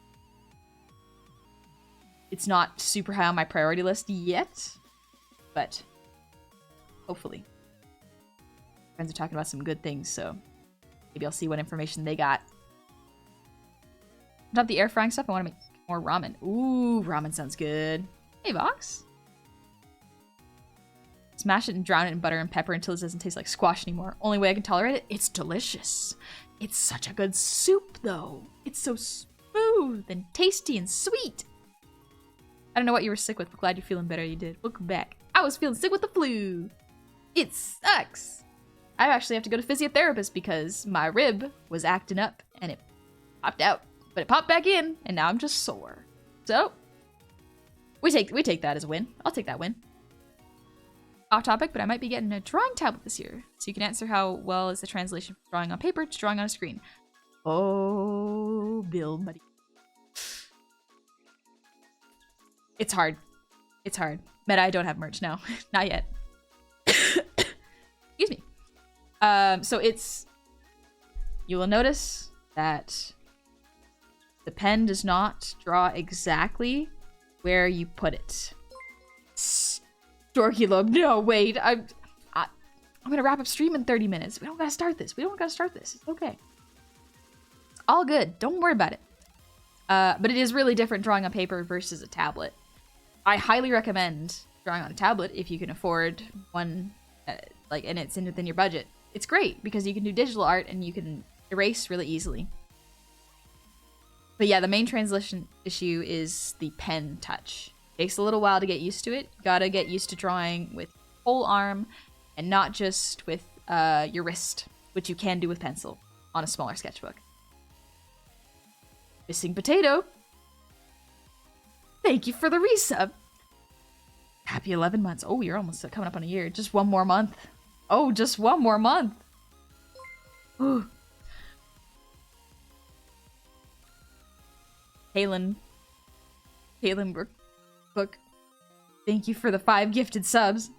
it's not super high on my priority list yet, but hopefully. Friends are talking about some good things, so maybe I'll see what information they got. On top of the air frying stuff, I want to make more ramen. Ooh, ramen sounds good. Hey, Vox. Smash it and drown it in butter and pepper until it doesn't taste like squash anymore. Only way I can tolerate it, it's delicious. It's such a good soup, though. It's so smooth and tasty and sweet. I don't know what you were sick with, but glad you're feeling better. You did. Welcome back. I was feeling sick with the flu. It sucks. I actually have to go to physiotherapist because my rib was acting up and it popped out. But it popped back in, and now I'm just sore. So, we take that as a win. I'll take that win. Off topic, but I might be getting a drawing tablet this year. So you can answer how well is the translation from drawing on paper to drawing on a screen. Oh, Bill, buddy. It's hard. It's hard. Meta, I don't have merch now. Not yet. Excuse me. So it's... You will notice that the pen does not draw exactly where you put it. Storky Lobe, no, wait. I'm gonna wrap up stream in 30 minutes. We don't gotta start this. It's okay. It's all good. Don't worry about it. But it is really different drawing on paper versus a tablet. I highly recommend drawing on a tablet if you can afford one, and it's within your budget. It's great because you can do digital art and you can erase really easily. But yeah, the main translation issue is the pen touch. Takes a little while to get used to it. Gotta get used to drawing with whole arm and not just with your wrist, which you can do with pencil on a smaller sketchbook. Missing Potato. Thank you for the resub. Happy 11 months. Oh, you're almost coming up on a year. Just one more month. Oh, just one more month. Ooh. Halen Book. Thank you for the 5 gifted subs.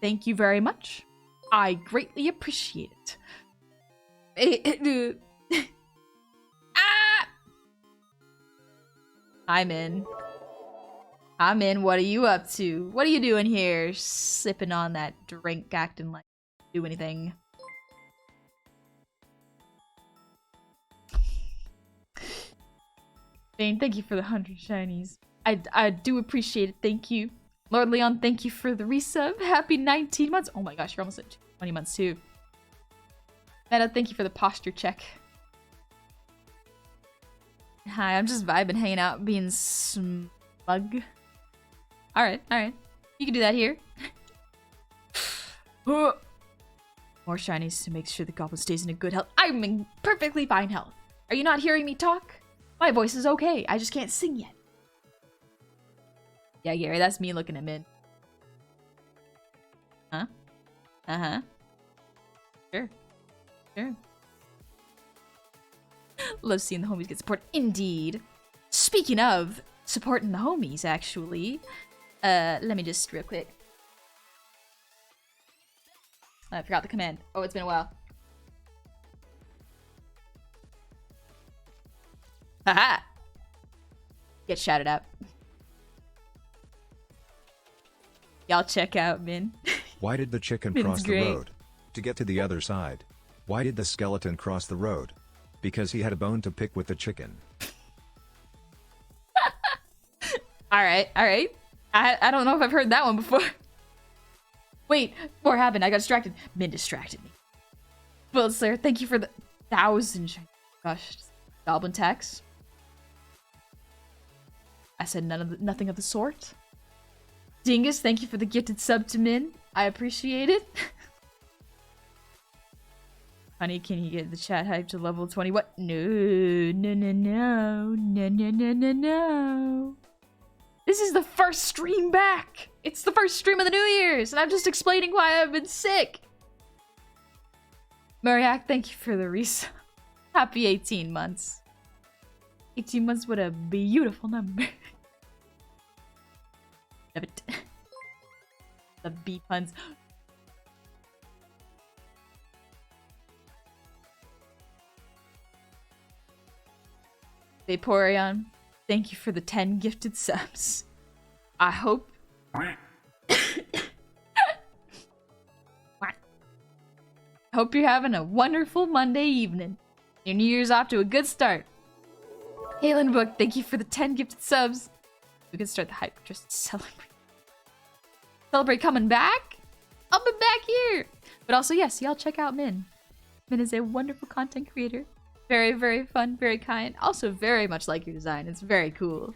Thank you very much. I greatly appreciate it. Ah! I'm in. What are you up to? What are you doing here? Sipping on that drink, acting like you do anything. Bane, thank you for the 100 shinies. I do appreciate it. Thank you. Lord Leon, thank you for the resub. Happy 19 months. Oh my gosh, you're almost at 20 months too. Meta, thank you for the posture check. Hi, I'm just vibing, hanging out, being smug. Alright. You can do that here. More shinies to make sure the goblin stays in a good health. I'm in perfectly fine health. Are you not hearing me talk? My voice is okay. I just can't sing yet. Yeah, Gary, that's me looking at mid. Huh? Uh-huh. Sure. Love seeing the homies get support. Indeed. Speaking of supporting the homies, actually. Let me just real quick. I forgot the command. Oh, it's been a while. Haha! Get shouted out. Y'all check out Min. Why did the chicken Min's cross great. the road? To get to the other side. Why did the skeleton cross the road? Because he had a bone to pick with the chicken. Alright. I don't know if I've heard that one before. Wait, what happened? I got distracted. Min distracted me. Well, sir, thank you for the 1,000 gosh. Goblin tax. I said nothing of the sort. Dingus, thank you for the gifted sub to Min. I appreciate it. Honey, can you get the chat hype to level 20? What? No. This is the first stream back. It's the first stream of the New Year's, and I'm just explaining why I've been sick. Mariak, thank you for the resub. Happy 18 months. 18 months, what a beautiful number. Love it. The B puns. Vaporeon, thank you for the 10 gifted subs. I hope... Hope you're having a wonderful Monday evening. Your New Year's off to a good start. Halen Book, thank you for the 10 gifted subs. We can start the hype. Just celebrate coming back. I'll be back here. But also, yes, y'all check out Min. Min is a wonderful content creator. Very, very fun, very kind. Also very much like your design. It's very cool.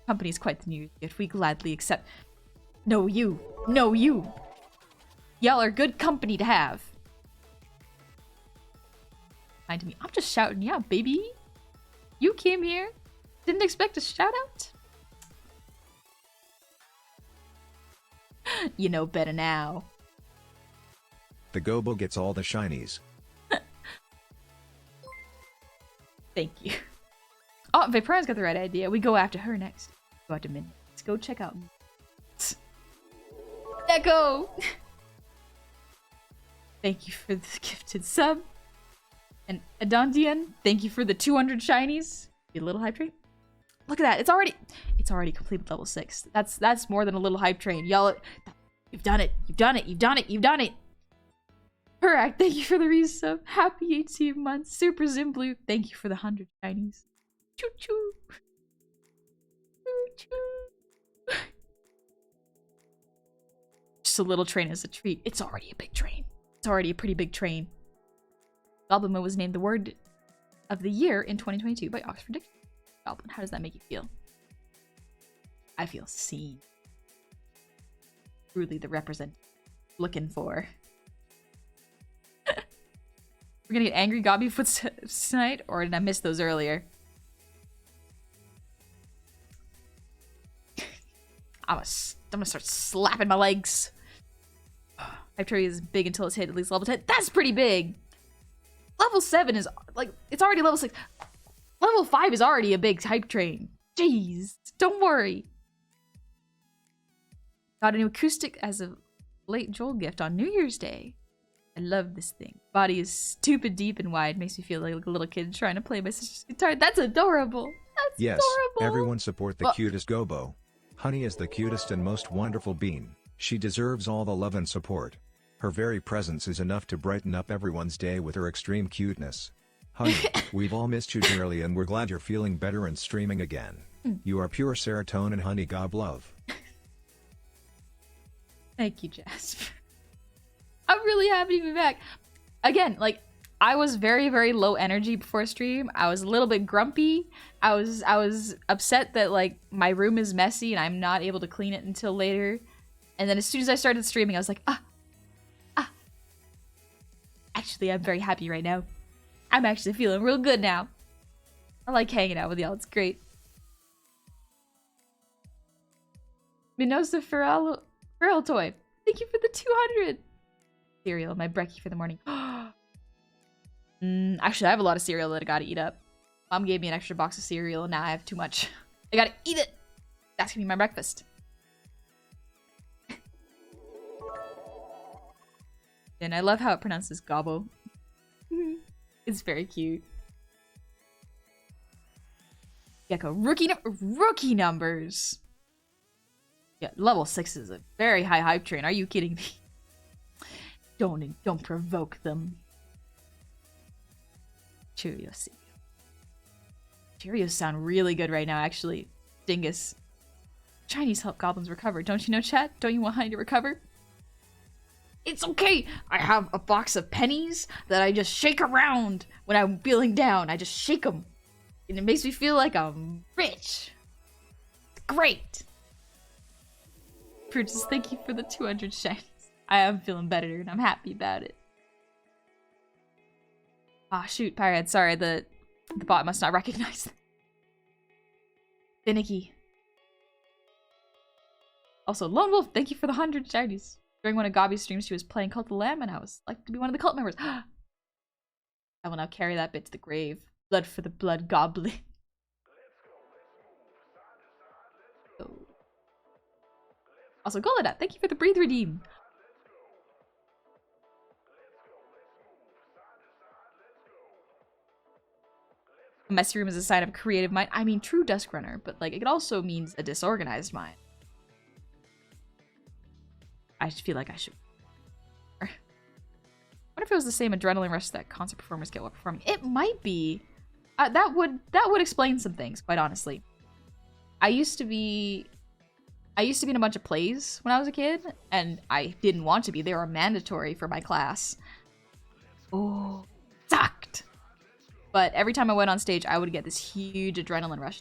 Company's quite the New Year's gift. We gladly accept. No, you. No, you. Y'all are good company to have. Mind to me. I'm just shouting you out, baby. You came here. Didn't expect a shout out. You know better now. The Gobo gets all the shinies. Thank you. Oh, Vaporeon's got the right idea. We go after her next. Go after Min. Let's go check out. Echo! Thank you for the gifted sub. And Adondian, thank you for the 200 shinies. Get a little hype train. Look at that. It's already completed level 6. That's more than a little hype train. Y'all, you've done it. You've done it. Correct. Thank you for the resub. Happy 18 months. Super Zimblue. Thank you for the 100 shinies. Choo choo. Choo choo. Just a little train as a treat. It's already a big train. It's already a pretty big train. Goblin was named the word of the Year in 2022 by Oxford Dictionary. Goblin, how does that make you feel? I feel seen. Truly the represent looking for. We're gonna get angry Gobby footsteps tonight, or did I miss those earlier? I'm gonna start slapping my legs. Hypteria is big until it's hit at least level 10. That's pretty big! Level 7 is, like, it's already level 6. Level 5 is already a big hype train. Jeez, don't worry. Got a new acoustic as a late Joel gift on New Year's Day. I love this thing. Body is stupid deep and wide. Makes me feel like a little kid trying to play my sister's guitar. That's adorable. That's yes, adorable. Everyone support the cutest Gobo. Honey is the cutest and most wonderful bean. She deserves all the love and support. Her very presence is enough to brighten up everyone's day with her extreme cuteness. Honey, we've all missed you dearly and we're glad you're feeling better and streaming again. You are pure serotonin, honey gob love. Thank you, Jasper. I'm really happy to be back. Again, like, I was very, very low energy before stream. I was a little bit grumpy. I was upset that, like, my room is messy and I'm not able to clean it until later. And then as soon as I started streaming, I was like, actually, I'm very happy right now. I'm actually feeling real good now. I like hanging out with y'all. It's great. Minosa Feral toy. Thank you for the 200. Cereal, my brekkie for the morning. Actually, I have a lot of cereal that I gotta eat up. Mom gave me an extra box of cereal, and now I have too much. I gotta eat it. That's gonna be my breakfast. And I love how it pronounces gobbo. It's very cute. Gecko, rookie numbers. Yeah, level 6 is a very high hype train. Are you kidding me? Don't provoke them. Cheerios. Cheerios sound really good right now, actually. Dingus. Chinese help goblins recover. Don't you know, chat? Don't you want Honey to recover? It's okay! I have a box of pennies that I just shake around when I'm feeling down. I just shake them. And it makes me feel like I'm rich. It's great! Brutus, thank you for the 200 shinies. I am feeling better and I'm happy about it. Ah, shoot, Pyrehead. Sorry, the bot must not recognize that. Finicky. Also, Lone Wolf, thank you for the 100 shinies. During one of Gobby's streams, she was playing Cult of the Lamb, and I was like to be one of the cult members. I will now carry that bit to the grave. Blood for the blood goblin. Oh. Also, Golada, thank you for the breathe redeem. A messy room is a sign of a creative mind. I mean, true Dusk Runner, but like it also means a disorganized mind. I feel like I should. I wonder if it was the same adrenaline rush that concert performers get while performing. It might be. That would explain some things, quite honestly. I used to be in a bunch of plays when I was a kid, and I didn't want to be. They were mandatory for my class. Oh, sucked. But every time I went on stage, I would get this huge adrenaline rush.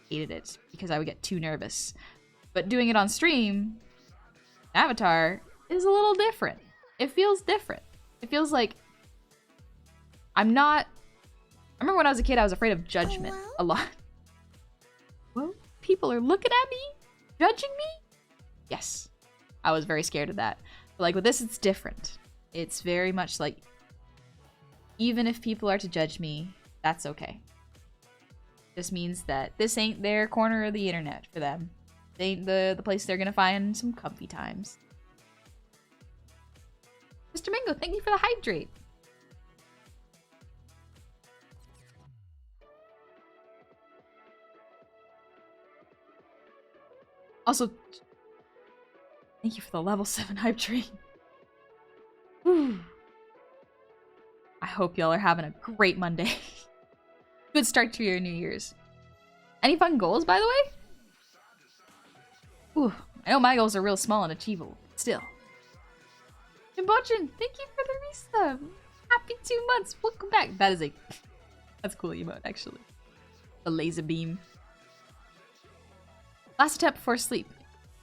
Hated it because I would get too nervous. But doing it on stream, Avatar, is a little different. It feels different. It feels like I remember when I was a kid, I was afraid of judgment a lot. Well, people are looking at me? Judging me? Yes. I was very scared of that. But like with this, it's different. It's very much like, even if people are to judge me, that's okay. This means that this ain't their corner of the internet for them. This ain't the place they're gonna find some comfy times. Mr. Mingo, thank you for the hydrate. Also, thank you for the level 7 hype train. Whew. I hope y'all are having a great Monday. Good start to your New Year's. Any fun goals, by the way? Ooh, I know my goals are real small and achievable. Still. Jimbochin, thank you for the resub. Happy 2 months. Welcome back. That is a That's a cool emote, actually. The laser beam. Last attempt before sleep.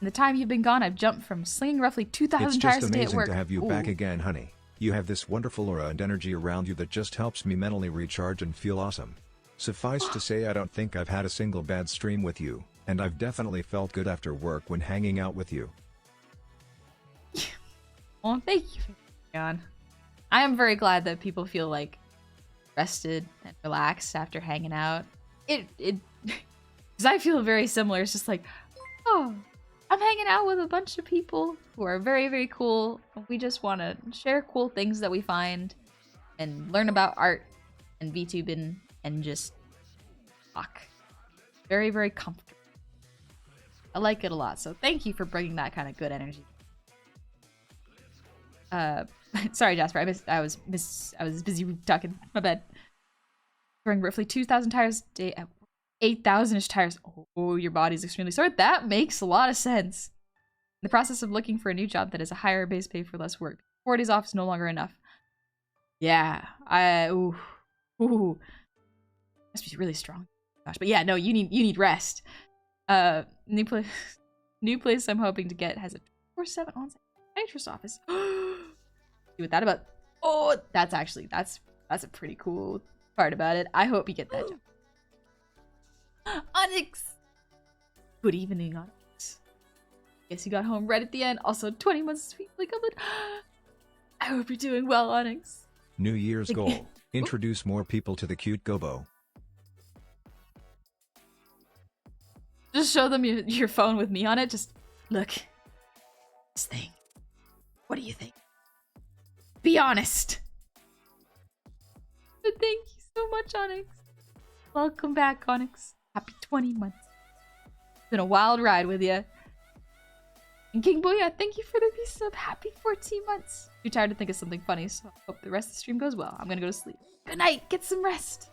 In the time you've been gone, I've jumped from slinging roughly 2,000 tires a day at work. It's just amazing to have you back again, honey. You have this wonderful aura and energy around you that just helps me mentally recharge and feel awesome. Suffice to say, I don't think I've had a single bad stream with you, and I've definitely felt good after work when hanging out with you. Well, thank you for being on. I am very glad that people feel like rested and relaxed after hanging out. Because I feel very similar. It's just like, oh, I'm hanging out with a bunch of people who are very, very cool. We just want to share cool things that we find and learn about art and VTubing and just talk. Very, very comfortable. I like it a lot. So thank you for bringing that kind of good energy. Sorry, Jasper. I was busy talking. My bad. Throwing roughly 2,000 tires a day. 8,000-ish tires. Oh, your body's extremely sore. That makes a lot of sense. In the process of looking for a new job that is a higher base pay for less work. 4 days off is no longer enough. Yeah. Ooh. Must be really strong. Gosh, but yeah, no, you need rest. New place I'm hoping to get has a 24/7 on-site psychiatrist office. See what that about? Oh, that's a pretty cool part about it. I hope you get that job. Onyx! Good evening, Onyx. Guess you got home right at the end. Also, 20 months sweetly goblin. I hope you're doing well, Onyx. New Year's goal. Introduce more people to the cute Gobo. Just show them your phone with me on it. Just, look. This thing. What do you think? Be honest. But thank you so much, Onyx. Welcome back, Onyx. Happy 20 months. It's been a wild ride with you. And King Booyah, thank you for the resub. Happy 14 months. Too tired to think of something funny, so I hope the rest of the stream goes well. I'm gonna go to sleep. Good night. Get some rest.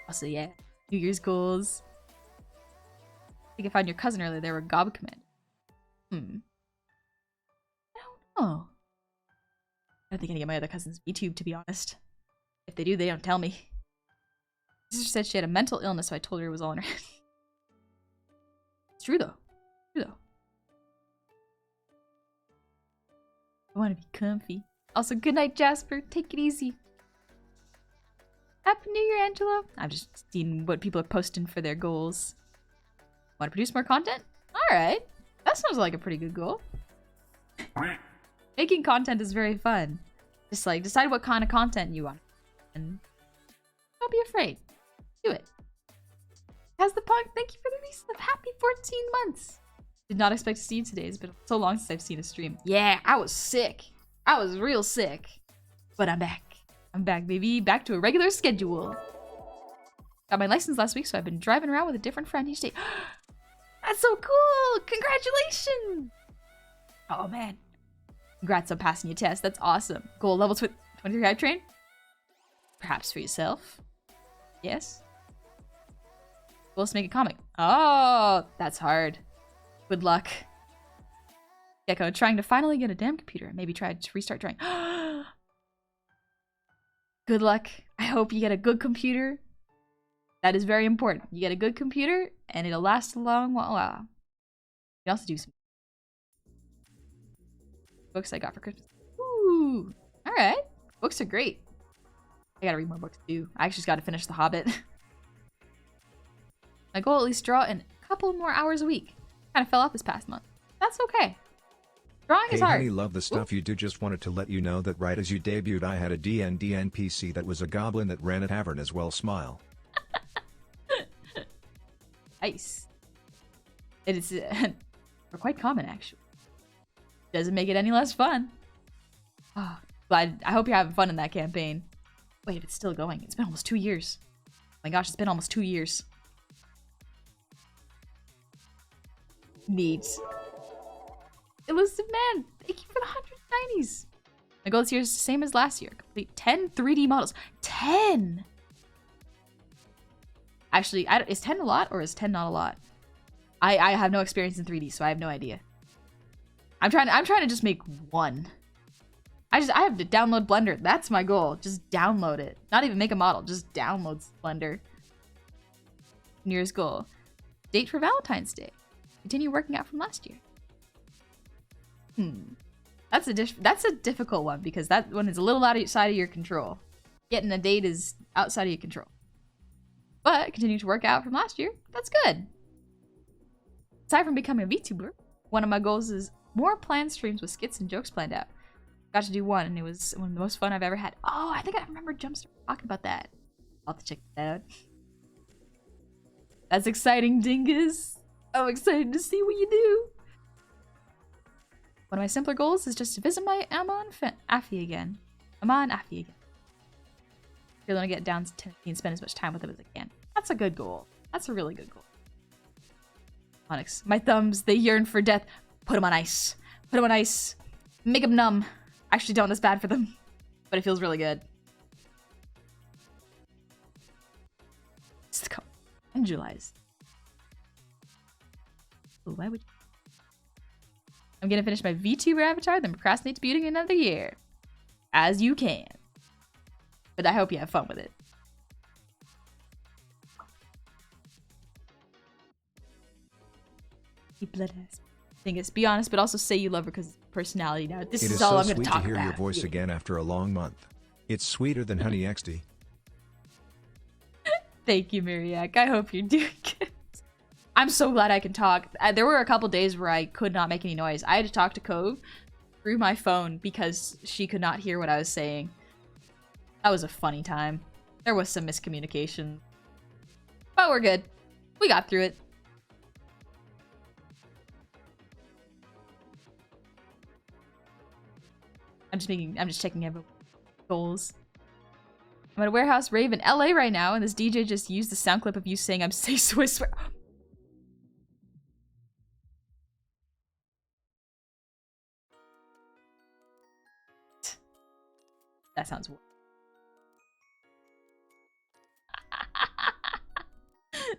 Also, yeah. New Year's goals. I think I found your cousin earlier. They were Gob Command. I don't know. I don't think any of my other cousins VTube, to be honest. If they do, they don't tell me. My sister said she had a mental illness, so I told her it was all in her head. It's true though. I want to be comfy. Also, good night, Jasper. Take it easy. Happy New Year, Angelo. I'm just seeing what people are posting for their goals. Want to produce more content? Alright. That sounds like a pretty good goal. Making content is very fun. Just like, decide what kind of content you want. And don't be afraid. Do it. Has the punk, thank you for the resub. Happy 14 months. Did not expect to see you today. It's been so long since I've seen a stream. Yeah, I was sick. I was real sick. But I'm back. I'm back, baby. Back to a regular schedule. Got my license last week, so I've been driving around with a different friend each day. That's so cool! Congratulations! Oh, man. Congrats on passing your test. That's awesome. Goal level 23 hype train? Perhaps for yourself. Yes? Goal is to make a comic. Oh, that's hard. Good luck. Gecko, trying to finally get a damn computer. Maybe try to restart drawing. Good luck. I hope you get a good computer. That is very important. You get a good computer, and it'll last a long while. You can also do some books I got for Christmas. Ooh. Alright. Books are great. I gotta read more books too. I actually just gotta finish The Hobbit. My goal at least draw in a couple more hours a week. Kind of fell off this past month. That's okay. Drawing is hard. Hey honey, love the stuff you do. Just wanted to let you know that right as you debuted I had a D&D NPC that was a goblin that ran a tavern as well. Smile. Nice. It is quite common actually. Doesn't make it any less fun. Oh, glad. I hope you're having fun in that campaign. Wait, it's still going. It's been almost 2 years. Oh my gosh, it's been almost 2 years. Neat. Elusive Man, thank you for the 190s. My goal this year is the same as last year. Complete 10 3D models. 10! Actually, is 10 a lot or is 10 not a lot? I have no experience in 3D, so I have no idea. I'm trying to just make one. I have to download Blender. That's my goal. Just download it. Not even make a model. Just download Blender. Nearest goal. Date for Valentine's Day. Continue working out from last year. That's a difficult one because that one is a little outside of your control. Getting a date is outside of your control. But continue to work out from last year. That's good. Aside from becoming a VTuber, one of my goals is more planned streams with skits and jokes planned out. Got to do one, and it was one of the most fun I've ever had. Oh, I think I remember Jumpster talking about that. I'll have to check that out. That's exciting, Dingus. I'm excited to see what you do. One of my simpler goals is just to visit my Amon Afi again. I really want to get down to Tennessee and spend as much time with him as I can. That's a good goal. That's a really good goal. Onyx, my thumbs, they yearn for death. Put them on ice. Put them on ice. Make them numb. I actually don't know it's bad for them, but it feels really good. It's called Angelized. Ooh, why would you? I'm gonna finish my VTuber avatar, then procrastinate to beauty another year. As you can. But I hope you have fun with it. You blood ass. Thing is, be honest, but also say you love her because personality. Now, this is all I'm gonna talk about. It is so sweet to hear your voice again after a long month. It's sweeter than Honey XD. Thank you, Miriak. I hope you're doing good. I'm so glad I can talk. There were a couple days where I could not make any noise. I had to talk to Cove through my phone because she could not hear what I was saying. That was a funny time. There was some miscommunication. But we're good. We got through it. I'm just checking every goals. I'm at a warehouse rave in LA right now, and this DJ just used the sound clip of you saying I'm say Swiss. That sounds weird.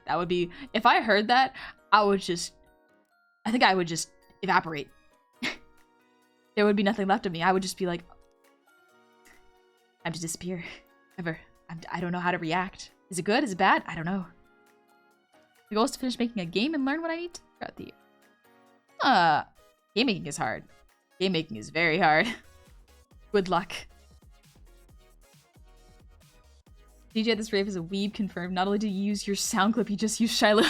That would be, if I heard that, I think I would just evaporate. There would be nothing left of me. I would just be like, time to disappear. I don't know how to react. Is it good? Is it bad? I don't know. The goal is to finish making a game and learn what I need to throughout the year. Game making is hard. Game making is very hard. Good luck. DJ at this rave is a weeb confirmed. Not only did you use your sound clip, you just used Shiloh.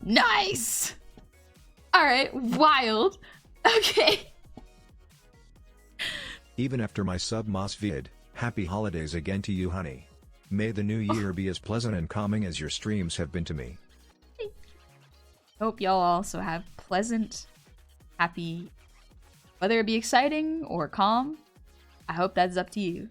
Nice! Alright, wild. Okay. Even after my sub-moss vid, happy holidays again to you, honey. May the new year be as pleasant and calming as your streams have been to me. Hope y'all also have pleasant, happy, whether it be exciting or calm. I hope that's up to you.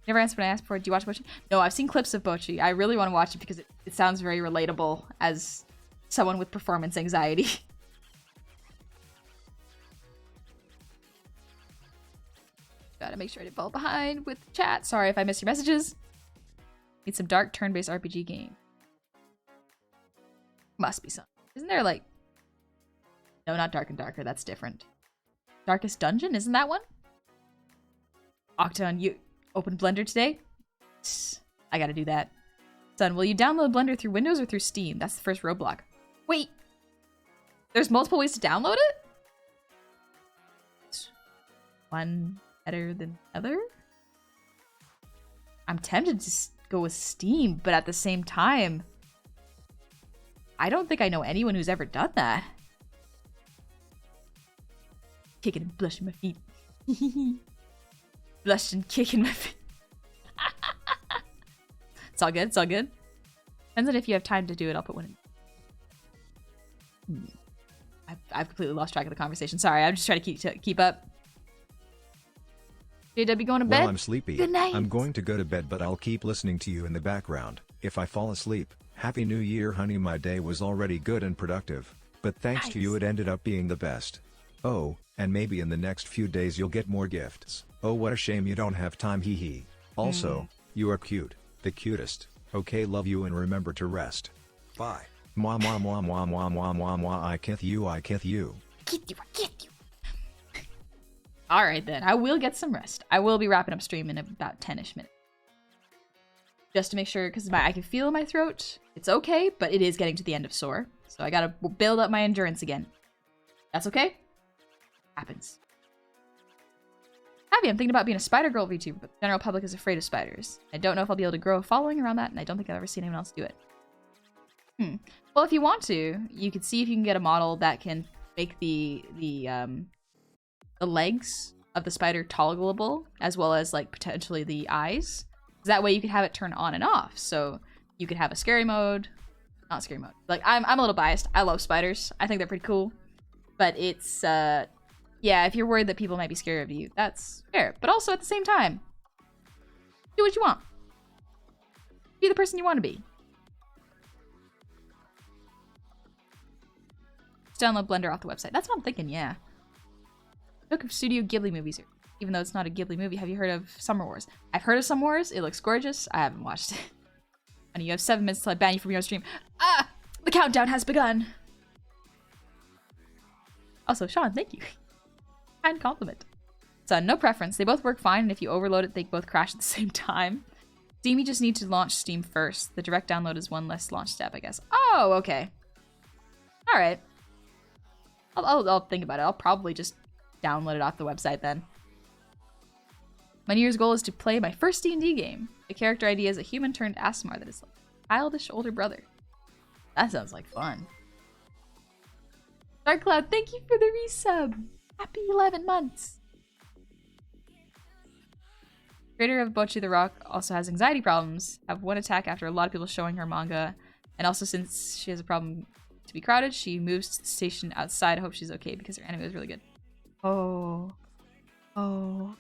Never answered when I asked for it. Do you watch Bochi? No, I've seen clips of Bochi. I really want to watch it because it sounds very relatable as someone with performance anxiety. Gotta make sure I didn't fall behind with chat. Sorry if I missed your messages. Need some dark turn-based RPG game. Must be some. Isn't there like... No, not Dark and Darker. That's different. Darkest Dungeon? Isn't that one? Octon, you opened Blender today? I gotta do that. Son, will you download Blender through Windows or through Steam? That's the first roadblock. Wait! There's multiple ways to download it? One better than the other? I'm tempted to go with Steam, but at the same time, I don't think I know anyone who's ever done that. Kicking and blushing my feet. Blush and kicking my feet. It's all good, it's all good. Depends on if you have time to do it, I'll put one in. I've completely lost track of the conversation. Sorry, I'm just trying to keep up. JW going to bed? Well, I'm sleepy. Good night. I'm going to go to bed, but I'll keep listening to you in the background. If I fall asleep, Happy New Year, honey. My day was already good and productive, but thanks to you it ended up being the best. Oh, and maybe in the next few days you'll get more gifts. Oh, what a shame you don't have time, hee hee. Also, you are cute. The cutest. Okay, love you and remember to rest. Bye. Mwah mwah mwah mwah mwah mwah mwah mwah, I kith you, I kith you. I get you. Alright then, I will get some rest. I will be wrapping up stream in about 10-ish minutes. Just to make sure, because I can feel in my throat. It's okay, but it is getting to the end of sore. So I gotta build up my endurance again. That's okay? Happens. I'm thinking about being a spider girl VTuber, but the general public is afraid of spiders. I don't know if I'll be able to grow a following around that, and I don't think I've ever seen anyone else do it. Well, if you want to, you could see if you can get a model that can make the legs of the spider toggleable, as well as like potentially the eyes. That way you could have it turn on and off. So you could have a scary mode, not scary mode. Like I'm a little biased. I love spiders. I think they're pretty cool, but it's yeah, if you're worried that people might be scared of you, that's fair. But also at the same time, do what you want. Be the person you want to be. Just download Blender off the website. That's what I'm thinking, yeah. Look at Studio Ghibli movies here. Even though it's not a Ghibli movie, have you heard of Summer Wars? I've heard of Summer Wars. It looks gorgeous. I haven't watched it. And you have 7 minutes till I ban you from your stream. Ah! The countdown has begun! Also, Sean, thank you. Kind compliment. So, no preference. They both work fine, and if you overload it, they both crash at the same time. Steam, you just need to launch Steam first. The direct download is one less launch step, I guess. Oh, okay. Alright. I'll think about it. I'll probably just download it off the website then. My New Year's goal is to play my first D&D game. The character ID is a human turned Asmar that is like a childish older brother. That sounds like fun. Dark Cloud, thank you for the resub. Happy 11 months. Creator of Bocchi the Rock also has anxiety problems. Have one attack after a lot of people showing her manga. And also since she has a problem to be crowded, she moves to the station outside. I hope she's okay because her anime is really good. Oh. Oh.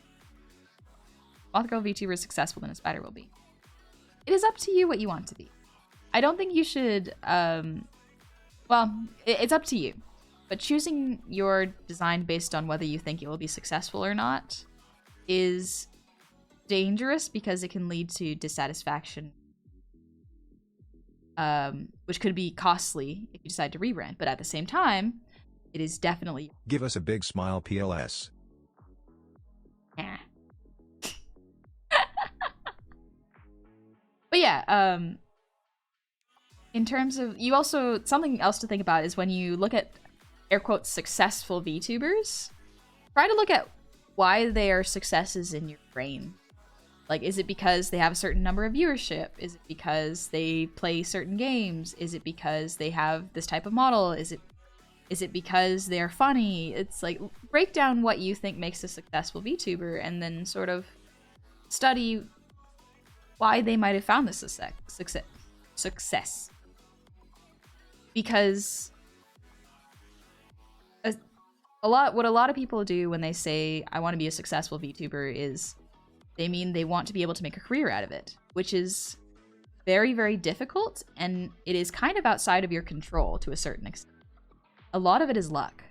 Moth Girl VTuber is successful than a spider will be. It is up to you what you want to be. I don't think you should, well, it's up to you. But choosing your design based on whether you think it will be successful or not is dangerous because it can lead to dissatisfaction, which could be costly if you decide to rebrand. But at the same time, it is definitely... Give us a big smile, PLS. But yeah, in terms of... You also... Something else to think about is when you look at, air quotes, successful VTubers, try to look at why they are successes in your brain. Like, is it because they have a certain number of viewership? Is it because they play certain games? Is it because they have this type of model? Is it because they're funny? It's like, break down what you think makes a successful VTuber and then sort of study why they might have found this success. Because what a lot of people do when they say, I want to be a successful VTuber is they mean they want to be able to make a career out of it, which is very, very difficult, and it is kind of outside of your control to a certain extent. A lot of it is luck.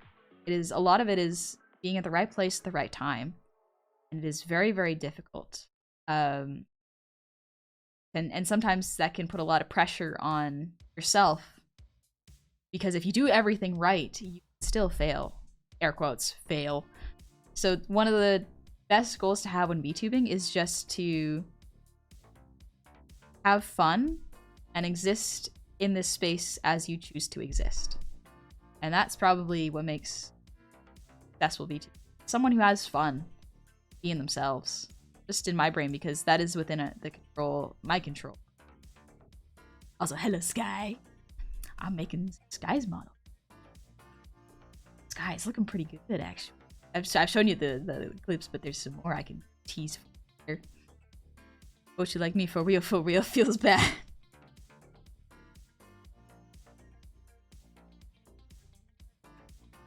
A lot of it is being at the right place at the right time, and it is very, very difficult. And sometimes that can put a lot of pressure on yourself, because if you do everything right, you still fail. Air quotes, fail. So one of the best goals to have when VTubing is just to have fun and exist in this space as you choose to exist. And that's probably what makes successful VTubers. Someone who has fun being themselves. Just in my brain, because that is within my control. Also, hello, Sky. I'm making Sky's model. Sky's looking pretty good, actually. I've shown you the clips, but there's some more I can tease here. What you like me for real feels bad.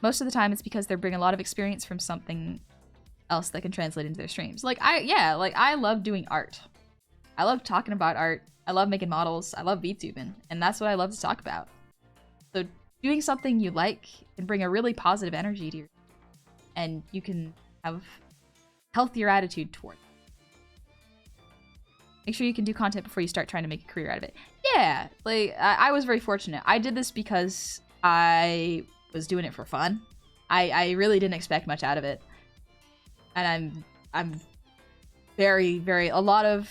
Most of the time, it's because they bring a lot of experience from something else that can translate into their streams. Like I love doing art. I love talking about art. I love making models. I love VTubing, and that's what I love to talk about. So doing something you like can bring a really positive energy to your, and you can have healthier attitude toward it. Make sure you can do content before you start trying to make a career out of it. Yeah, like I was very fortunate. I did this because I was doing it for fun. I really didn't expect much out of it, and I'm very a lot of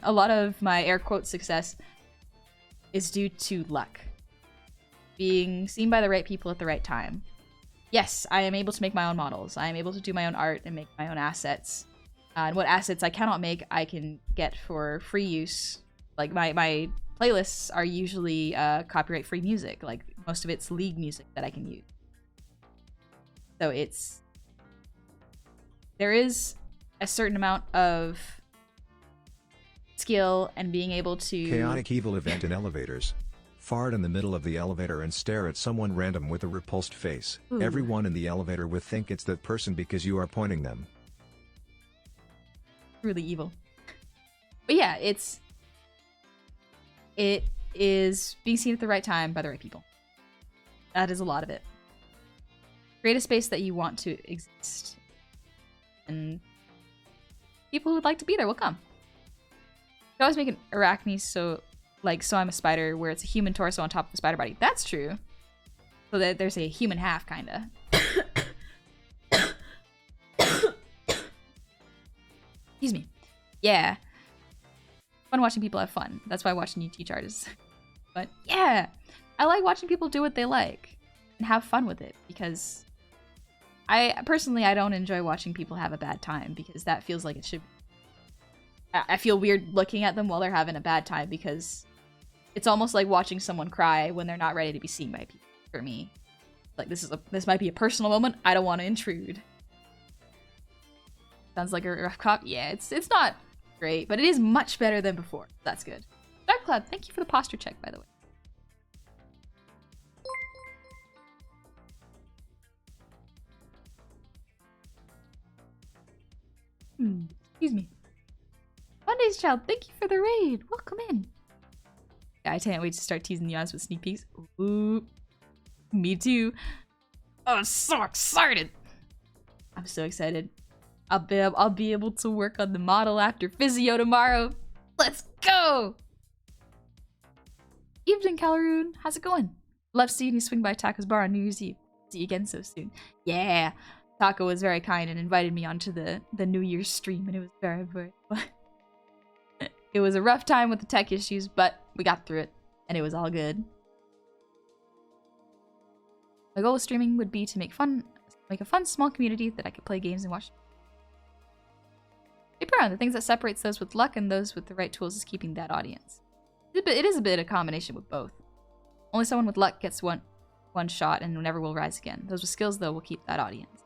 a lot of my air quote success is due to luck, being seen by the right people at the right time. Yes, I am able to make my own models. I am able to do my own art and make my own assets. And what assets I cannot make, I can get for free use. Like my playlists are usually copyright-free music. Like most of it's League music that I can use. So there is a certain amount of skill and being able to... Chaotic evil event in elevators. Fart in the middle of the elevator and stare at someone random with a repulsed face. Ooh. Everyone in the elevator would think it's that person because you are pointing them. Really evil. But yeah, it is being seen at the right time by the right people. That is a lot of it. Create a space that you want to exist. And people who would like to be there will come. You can always make an arachne so I'm a spider where it's a human torso on top of a spider body. That's true. So that there's a human half, kinda. Excuse me. Yeah. Fun watching people have fun. That's why I watch new teach artists. But yeah, I like watching people do what they like and have fun with it, because I don't enjoy watching people have a bad time, because that feels like it should be. I feel weird looking at them while they're having a bad time, because it's almost like watching someone cry when they're not ready to be seen by people. For me, like this might be a personal moment. I don't want to intrude. Sounds like a rough cop. Yeah, it's not great, but it is much better than before. That's good. Dark Cloud, thank you for the posture check, by the way. Excuse me. Monday's Child, thank you for the raid. Welcome in. Yeah, I can't wait to start teasing you guys with sneak peeks. Ooh, me too. Oh, I'm so excited. I'm so excited. I'll be able to work on the model after physio tomorrow. Let's go! Evening, Calaroon. How's it going? Love seeing you swing by Taco's bar on New Year's Eve. See you again so soon. Yeah, Taco was very kind and invited me onto the New Year's stream, and it was very fun. It was a rough time with the tech issues, but we got through it, and it was all good. My goal with streaming would be to make a fun small community that I could play games and watch. The things that separates those with luck and those with the right tools is keeping that audience. It is a bit of a combination with both. Only someone with luck gets one shot and never will rise again. Those with skills, though, will keep that audience.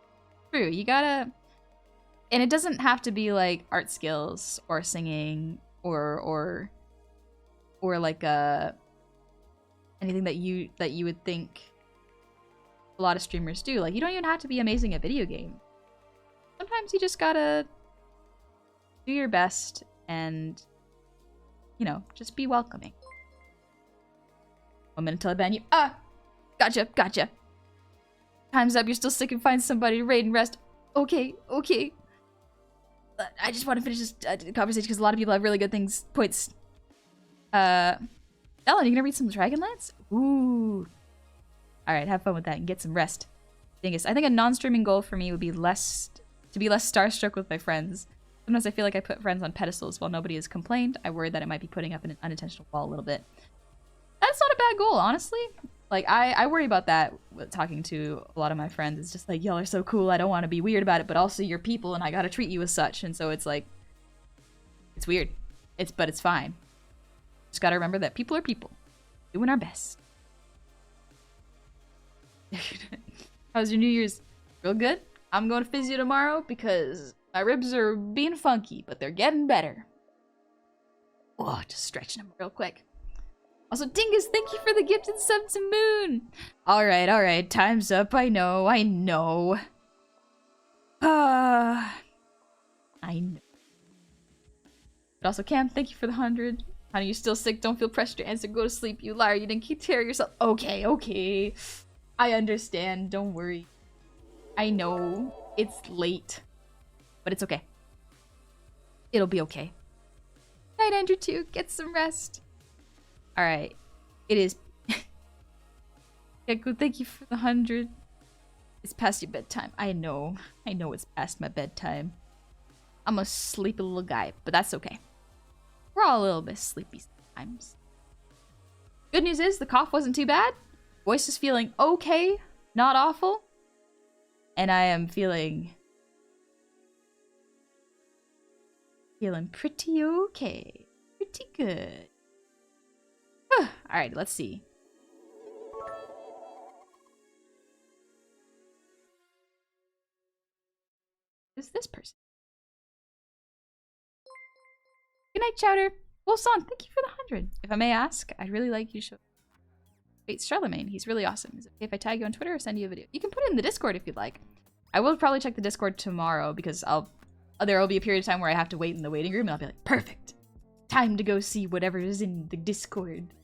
True, you gotta... And it doesn't have to be like art skills or singing or like anything that you would think a lot of streamers do. Like, you don't even have to be amazing at video games. Sometimes you just gotta do your best and, you know, just be welcoming. 1 minute till I ban you. Ah! Gotcha. Time's up, you're still sick and find somebody to raid and rest. Okay. I just want to finish this conversation because a lot of people have really good points. Ellen, you gonna read some Dragonlance? Ooh. Alright, have fun with that and get some rest. Dingus, I think a non-streaming goal for me would be to be less starstruck with my friends. Sometimes I feel like I put friends on pedestals while nobody has complained. I worry that it might be putting up an unintentional wall a little bit. That's not a bad goal, honestly. Like, I worry about that with talking to a lot of my friends. It's just like, y'all are so cool, I don't want to be weird about it, but also you're people and I gotta treat you as such. And so it's like, it's weird. But it's fine. Just gotta remember that people are people. Doing our best. How's your New Year's? Real good? I'm going to physio tomorrow because my ribs are being funky, but they're getting better. Oh, just stretching them real quick. Also, Dingus, thank you for the gifted sub to Moon. All right. Time's up. I know. I know. But also, Cam, thank you for the 100. Honey, you're still sick. Don't feel pressure to answer. Go to sleep, you liar. You didn't take care of yourself. Okay. I understand. Don't worry. I know. It's late. But it's okay. It'll be okay. Night, Andrew, too. Get some rest. Alright. It is... Gecko, thank you for the 100. It's past your bedtime. I know. I know it's past my bedtime. I'm a sleepy little guy, but that's okay. We're all a little bit sleepy sometimes. Good news is the cough wasn't too bad. Voice is feeling okay, not awful. And I am feeling pretty okay. Pretty good. Alright, let's see. Who's this person? Good night, Chowder. Wolfson, thank you for the 100. If I may ask, I'd really like you to show... Wait, Charlemagne, he's really awesome. Is it okay if I tag you on Twitter or send you a video? You can put it in the Discord if you'd like. I will probably check the Discord tomorrow because there will be a period of time where I have to wait in the waiting room and I'll be like, perfect. Time to go see whatever is in the Discord.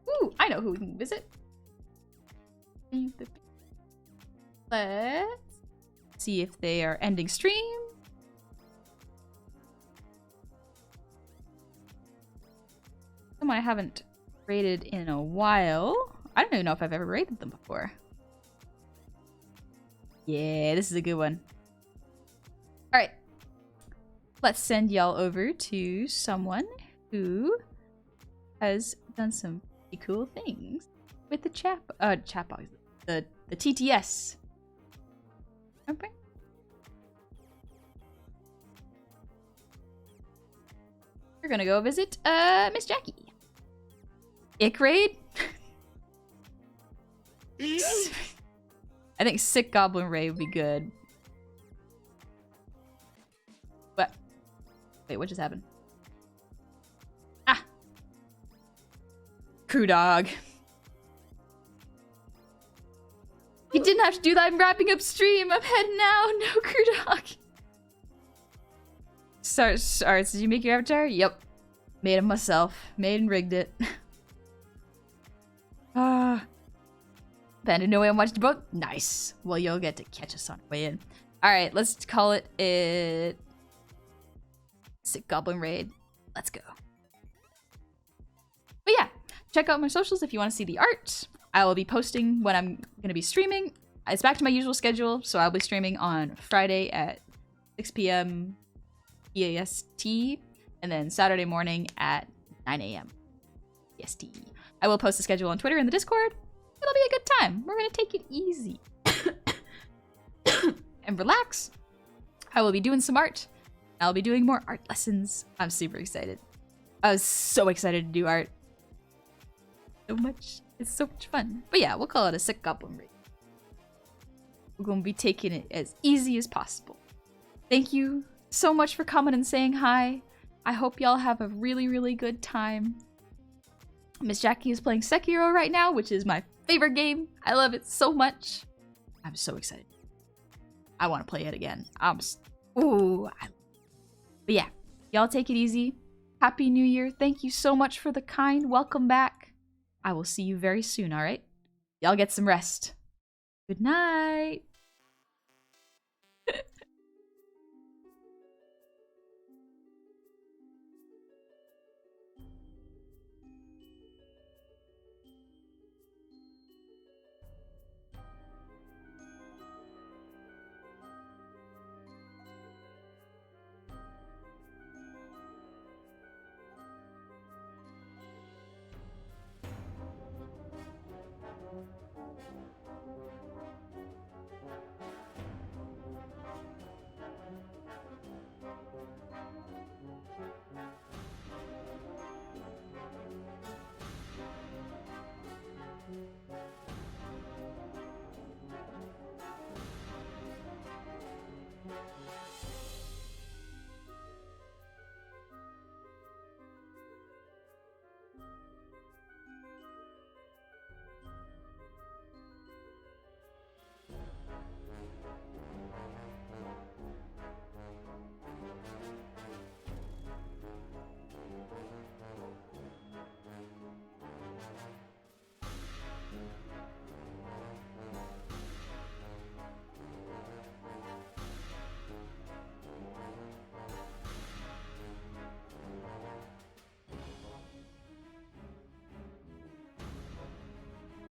Ooh, I know who we can visit. Let's see if they are ending stream. Someone I haven't rated in a while. I don't even know if I've ever rated them before. Yeah, this is a good one. Alright. Let's send y'all over to someone who has done some pretty cool things with the chat box. The TTS. Okay. We're gonna go visit Miss Jackie. Ick raid? I think Sick Goblin raid would be good. What? Wait, what just happened? Ah! Crew dog. You didn't have to do that. I'm wrapping up stream. I'm heading now. No, crew dog. Sorry, did you make your avatar? Yep. Made it myself. Made and rigged it. Abandoned no way and watched the boat. Nice. Well, you'll get to catch us on the way in. Alright, let's call it Sick Goblin Raid. Let's go. But yeah, check out my socials if you want to see the art. I will be posting when I'm going to be streaming. It's back to my usual schedule, so I'll be streaming on Friday at 6 p.m. EAST, and then Saturday morning at 9 a.m. EST. I will post the schedule on Twitter and the Discord. It'll be a good time. We're going to take it easy. And relax. I will be doing some art. I'll be doing more art lessons. I'm super excited. I was so excited to do art. So much. It's so much fun. But yeah, we'll call it a Sick Goblin Raid. We're going to be taking it as easy as possible. Thank you so much for coming and saying hi. I hope y'all have a really, really good time. Miss Jackie is playing Sekiro right now, which is my favorite game. I love it so much. I'm so excited. I want to play it again. But yeah, y'all take it easy. Happy New Year. Thank you so much for the kind welcome back. I will see you very soon, alright? Y'all get some rest. Good night.